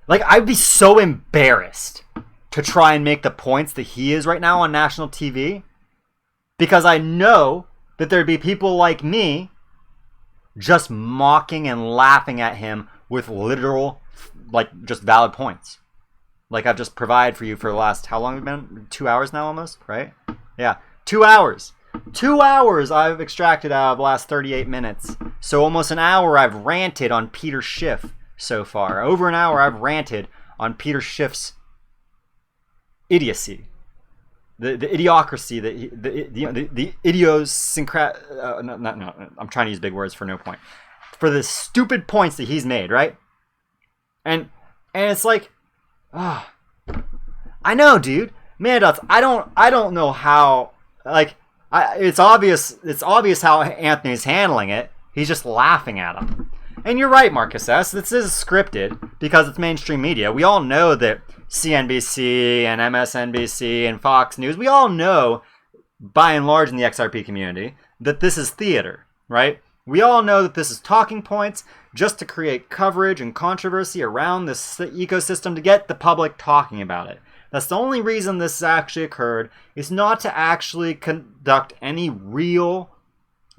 like, I'd be so embarrassed to try and make the points that he is right now on national TV, because I know that there'd be people like me just mocking and laughing at him with literal, like, just valid points. Like I've just provided for you for the last, how long have it been? 2 hours now almost, right? Yeah, 2 hours. 2 hours I've extracted out of the last 38 minutes. So almost an hour I've ranted on Peter Schiff so far. Over an hour I've ranted on Peter Schiff's idiocy. The idiocracy, the idiosyncrat... no, I'm trying to use big words for no point. For the stupid points that he's made, right? And it's like... I know, dude. Man, I don't know how... Like... It's obvious how Anthony's handling it. He's just laughing at him. And you're right, Marcus S. This is scripted because it's mainstream media. We all know that CNBC and MSNBC and Fox News, we all know, by and large in the XRP community, that this is theater, right? We all know that this is talking points just to create coverage and controversy around this ecosystem to get the public talking about it. That's the only reason this actually occurred, is not to actually conduct any real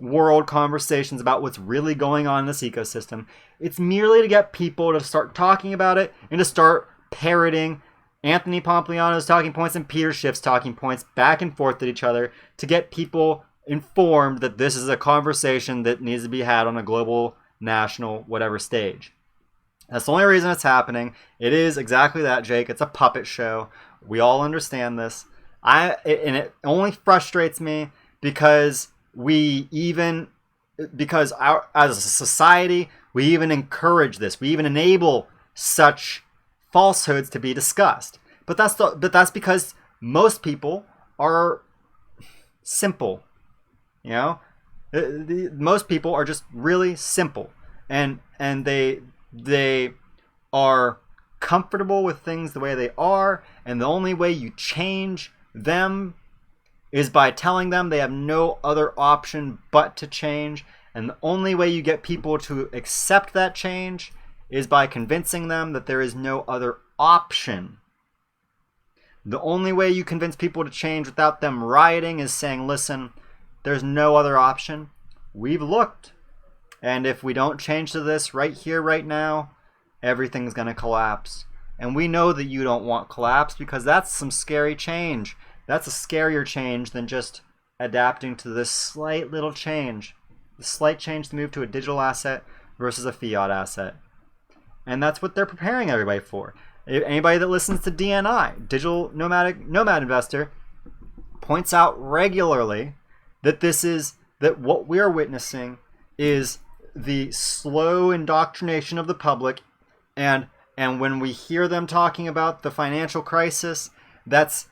world conversations about what's really going on in this ecosystem. It's merely to get people to start talking about it and to start parroting Anthony Pompliano's talking points and Peter Schiff's talking points back and forth at each other to get people informed that this is a conversation that needs to be had on a global, national, whatever stage. That's the only reason it's happening. It is exactly that, Jake. It's a puppet show. We all understand this. And it only frustrates me because as a society, we even encourage this. We even enable such falsehoods to be discussed. But that's because most people are simple. You know, most people are just really simple, and they are comfortable with things the way they are, and the only way you change them is by telling them they have no other option but to change. And the only way you get people to accept that change is by convincing them that there is no other option. The only way you convince people to change without them rioting is saying, listen, there's no other option. We've looked. And if we don't change to this right here, right now, everything's going to collapse. And we know that you don't want collapse because that's some scary change. That's a scarier change than just adapting to this slight little change. The slight change to move to a digital asset versus a fiat asset. And that's what they're preparing everybody for. Anybody that listens to DNI, Digital Nomad Investor, points out regularly that that what we are witnessing is the slow indoctrination of the public, and when we hear them talking about the financial crisis, that's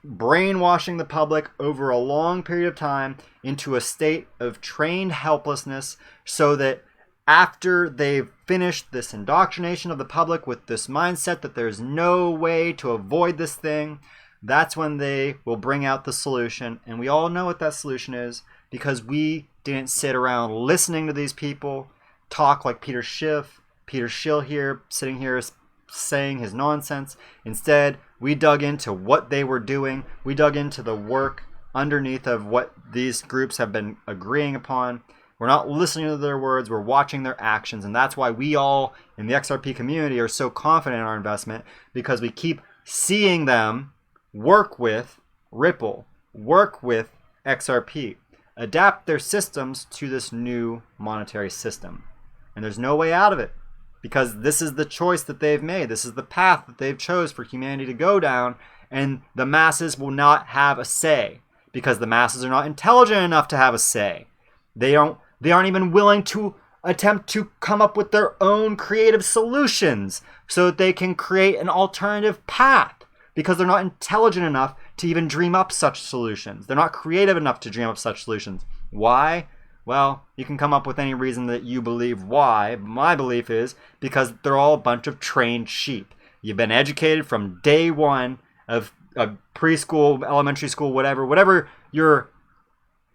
brainwashing the public over a long period of time into a state of trained helplessness, so that after they've finished this indoctrination of the public with this mindset that there's no way to avoid this thing, that's when they will bring out the solution. And we all know what that solution is, because we didn't sit around listening to these people talk like Peter Schiff, Peter Schill here, sitting here saying his nonsense. Instead, we dug into what they were doing. We dug into the work underneath of what these groups have been agreeing upon. We're not listening to their words, we're watching their actions. And that's why we all in the XRP community are so confident in our investment, because we keep seeing them work with Ripple, work with XRP, adapt their systems to this new monetary system. And there's no way out of it, because this is the choice that they've made. This is the path that they've chose for humanity to go down, and the masses will not have a say, because the masses are not intelligent enough to have a say. They aren't even willing to attempt to come up with their own creative solutions so that they can create an alternative path, because they're not intelligent enough to even dream up such solutions. They're not creative enough to dream up such solutions. Why? Well, you can come up with any reason that you believe why. My belief is because they're all a bunch of trained sheep. You've been educated from day one of preschool, elementary school, whatever your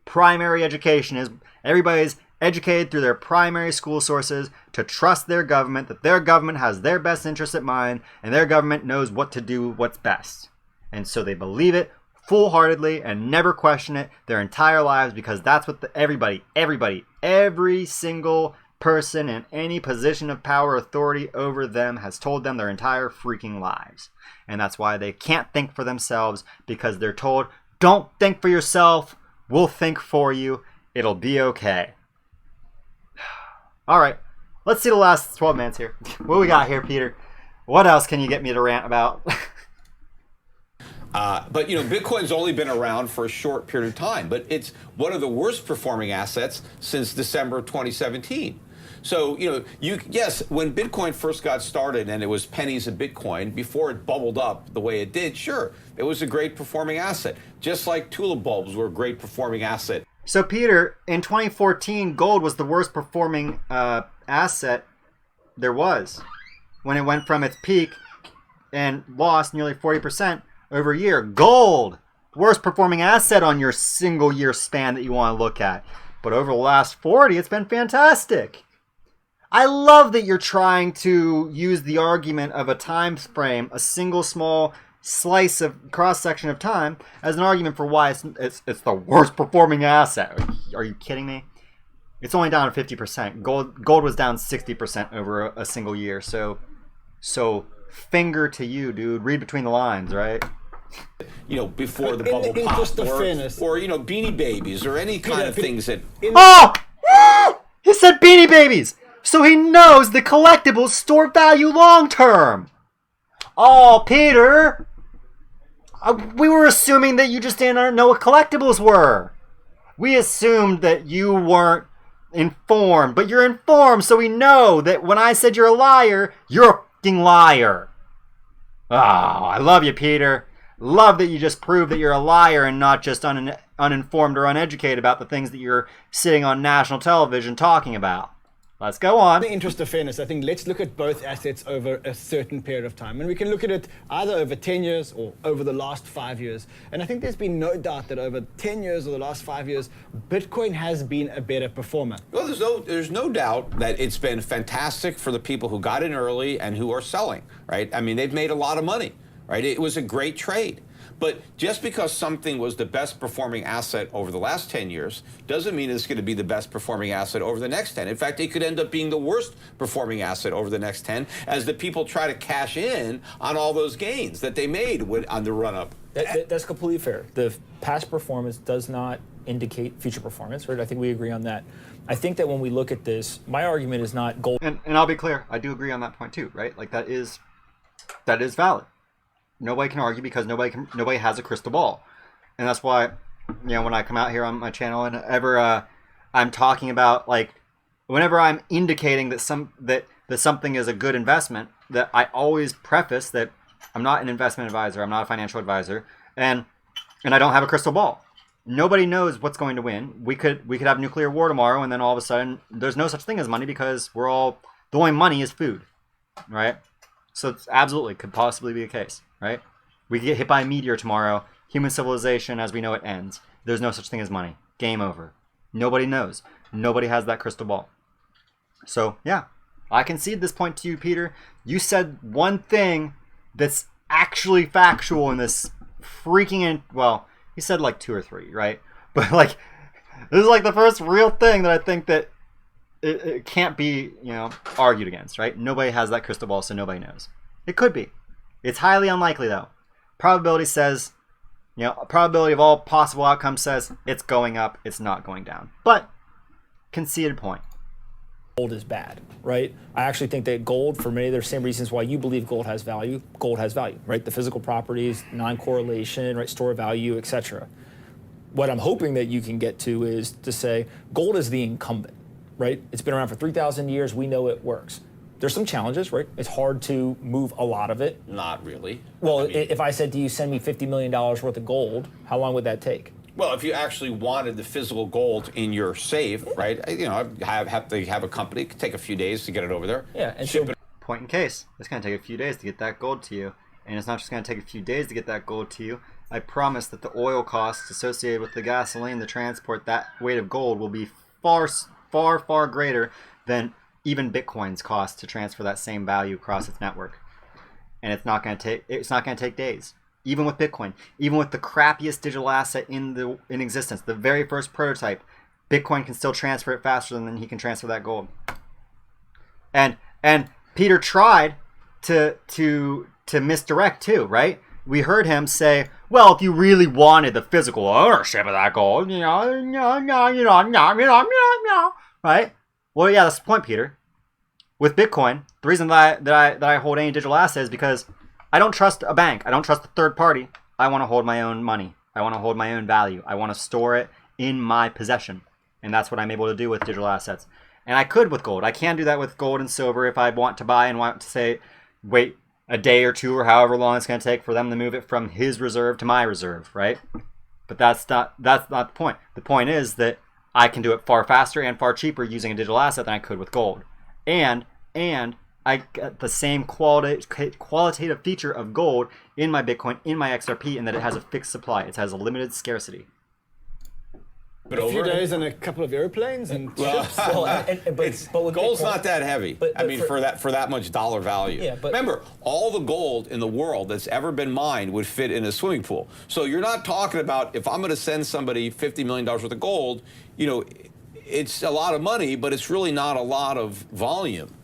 primary education is. Everybody's educated through their primary school sources to trust their government, that their government has their best interests at mind, and their government knows what to do, what's best. And so they believe it full-heartedly and never question it their entire lives, because that's what every single person in any position of power, authority over them has told them their entire freaking lives. And that's why they can't think for themselves, because they're told, don't think for yourself, we'll think for you, it'll be okay. All right, let's see the last 12 minutes here. What we got here, Peter? What else can you get me to rant about? But Bitcoin's only been around for a short period of time, but it's one of the worst performing assets since December 2017. So, yes, when Bitcoin first got started and it was pennies a Bitcoin, before it bubbled up the way it did, sure, it was a great performing asset. Just like tulip bulbs were a great performing asset. So, Peter, in 2014, gold was the worst performing asset there was, when it went from its peak and lost nearly 40% over a year. Gold, worst performing asset on your single year span that you want to look at. But over the last 40, it's been fantastic. I love that you're trying to use the argument of a time frame, a single small slice of cross-section of time, as an argument for why it's the worst performing asset. Are you kidding me? It's only down 50%. Gold was down 60% over a single year. So finger to you, dude. Read between the lines, right? Before the bubble popped, or Beanie Babies, or any kind of things that. Oh! He said Beanie Babies! So he knows the collectibles store value long term! Oh, Peter! We were assuming that you just didn't know what collectibles were. We assumed that you weren't informed, but you're informed, so we know that when I said you're a liar, you're a fucking liar. Oh, I love you, Peter. Love that you just proved that you're a liar and not just uninformed or uneducated about the things that you're sitting on national television talking about. Let's go on. In the interest of fairness, I think let's look at both assets over a certain period of time. And we can look at it either over 10 years or over the last 5 years. And I think there's been no doubt that over 10 years or the last 5 years, Bitcoin has been a better performer. Well, there's no doubt that it's been fantastic for the people who got in early and who are selling, right? I mean, they've made a lot of money, right? It was a great trade. But just because something was the best performing asset over the last 10 years doesn't mean it's going to be the best performing asset over the next 10. In fact, it could end up being the worst performing asset over the next 10 as the people try to cash in on all those gains that they made on the run-up. That's completely fair. The past performance does not indicate future performance, right? I think we agree on that. I think that when we look at this, my argument is not gold. And I'll be clear, I do agree on that point too, right? Like that is valid. Nobody can argue because nobody has a crystal ball, and that's why, when I come out here on my channel and ever I'm talking about, like, whenever I'm indicating that something is a good investment, that I always preface that I'm not an investment advisor, I'm not a financial advisor, and I don't have a crystal ball. Nobody knows what's going to win. We could have nuclear war tomorrow, and then all of a sudden there's no such thing as money because the only money is food, right? So it's absolutely could possibly be a case, right? We could get hit by a meteor tomorrow. Human civilization as we know it ends. There's no such thing as money. Game over. Nobody knows. Nobody has that crystal ball. So, yeah. I concede this point to you, Peter. You said one thing that's actually factual in this freaking... Well, he said like 2 or 3, right? But like, this is like the first real thing that I think that it can't be, argued against, right? Nobody has that crystal ball, so nobody knows. It could be. It's highly unlikely, though. Probability says, probability of all possible outcomes says it's going up, it's not going down. But, conceded point. gold is bad, right? I actually think that gold, for many of the same reasons why you believe gold has value, right? The physical properties, non-correlation, right? Store value, etc. What I'm hoping that you can get to is to say gold is the incumbent, right? It's been around for 3,000 years. We know it works. There's some challenges, right? It's hard to move a lot of it. Not really. Well, I mean, if I said to you, send me $50 million worth of gold, how long would that take? Well, if you actually wanted the physical gold in your safe, right? You know, have to have a company. It could take a few days to get it over there. Yeah, and ship so it. Point in case, it's going to take a few days to get that gold to you. And it's not just going to take a few days to get that gold to you. I promise that the oil costs associated with the gasoline to transport that weight of gold will be far, far, far greater than even Bitcoin's cost to transfer that same value across its network. And it's not going to take days. Even with Bitcoin, even with the crappiest digital asset in existence, the very first prototype, Bitcoin can still transfer it faster than he can transfer that gold. And Peter tried to misdirect too, right? We heard him say, well, if you really wanted the physical ownership of that gold, right? Well, yeah, that's the point, Peter. With Bitcoin, the reason that I hold any digital asset is because I don't trust a bank. I don't trust a third party. I want to hold my own money. I want to hold my own value. I want to store it in my possession. And that's what I'm able to do with digital assets. And I could with gold. I can do that with gold and silver if I want to buy and want to say, wait a day or two or however long it's going to take for them to move it from his reserve to my reserve, right? But that's not the point. The point is that I can do it far faster and far cheaper using a digital asset than I could with gold. And I get the same qualitative feature of gold in my Bitcoin, in my XRP, in that it has a fixed supply. It has a limited scarcity. But A few days and a couple of airplanes and ships. Well, but with gold's Bitcoin, not that heavy. but I mean, for that much dollar value. Yeah, but remember, all the gold in the world that's ever been mined would fit in a swimming pool. So you're not talking about, if I'm going to send somebody $50 million worth of gold, you know, it's a lot of money, but it's really not a lot of volume.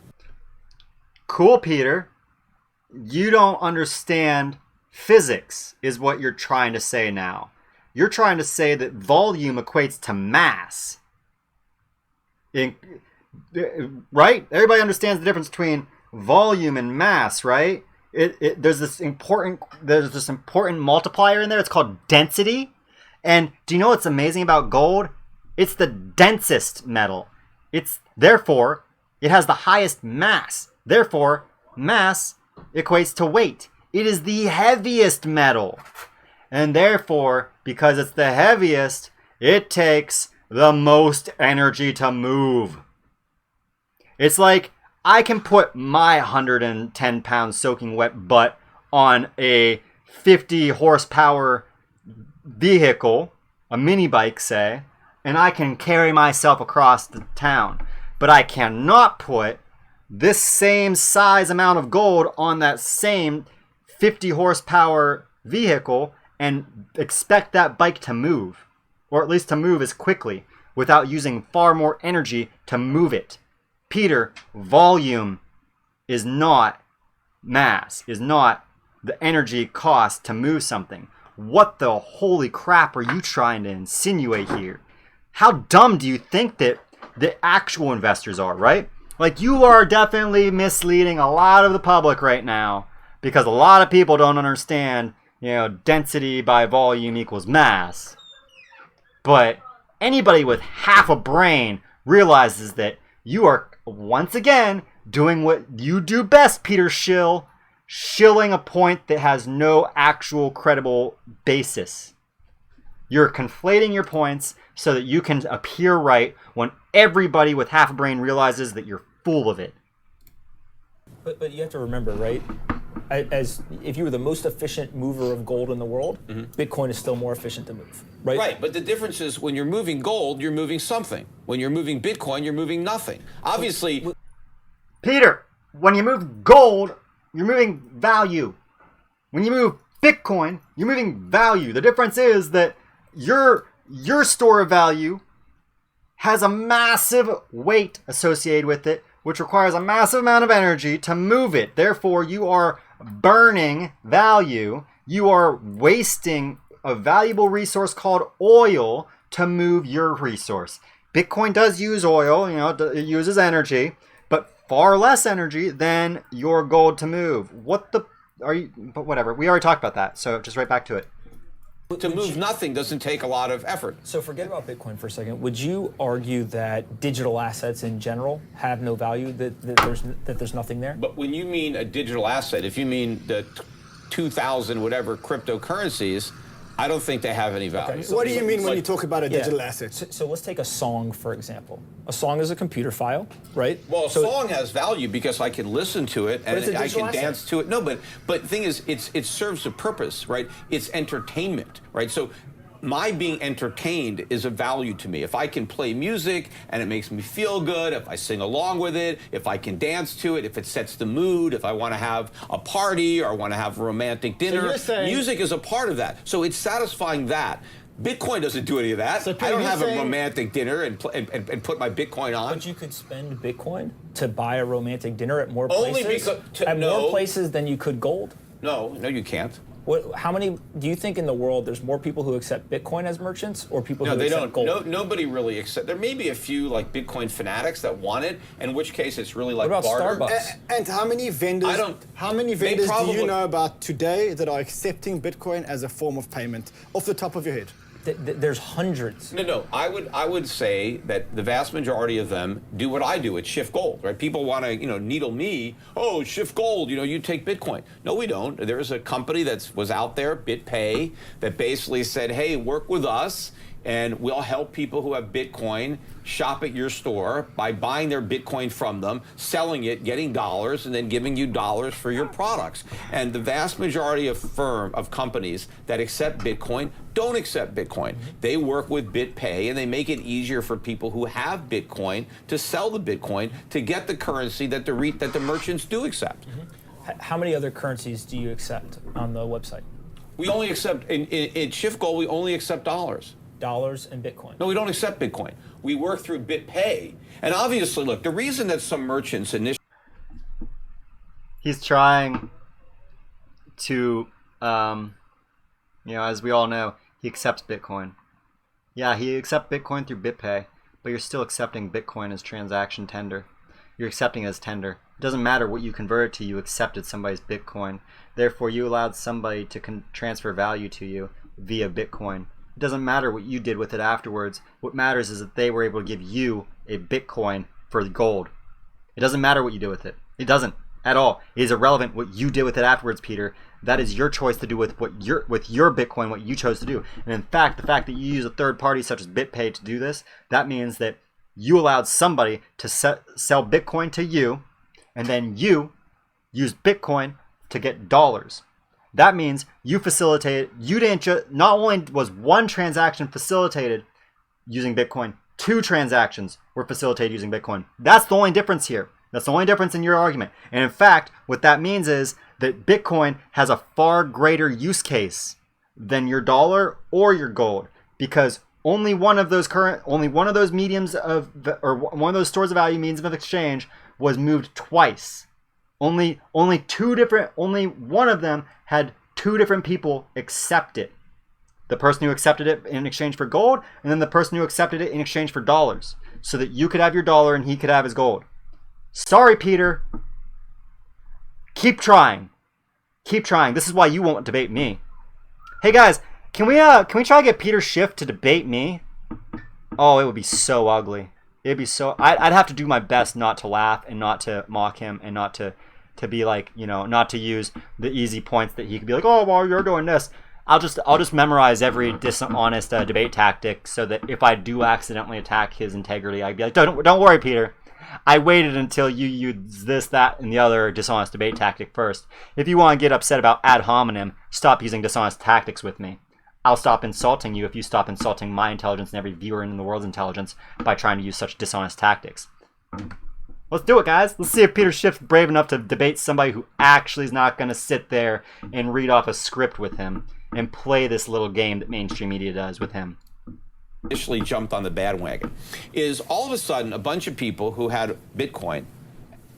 Cool, Peter. You don't understand physics, is what you're trying to say now. You're trying to say that volume equates to mass. Right? Everybody understands the difference between volume and mass, right? There's this important multiplier in there. It's called density. And do you know what's amazing about gold? It's the densest metal. Therefore, it has the highest mass. Therefore, mass equates to weight. It is the heaviest metal. And therefore, because it's the heaviest, it takes the most energy to move. It's like I can put my 110-pound soaking wet butt on a 50 horsepower vehicle, a mini bike, say, and I can carry myself across the town. But I cannot put this same size amount of gold on that same 50 horsepower vehicle and expect that bike to move, or at least to move as quickly, without using far more energy to move it. Peter, volume is not mass, is not the energy cost to move something. What the holy crap are you trying to insinuate here? How dumb do you think that the actual investors are, right? Like, you are definitely misleading a lot of the public right now, because a lot of people don't understand, density by volume equals mass. But anybody with half a brain realizes that you are, once again, doing what you do best, Peter Schill, shilling a point that has no actual credible basis. You're conflating your points so that you can appear right when everybody with half a brain realizes that you're full of it. But you have to remember, right? As if you were the most efficient mover of gold in the world, Bitcoin is still more efficient to move, right? Right, but the difference is when you're moving gold, you're moving something. When you're moving Bitcoin, you're moving nothing. Obviously, Peter, when you move gold, you're moving value. When you move Bitcoin, you're moving value. The difference is that your store of value has a massive weight associated with it, which requires a massive amount of energy to move it. Therefore, you are burning value. You are wasting a valuable resource called oil to move your resource. Bitcoin does use oil, you know, it uses energy, but far less energy than your gold to move. What the are you? But whatever. We already talked about that, so just right back to it. To move nothing doesn't take a lot of effort. So forget about Bitcoin for a second. Would you argue that digital assets in general have no value, that there's nothing there? But when you mean a digital asset, if you mean the 2,000 whatever cryptocurrencies, I don't think they have any value. Okay, so What do you mean when you talk about a digital asset? So let's take a song, for example. A song is a computer file, right? Well, a So- song has value because I can listen to it and it's a I digital can asset. dance to it. No, but the thing is, it serves a purpose, right? It's entertainment, right? So my being entertained is a value to me. If I can play music and it makes me feel good, if I sing along with it, if I can dance to it, if it sets the mood, if I want to have a party or I want to have a romantic dinner, you're saying- music is a part of that. So it's satisfying that. Bitcoin doesn't do any of that. So I don't you're have a saying- romantic dinner and put my Bitcoin on. But you could spend Bitcoin to buy a romantic dinner at more Only places, because- more no. places than you could gold. No, you can't. How many do you think in the world there's more people who accept Bitcoin as merchants or people No, who they accept don't. gold? Nobody really accept. There may be a few like Bitcoin fanatics that want it, in which case it's really like What about barter. Starbucks? And how many vendors? They do probably- you know about today that are accepting Bitcoin as a form of payment, off the top of your head? There's hundreds. No. I would say that the vast majority of them do what I do at Schiff Gold, right? People want to, needle me. Oh, Schiff Gold, you take Bitcoin. No, we don't. There's a company that was out there, BitPay, that basically said, hey, work with us and we'll help people who have Bitcoin shop at your store by buying their Bitcoin from them, selling it, getting dollars, and then giving you dollars for your products. And the vast majority of companies that accept Bitcoin don't accept Bitcoin. They work with BitPay, and they make it easier for people who have Bitcoin to sell the Bitcoin to get the currency that the merchants do accept. How many other currencies do you accept on the website? We only accept, in Schiff Gold, we only accept dollars. Dollars and Bitcoin. No, we don't accept Bitcoin. We work through BitPay. And obviously, look, the reason that some merchants initially... He's trying to, as we all know, he accepts Bitcoin. Yeah, he accepts Bitcoin through BitPay, but you're still accepting Bitcoin as transaction tender. You're accepting it as tender. It doesn't matter what you convert it to, you accepted somebody's Bitcoin. Therefore, you allowed somebody to transfer value to you via Bitcoin. It doesn't matter what you did with it afterwards. What matters is that they were able to give you a Bitcoin for gold. It doesn't matter what you do with it. It doesn't at all. It is irrelevant what you did with it afterwards, Peter. That is your choice to do with your Bitcoin, what you chose to do. And in fact, the fact that you use a third party such as BitPay to do this, that means that you allowed somebody to sell Bitcoin to you, and then you used Bitcoin to get dollars. That means you facilitated, not only was one transaction facilitated using Bitcoin, two transactions were facilitated using Bitcoin. That's the only difference here. That's the only difference in your argument. And in fact, what that means is that Bitcoin has a far greater use case than your dollar or your gold, because only one of those mediums or one of those stores of value, means of exchange, was moved twice. Only one of them had two different people accept it. The person who accepted it in exchange for gold, and then the person who accepted it in exchange for dollars, so that you could have your dollar and he could have his gold. Sorry, Peter. Keep trying. Keep trying. This is why you won't debate me. Hey guys, can we try to get Peter Schiff to debate me? Oh, it would be so ugly. It'd be so. I'd have to do my best not to laugh and not to mock him and not to be like, not to use the easy points that he could be like, oh, well, you're doing this. I'll just memorize every dishonest debate tactic, so that if I do accidentally attack his integrity, I'd be like, don't worry, Peter. I waited until you used this, that, and the other dishonest debate tactic first. If you want to get upset about ad hominem, stop using dishonest tactics with me. I'll stop insulting you if you stop insulting my intelligence and every viewer in the world's intelligence by trying to use such dishonest tactics. Let's do it, guys. Let's see if Peter Schiff's brave enough to debate somebody who actually is not going to sit there and read off a script with him and play this little game that mainstream media does with him. Initially jumped on the bandwagon is all of a sudden a bunch of people who had Bitcoin,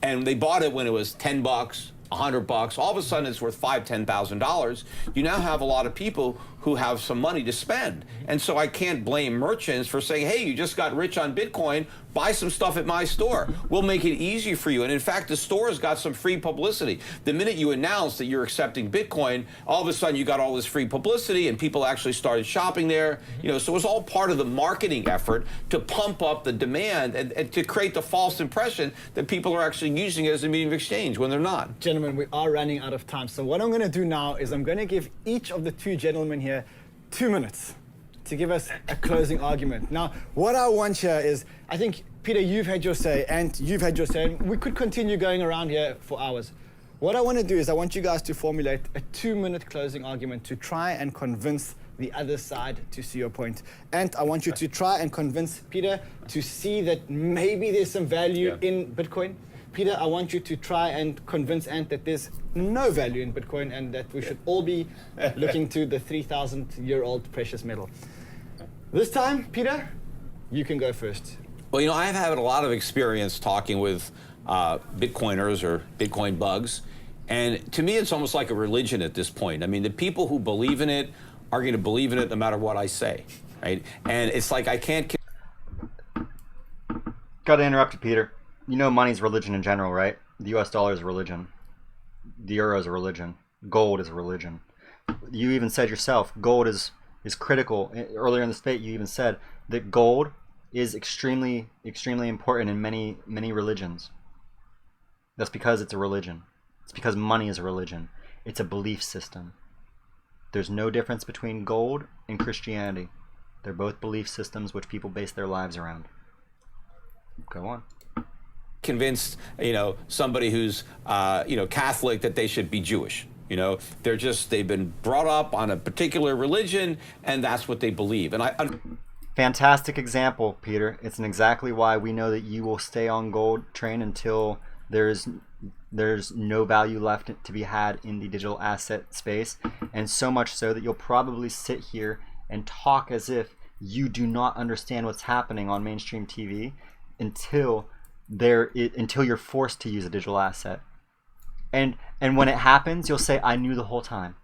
and they bought it when it was $10, $100, all of a sudden it's worth $5,000, $10,000. You now have a lot of people who have some money to spend. And so I can't blame merchants for saying, hey, you just got rich on Bitcoin, buy some stuff at my store. We'll make it easy for you. And in fact, the store has got some free publicity. The minute you announce that you're accepting Bitcoin, all of a sudden you got all this free publicity and people actually started shopping there. You know, so it was all part of the marketing effort to pump up the demand and to create the false impression that people are actually using it as a medium of exchange when they're not. Gentlemen, we are running out of time. So what I'm going to do now is I'm going to give each of the two gentlemen here 2 minutes to give us a closing argument. Now, what I want here is, I think, Peter, you've had your say, and you've had your say, and we could continue going around here for hours. What I want to do is I want you guys to formulate a 2-minute closing argument to try and convince the other side to see your point. And I want you to try and convince Peter to see that maybe there's some value in Bitcoin. Peter, I want you to try and convince Ant that there's no value in Bitcoin and that we should all be looking to the 3,000-year-old precious metal. This time, Peter, you can go first. Well, you know, I've had a lot of experience talking with Bitcoiners or Bitcoin bugs, and to me, it's almost like a religion at this point. I mean, the people who believe in it are going to believe in it no matter what I say, right? And it's like I can't... Got to interrupt you, Peter. You know money's religion in general, right? The US dollar is a religion. The euro is a religion. Gold is a religion. You even said yourself, gold is critical. Earlier in the debate, you even said that gold is extremely important in many religions. That's because it's a religion. It's because money is a religion. It's a belief system. There's no difference between gold and Christianity. They're both belief systems which people base their lives around. Go on. Convinced, you know, somebody who's, you know, Catholic that they should be Jewish. You know, they've been brought up on a particular religion and that's what they believe. And Fantastic example, Peter. It's exactly why we know that you will stay on gold train until there's no value left to be had in the digital asset space. And so much so that you'll probably sit here and talk as if you do not understand what's happening on mainstream TV until you're forced to use a digital asset. And when it happens, you'll say, I knew the whole time.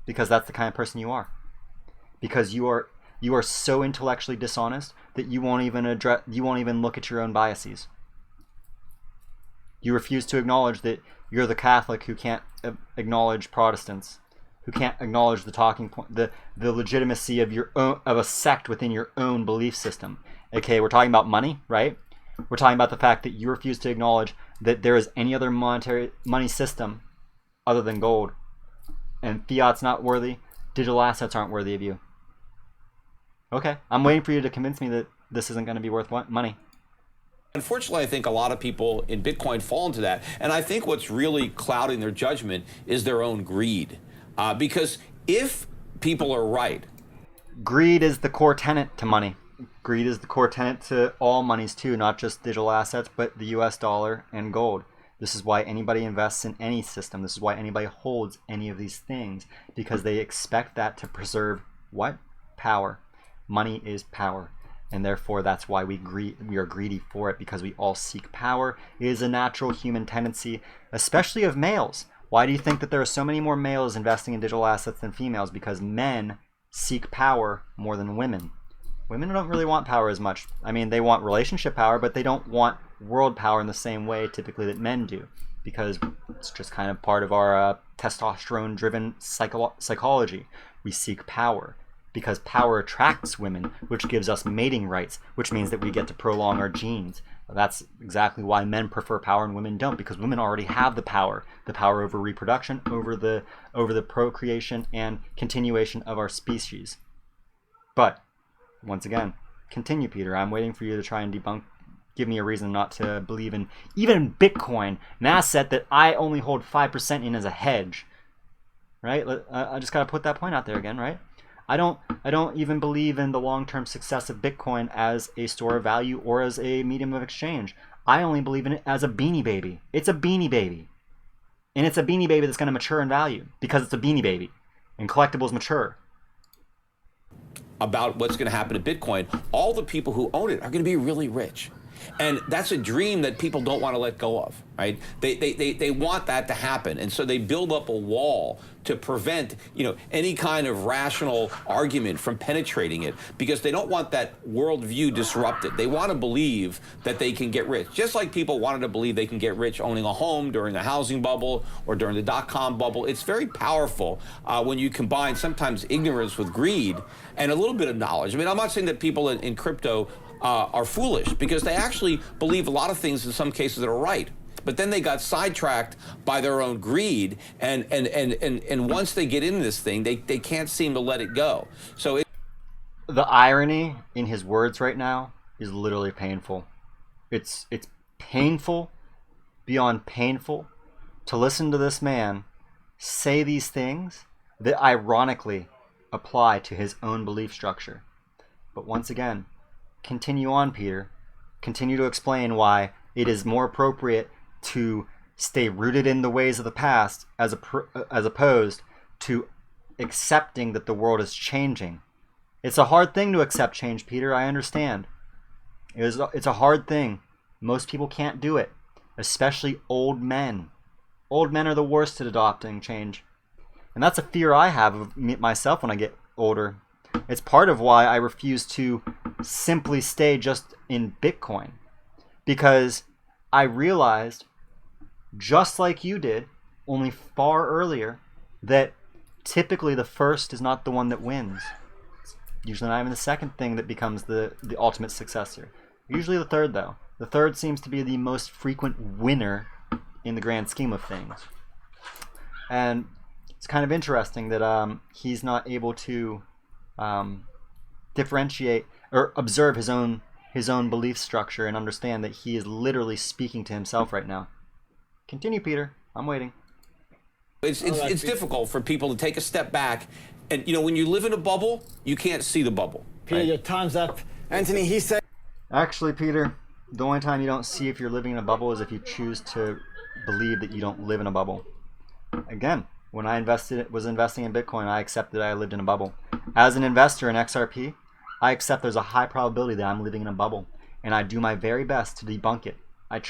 Because that's the kind of person you are. Because you are so intellectually dishonest that you won't even look at your own biases. You refuse to acknowledge that you're the Catholic who can't acknowledge Protestants, who can't acknowledge the talking point, the legitimacy of a sect within your own belief system. Okay, we're talking about money, right? We're talking about the fact that you refuse to acknowledge that there is any other money system other than gold. And fiat's not worthy, digital assets aren't worthy of you. Okay, I'm waiting for you to convince me that this isn't going to be worth money. Unfortunately, I think a lot of people in Bitcoin fall into that. And I think what's really clouding their judgment is their own greed. Because if people are right... Greed is the core tenet to money. Greed is the core tenet to all monies too, not just digital assets, but the US dollar and gold. This is why anybody invests in any system. This is why anybody holds any of these things, because they expect that to preserve what? Power. Money is power. And therefore, that's why we are greedy for it, because we all seek power. It is a natural human tendency, especially of males. Why do you think that there are so many more males investing in digital assets than females? Because men seek power more than women. Women don't really want power as much. I mean, they want relationship power, but they don't want world power in the same way typically that men do, because it's just kind of part of our testosterone-driven psychology. We seek power because power attracts women, which gives us mating rights, which means that we get to prolong our genes. That's exactly why men prefer power and women don't, because women already have the power over reproduction, over the procreation and continuation of our species. But once again, continue, Peter. I'm waiting for you to try and debunk. Give me a reason not to believe in even Bitcoin, an asset that I only hold 5% in as a hedge. Right? I just gotta put that point out there again, right? I don't even believe in the long-term success of Bitcoin as a store of value or as a medium of exchange. I only believe in it as a beanie baby. It's a beanie baby. And it's a beanie baby that's going to mature in value because it's a beanie baby. And collectibles mature. About what's going to happen to Bitcoin, all the people who own it are going to be really rich. And that's a dream that people don't want to let go of, right? They want that to happen. And so they build up a wall to prevent, any kind of rational argument from penetrating it, because they don't want that worldview disrupted. They want to believe that they can get rich, just like people wanted to believe they can get rich owning a home during the housing bubble or during the dot-com bubble. It's very powerful when you combine sometimes ignorance with greed and a little bit of knowledge. I mean, I'm not saying that people in crypto are foolish, because they actually believe a lot of things in some cases that are right. But then they got sidetracked by their own greed, and once they get into this thing, they can't seem to let it go. So the irony in his words right now is literally painful. It's painful beyond painful to listen to this man say these things that ironically apply to his own belief structure. But once again, continue on, Peter. Continue to explain why it is more appropriate to stay rooted in the ways of the past as opposed to accepting that the world is changing. It's a hard thing to accept change, Peter. I understand. It's a hard thing. Most people can't do it, especially old men. Old men are the worst at adopting change. And that's a fear I have of myself when I get older. It's part of why I refuse to simply stay just in Bitcoin. Because I realized, just like you did, only far earlier, that typically the first is not the one that wins. It's usually not even the second thing that becomes the ultimate successor. Usually the third, though. The third seems to be the most frequent winner in the grand scheme of things. And it's kind of interesting that he's not able to differentiate or observe his own belief structure and understand that he is literally speaking to himself right now. Continue, Peter. I'm waiting. It's difficult for people to take a step back, and when you live in a bubble, you can't see the bubble. Peter, right? your time's up. Anthony, he said. Actually, Peter, the only time you don't see if you're living in a bubble is if you choose to believe that you don't live in a bubble. Again, when I was investing in Bitcoin, I accepted I lived in a bubble. As an investor in XRP, I accept there's a high probability that I'm living in a bubble, and I do my very best to debunk it. I've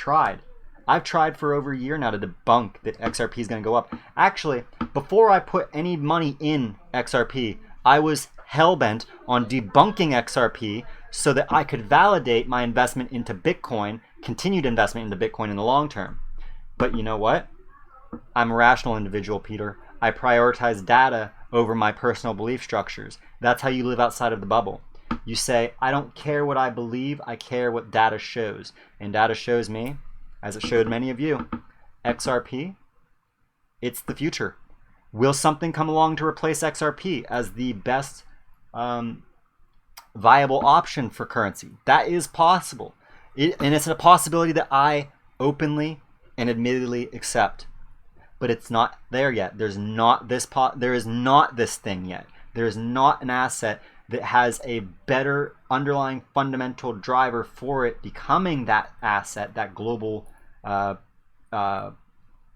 tried for over a year now to debunk that XRP is going to go up. Actually, before I put any money in XRP, I was hell-bent on debunking XRP so that I could validate my investment into Bitcoin, continued investment into Bitcoin in the long term. But you know what? I'm a rational individual, Peter. I prioritize data over my personal belief structures. That's how you live outside of the bubble. You say, I don't care what I believe, I care what data shows. And data shows me, as it showed many of you, XRP, it's the future. Will something come along to replace XRP as the best viable option for currency? That is possible. And it's a possibility that I openly and admittedly accept. But it's not there yet. There is not this thing yet. There is not an asset that has a better underlying fundamental driver for it becoming that asset, that global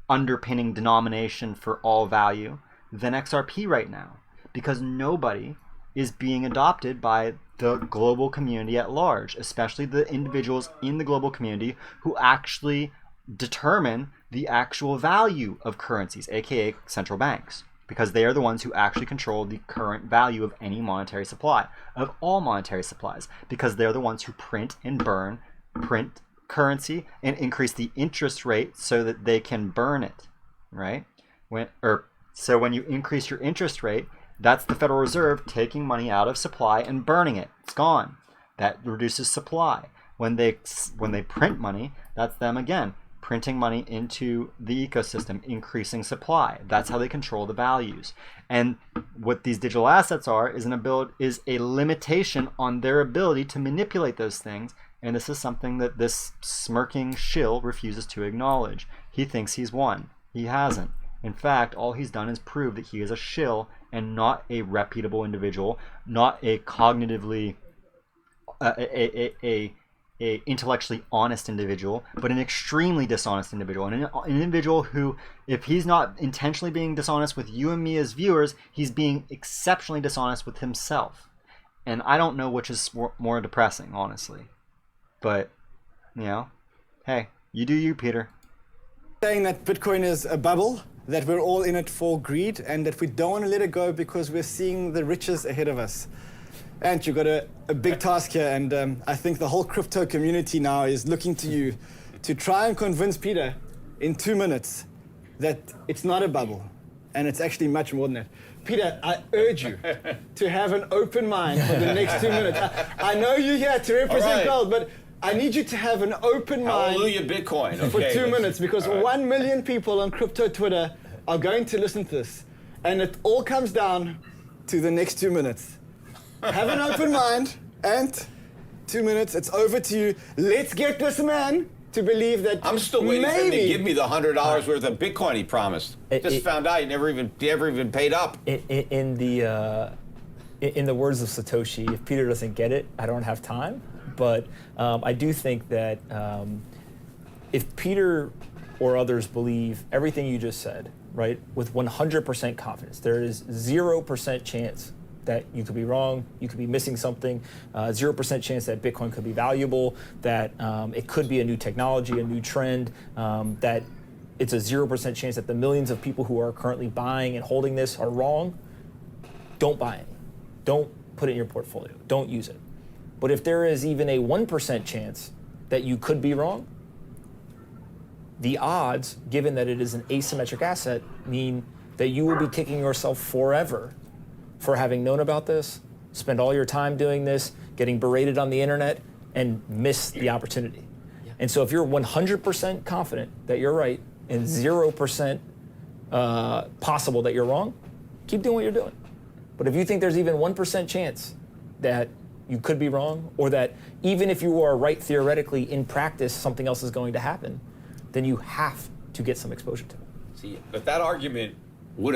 underpinning denomination for all value, than XRP right now. Because nobody is being adopted by the global community at large, especially the individuals in the global community who actually determine the actual value of currencies, aka central banks, because they are the ones who actually control the current value of any monetary supply, of all monetary supplies, because they're the ones who print and print currency and increase the interest rate so that they can burn it, right? So when you increase your interest rate, that's the Federal Reserve taking money out of supply and burning it. It's gone. That reduces supply. When they print money, that's them again printing money into the ecosystem, increasing supply. That's how they control the values. And what these digital assets are is a limitation on their ability to manipulate those things. And this is something that this smirking shill refuses to acknowledge. He thinks he's won. He hasn't. In fact, all he's done is prove that he is a shill and not a reputable individual, not a cognitively a intellectually honest individual, but an extremely dishonest individual, and an individual who, if he's not intentionally being dishonest with you and me as viewers, he's being exceptionally dishonest with himself. And I don't know which is more depressing, honestly. But you know, hey, you do you, Peter. Saying that Bitcoin is a bubble, that we're all in it for greed, and that we don't want to let it go because we're seeing the riches ahead of us. And you've got a big task here, and I think the whole crypto community now is looking to you to try and convince Peter in 2 minutes that it's not a bubble, and it's actually much more than that. Peter, I urge you to have an open mind for the next 2 minutes. I know you're here to represent gold, but I need you to have an open mind. Hallelujah, Bitcoin. For Okay, 2 minutes, because 1 million people on crypto Twitter are going to listen to this, and it all comes down to the next 2 minutes. Have an open mind, and 2 minutes, it's over to you. Let's get this man to believe that I'm still waiting for him to give me the $100 worth of Bitcoin he promised. Just found out he never even paid up. In the words of Satoshi, if Peter doesn't get it, I don't have time. But I do think that if Peter or others believe everything you just said, right, with 100% confidence, there is 0% chance that you could be wrong, you could be missing something, 0% chance that Bitcoin could be valuable, that it could be a new technology, a new trend, that it's a 0% chance that the millions of people who are currently buying and holding this are wrong. Don't buy it. Don't put it in your portfolio. Don't use it. But if there is even a 1% chance that you could be wrong, the odds, given that it is an asymmetric asset, mean that you will be kicking yourself forever for having known about this, spend all your time doing this, getting berated on the internet, and miss the opportunity. Yeah. And so if you're 100% confident that you're right and 0% possible that you're wrong, keep doing what you're doing. But if you think there's even 1% chance that you could be wrong, or that even if you are right theoretically, in practice something else is going to happen, then you have to get some exposure to it. See, but that argument would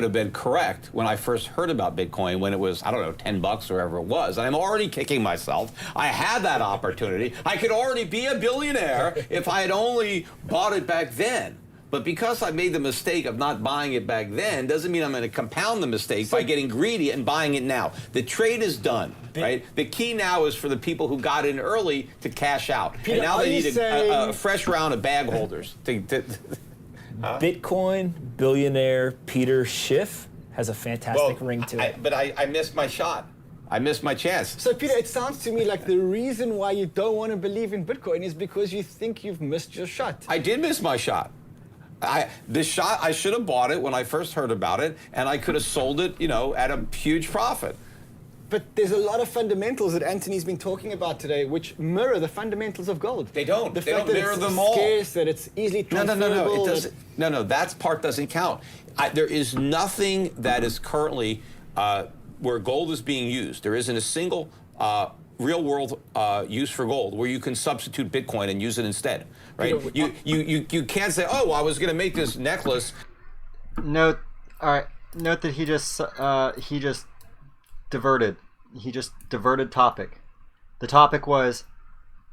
have been correct when I first heard about Bitcoin, when it was, I don't know, $10 or whatever it was. And I'm already kicking myself. I had that opportunity. I could already be a billionaire if I had only bought it back then. But because I made the mistake of not buying it back then, doesn't mean I'm going to compound the mistake by getting greedy and buying it now. The trade is done, right? The key now is for the people who got in early to cash out. Peter, and now they need a fresh round of bag holders. Bitcoin billionaire Peter Schiff has a fantastic ring to it. But I missed my shot. I missed my chance. So Peter, it sounds to me like the reason why you don't want to believe in Bitcoin is because you think you've missed your shot. I did miss my shot. I should have bought it when I first heard about it, and I could have sold it, at a huge profit. But there's a lot of fundamentals that Anthony's been talking about today, which mirror the fundamentals of gold. They don't. The They fact don't that mirror it's them all. scarce, that it's easily transferable. No. It doesn't. No. That part doesn't count. There is nothing that is currently where gold is being used. There isn't a single real world use for gold where you can substitute Bitcoin and use it instead. Right? You can't say, oh, I was going to make this necklace. Note that he just diverted. He just diverted topic. The topic was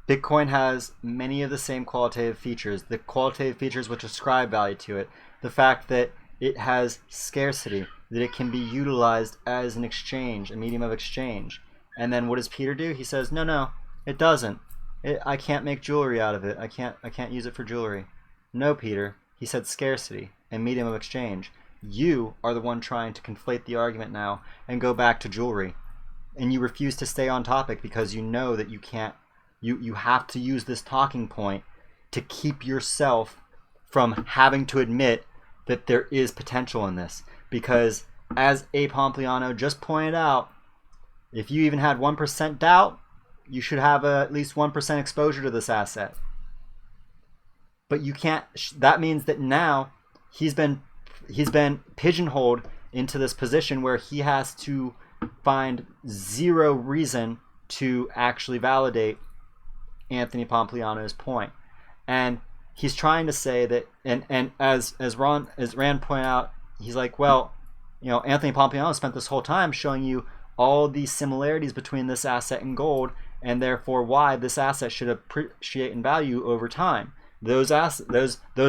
Bitcoin has many of the same qualitative features. The qualitative features which ascribe value to it. The fact that it has scarcity, that it can be utilized as an exchange, a medium of exchange. And then what does Peter do? He says, no, it doesn't. I can't make jewelry out of it. I can't use it for jewelry. No, Peter. He said scarcity and medium of exchange. You are the one trying to conflate the argument now and go back to jewelry. And you refuse to stay on topic because you know that you can't. You have to use this talking point to keep yourself from having to admit that there is potential in this. Because as A. Pompliano just pointed out, if you even had 1% doubt, you should have at least 1% exposure to this asset. But you can't. That means that now he's been pigeonholed into this position where he has to find zero reason to actually validate Anthony Pompliano's point. And he's trying to say that, and as Rand pointed out, he's like, well, Anthony Pompliano spent this whole time showing you all these similarities between this asset and gold, and therefore why this asset should appreciate in value over time. Those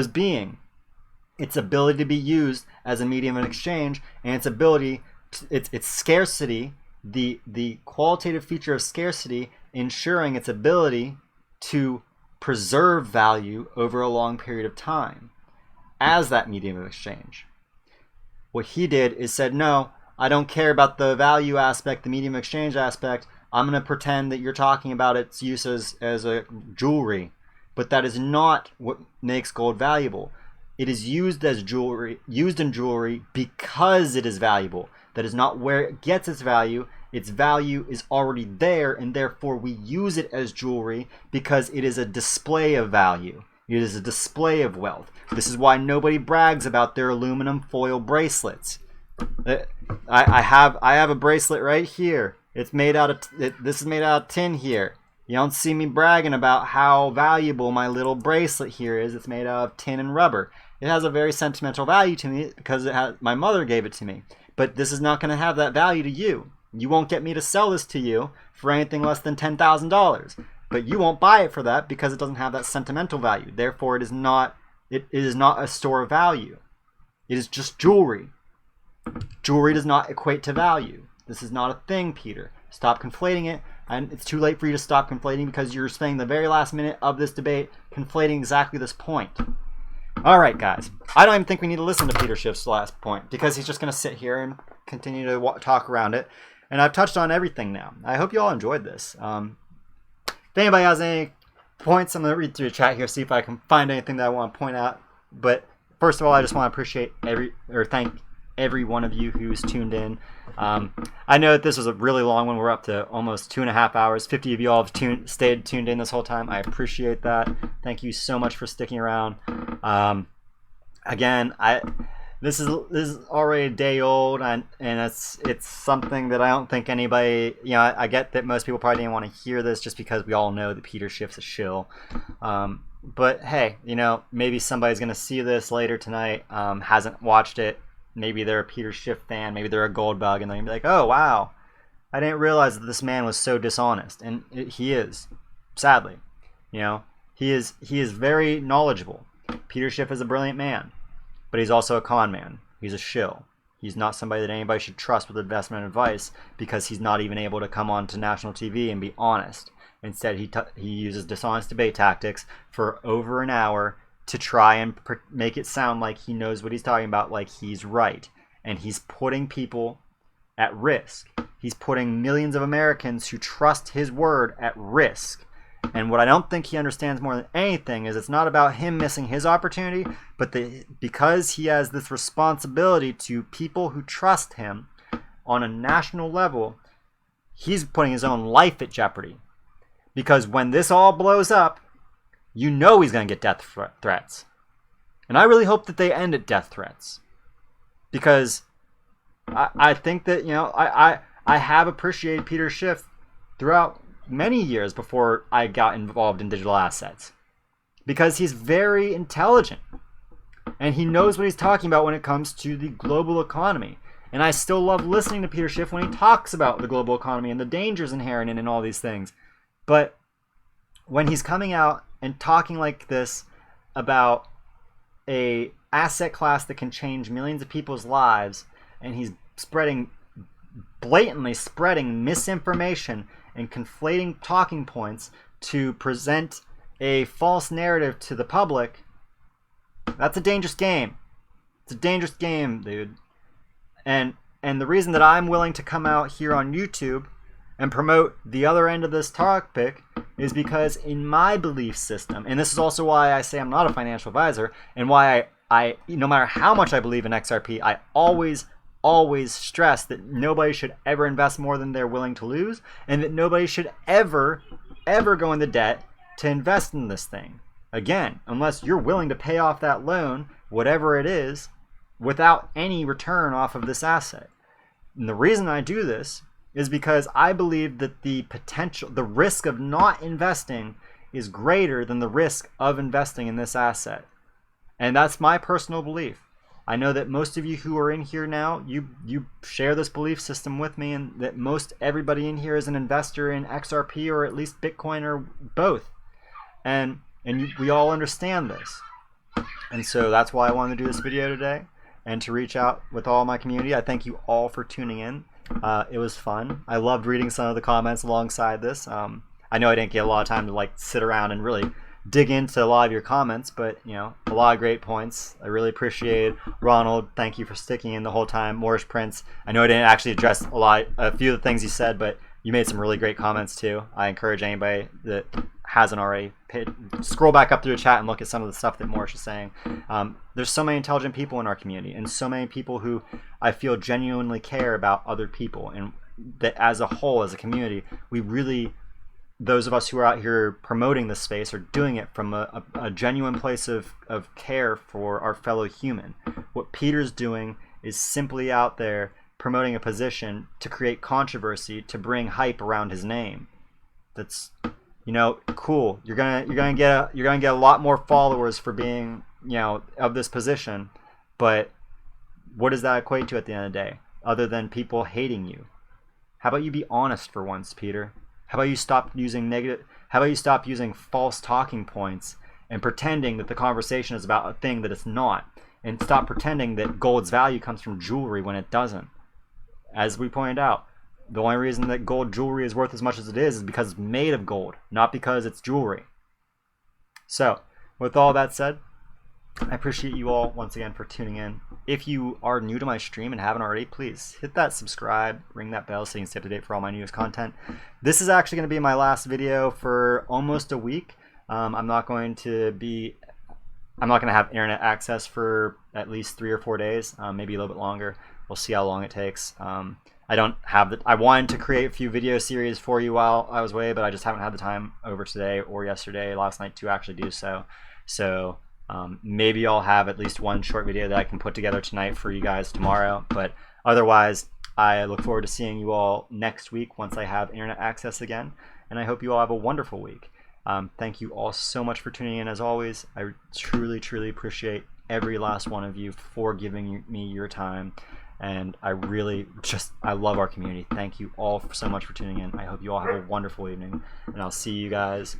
being its ability to be used as a medium of exchange, and its ability, its scarcity, the qualitative feature of scarcity, ensuring its ability to preserve value over a long period of time as that medium of exchange. What he did is said, no, I don't care about the value aspect, the medium of exchange aspect. I'm going to pretend that you're talking about its use as a jewelry. But that is not what makes gold valuable. It is used as jewelry, used in jewelry because it is valuable. That is not where it gets its value. Its value is already there, and therefore we use it as jewelry because it is a display of value. It is a display of wealth. This is why nobody brags about their aluminum foil bracelets. I have a bracelet right here. It's made out of this is made out of tin here. You don't see me bragging about how valuable my little bracelet here is. It's made out of tin and rubber. It has a very sentimental value to me because my mother gave it to me. But this is not going to have that value to you. You won't get me to sell this to you for anything less than $10,000. But you won't buy it for that because it doesn't have that sentimental value. Therefore, it is not a store of value. It is just jewelry. Jewelry does not equate to value. This is not a thing, Peter. Stop conflating it. And it's too late for you to stop conflating because you're spending the very last minute of this debate conflating exactly this point. All right, guys. I don't even think we need to listen to Peter Schiff's last point because he's just going to sit here and continue to talk around it. And I've touched on everything now. I hope you all enjoyed this. If anybody has any points, I'm going to read through the chat here, see if I can find anything that I want to point out. But first of all, I just want to thank every one of you who's tuned in. I know that this was a really long one. We're up to almost 2.5 hours. 50 of you all have stayed tuned in this whole time. I appreciate that. Thank you so much for sticking around. Again, this is already a day old, and it's something that I don't think anybody, I get that most people probably didn't want to hear this just because we all know that Peter Schiff's a shill. But hey, maybe somebody's gonna see this later tonight, hasn't watched it. Maybe they're a Peter Schiff fan, maybe they're a gold bug, and they're gonna be like, oh wow, I didn't realize that this man was so dishonest. And he is, sadly. He is very knowledgeable. Peter Schiff is a brilliant man, but he's also a con man. He's a shill. He's not somebody that anybody should trust with investment advice because he's not even able to come on to national TV and be honest. Instead, he uses dishonest debate tactics for over an hour to try and make it sound like he knows what he's talking about, like he's right. And he's putting people at risk. He's putting millions of Americans who trust his word at risk. And what I don't think he understands more than anything is it's not about him missing his opportunity, but because he has this responsibility to people who trust him on a national level, he's putting his own life at jeopardy. Because when this all blows up, he's going to get death threats. And I really hope that they end at death threats. Because I think that, I have appreciated Peter Schiff throughout many years before I got involved in digital assets. Because he's very intelligent. And he knows what he's talking about when it comes to the global economy. And I still love listening to Peter Schiff when he talks about the global economy and the dangers inherent in all these things. But when he's coming out and talking like this about a asset class that can change millions of people's lives, and he's blatantly spreading misinformation and conflating talking points to present a false narrative to the public, that's a dangerous game. It's a dangerous game, dude. And the reason that I'm willing to come out here on YouTube and promote the other end of this topic is because in my belief system, and this is also why I say I'm not a financial advisor, and why I no matter how much I believe in XRP, I always stress that nobody should ever invest more than they're willing to lose, and that nobody should ever go into debt to invest in this thing. Again, unless you're willing to pay off that loan, whatever it is, without any return off of this asset. And the reason I do this is because I believe that the risk of not investing is greater than the risk of investing in this asset. And that's my personal belief. I know that most of you who are in here now, you share this belief system with me, and that most everybody in here is an investor in XRP or at least Bitcoin or both. And we all understand this. And so that's why I wanted to do this video today and to reach out with all my community. I thank you all for tuning in. It was fun. I loved reading some of the comments alongside this. I know I didn't get a lot of time to sit around and really dig into a lot of your comments, but you know, a lot of great points. I really appreciate Ronald. Thank you for sticking in the whole time. Morris Prince. I know I didn't actually address a few of the things you said, but you made some really great comments too. I encourage anybody that hasn't already scroll back up through the chat and look at some of the stuff that Morris is saying. There's so many intelligent people in our community, and so many people who I feel genuinely care about other people, and that as a whole, as a community, we really, those of us who are out here promoting this space, are doing it from a genuine place of care for our fellow human. What Peter's doing is simply out there promoting a position to create controversy, to bring hype around his name. That's, you know, cool. You're gonna get a lot more followers for being, you know, of this position, but what does that equate to at the end of the day, other than people hating you? How about you be honest for once, Peter? How about you stop using how about you stop using false talking points and pretending that the conversation is about a thing that it's not, and stop pretending that gold's value comes from jewelry when it doesn't. As we pointed out, the only reason that gold jewelry is worth as much as it is because it's made of gold, not because it's jewelry. So, with all that said, I appreciate you all once again for tuning in. If you are new to my stream and haven't already, please hit that subscribe, ring that bell so you can stay up to date for all my newest content. This is actually going to be my last video for almost a week. I'm not going to have internet access for at least 3 or 4 days, maybe a little bit longer. We'll see how long it takes. I wanted to create a few video series for you while I was away, but I just haven't had the time over today or yesterday, last night, to actually do so. So maybe I'll have at least one short video that I can put together tonight for you guys tomorrow. But otherwise, I look forward to seeing you all next week once I have internet access again. And I hope you all have a wonderful week. Thank you all so much for tuning in as always. I truly, truly appreciate every last one of you for giving me your time. And I love our community. Thank you all so much for tuning in. I hope you all have a wonderful evening. And I'll see you guys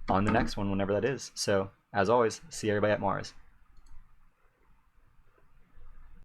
on the next one, whenever that is. So, as always, see everybody at Mars.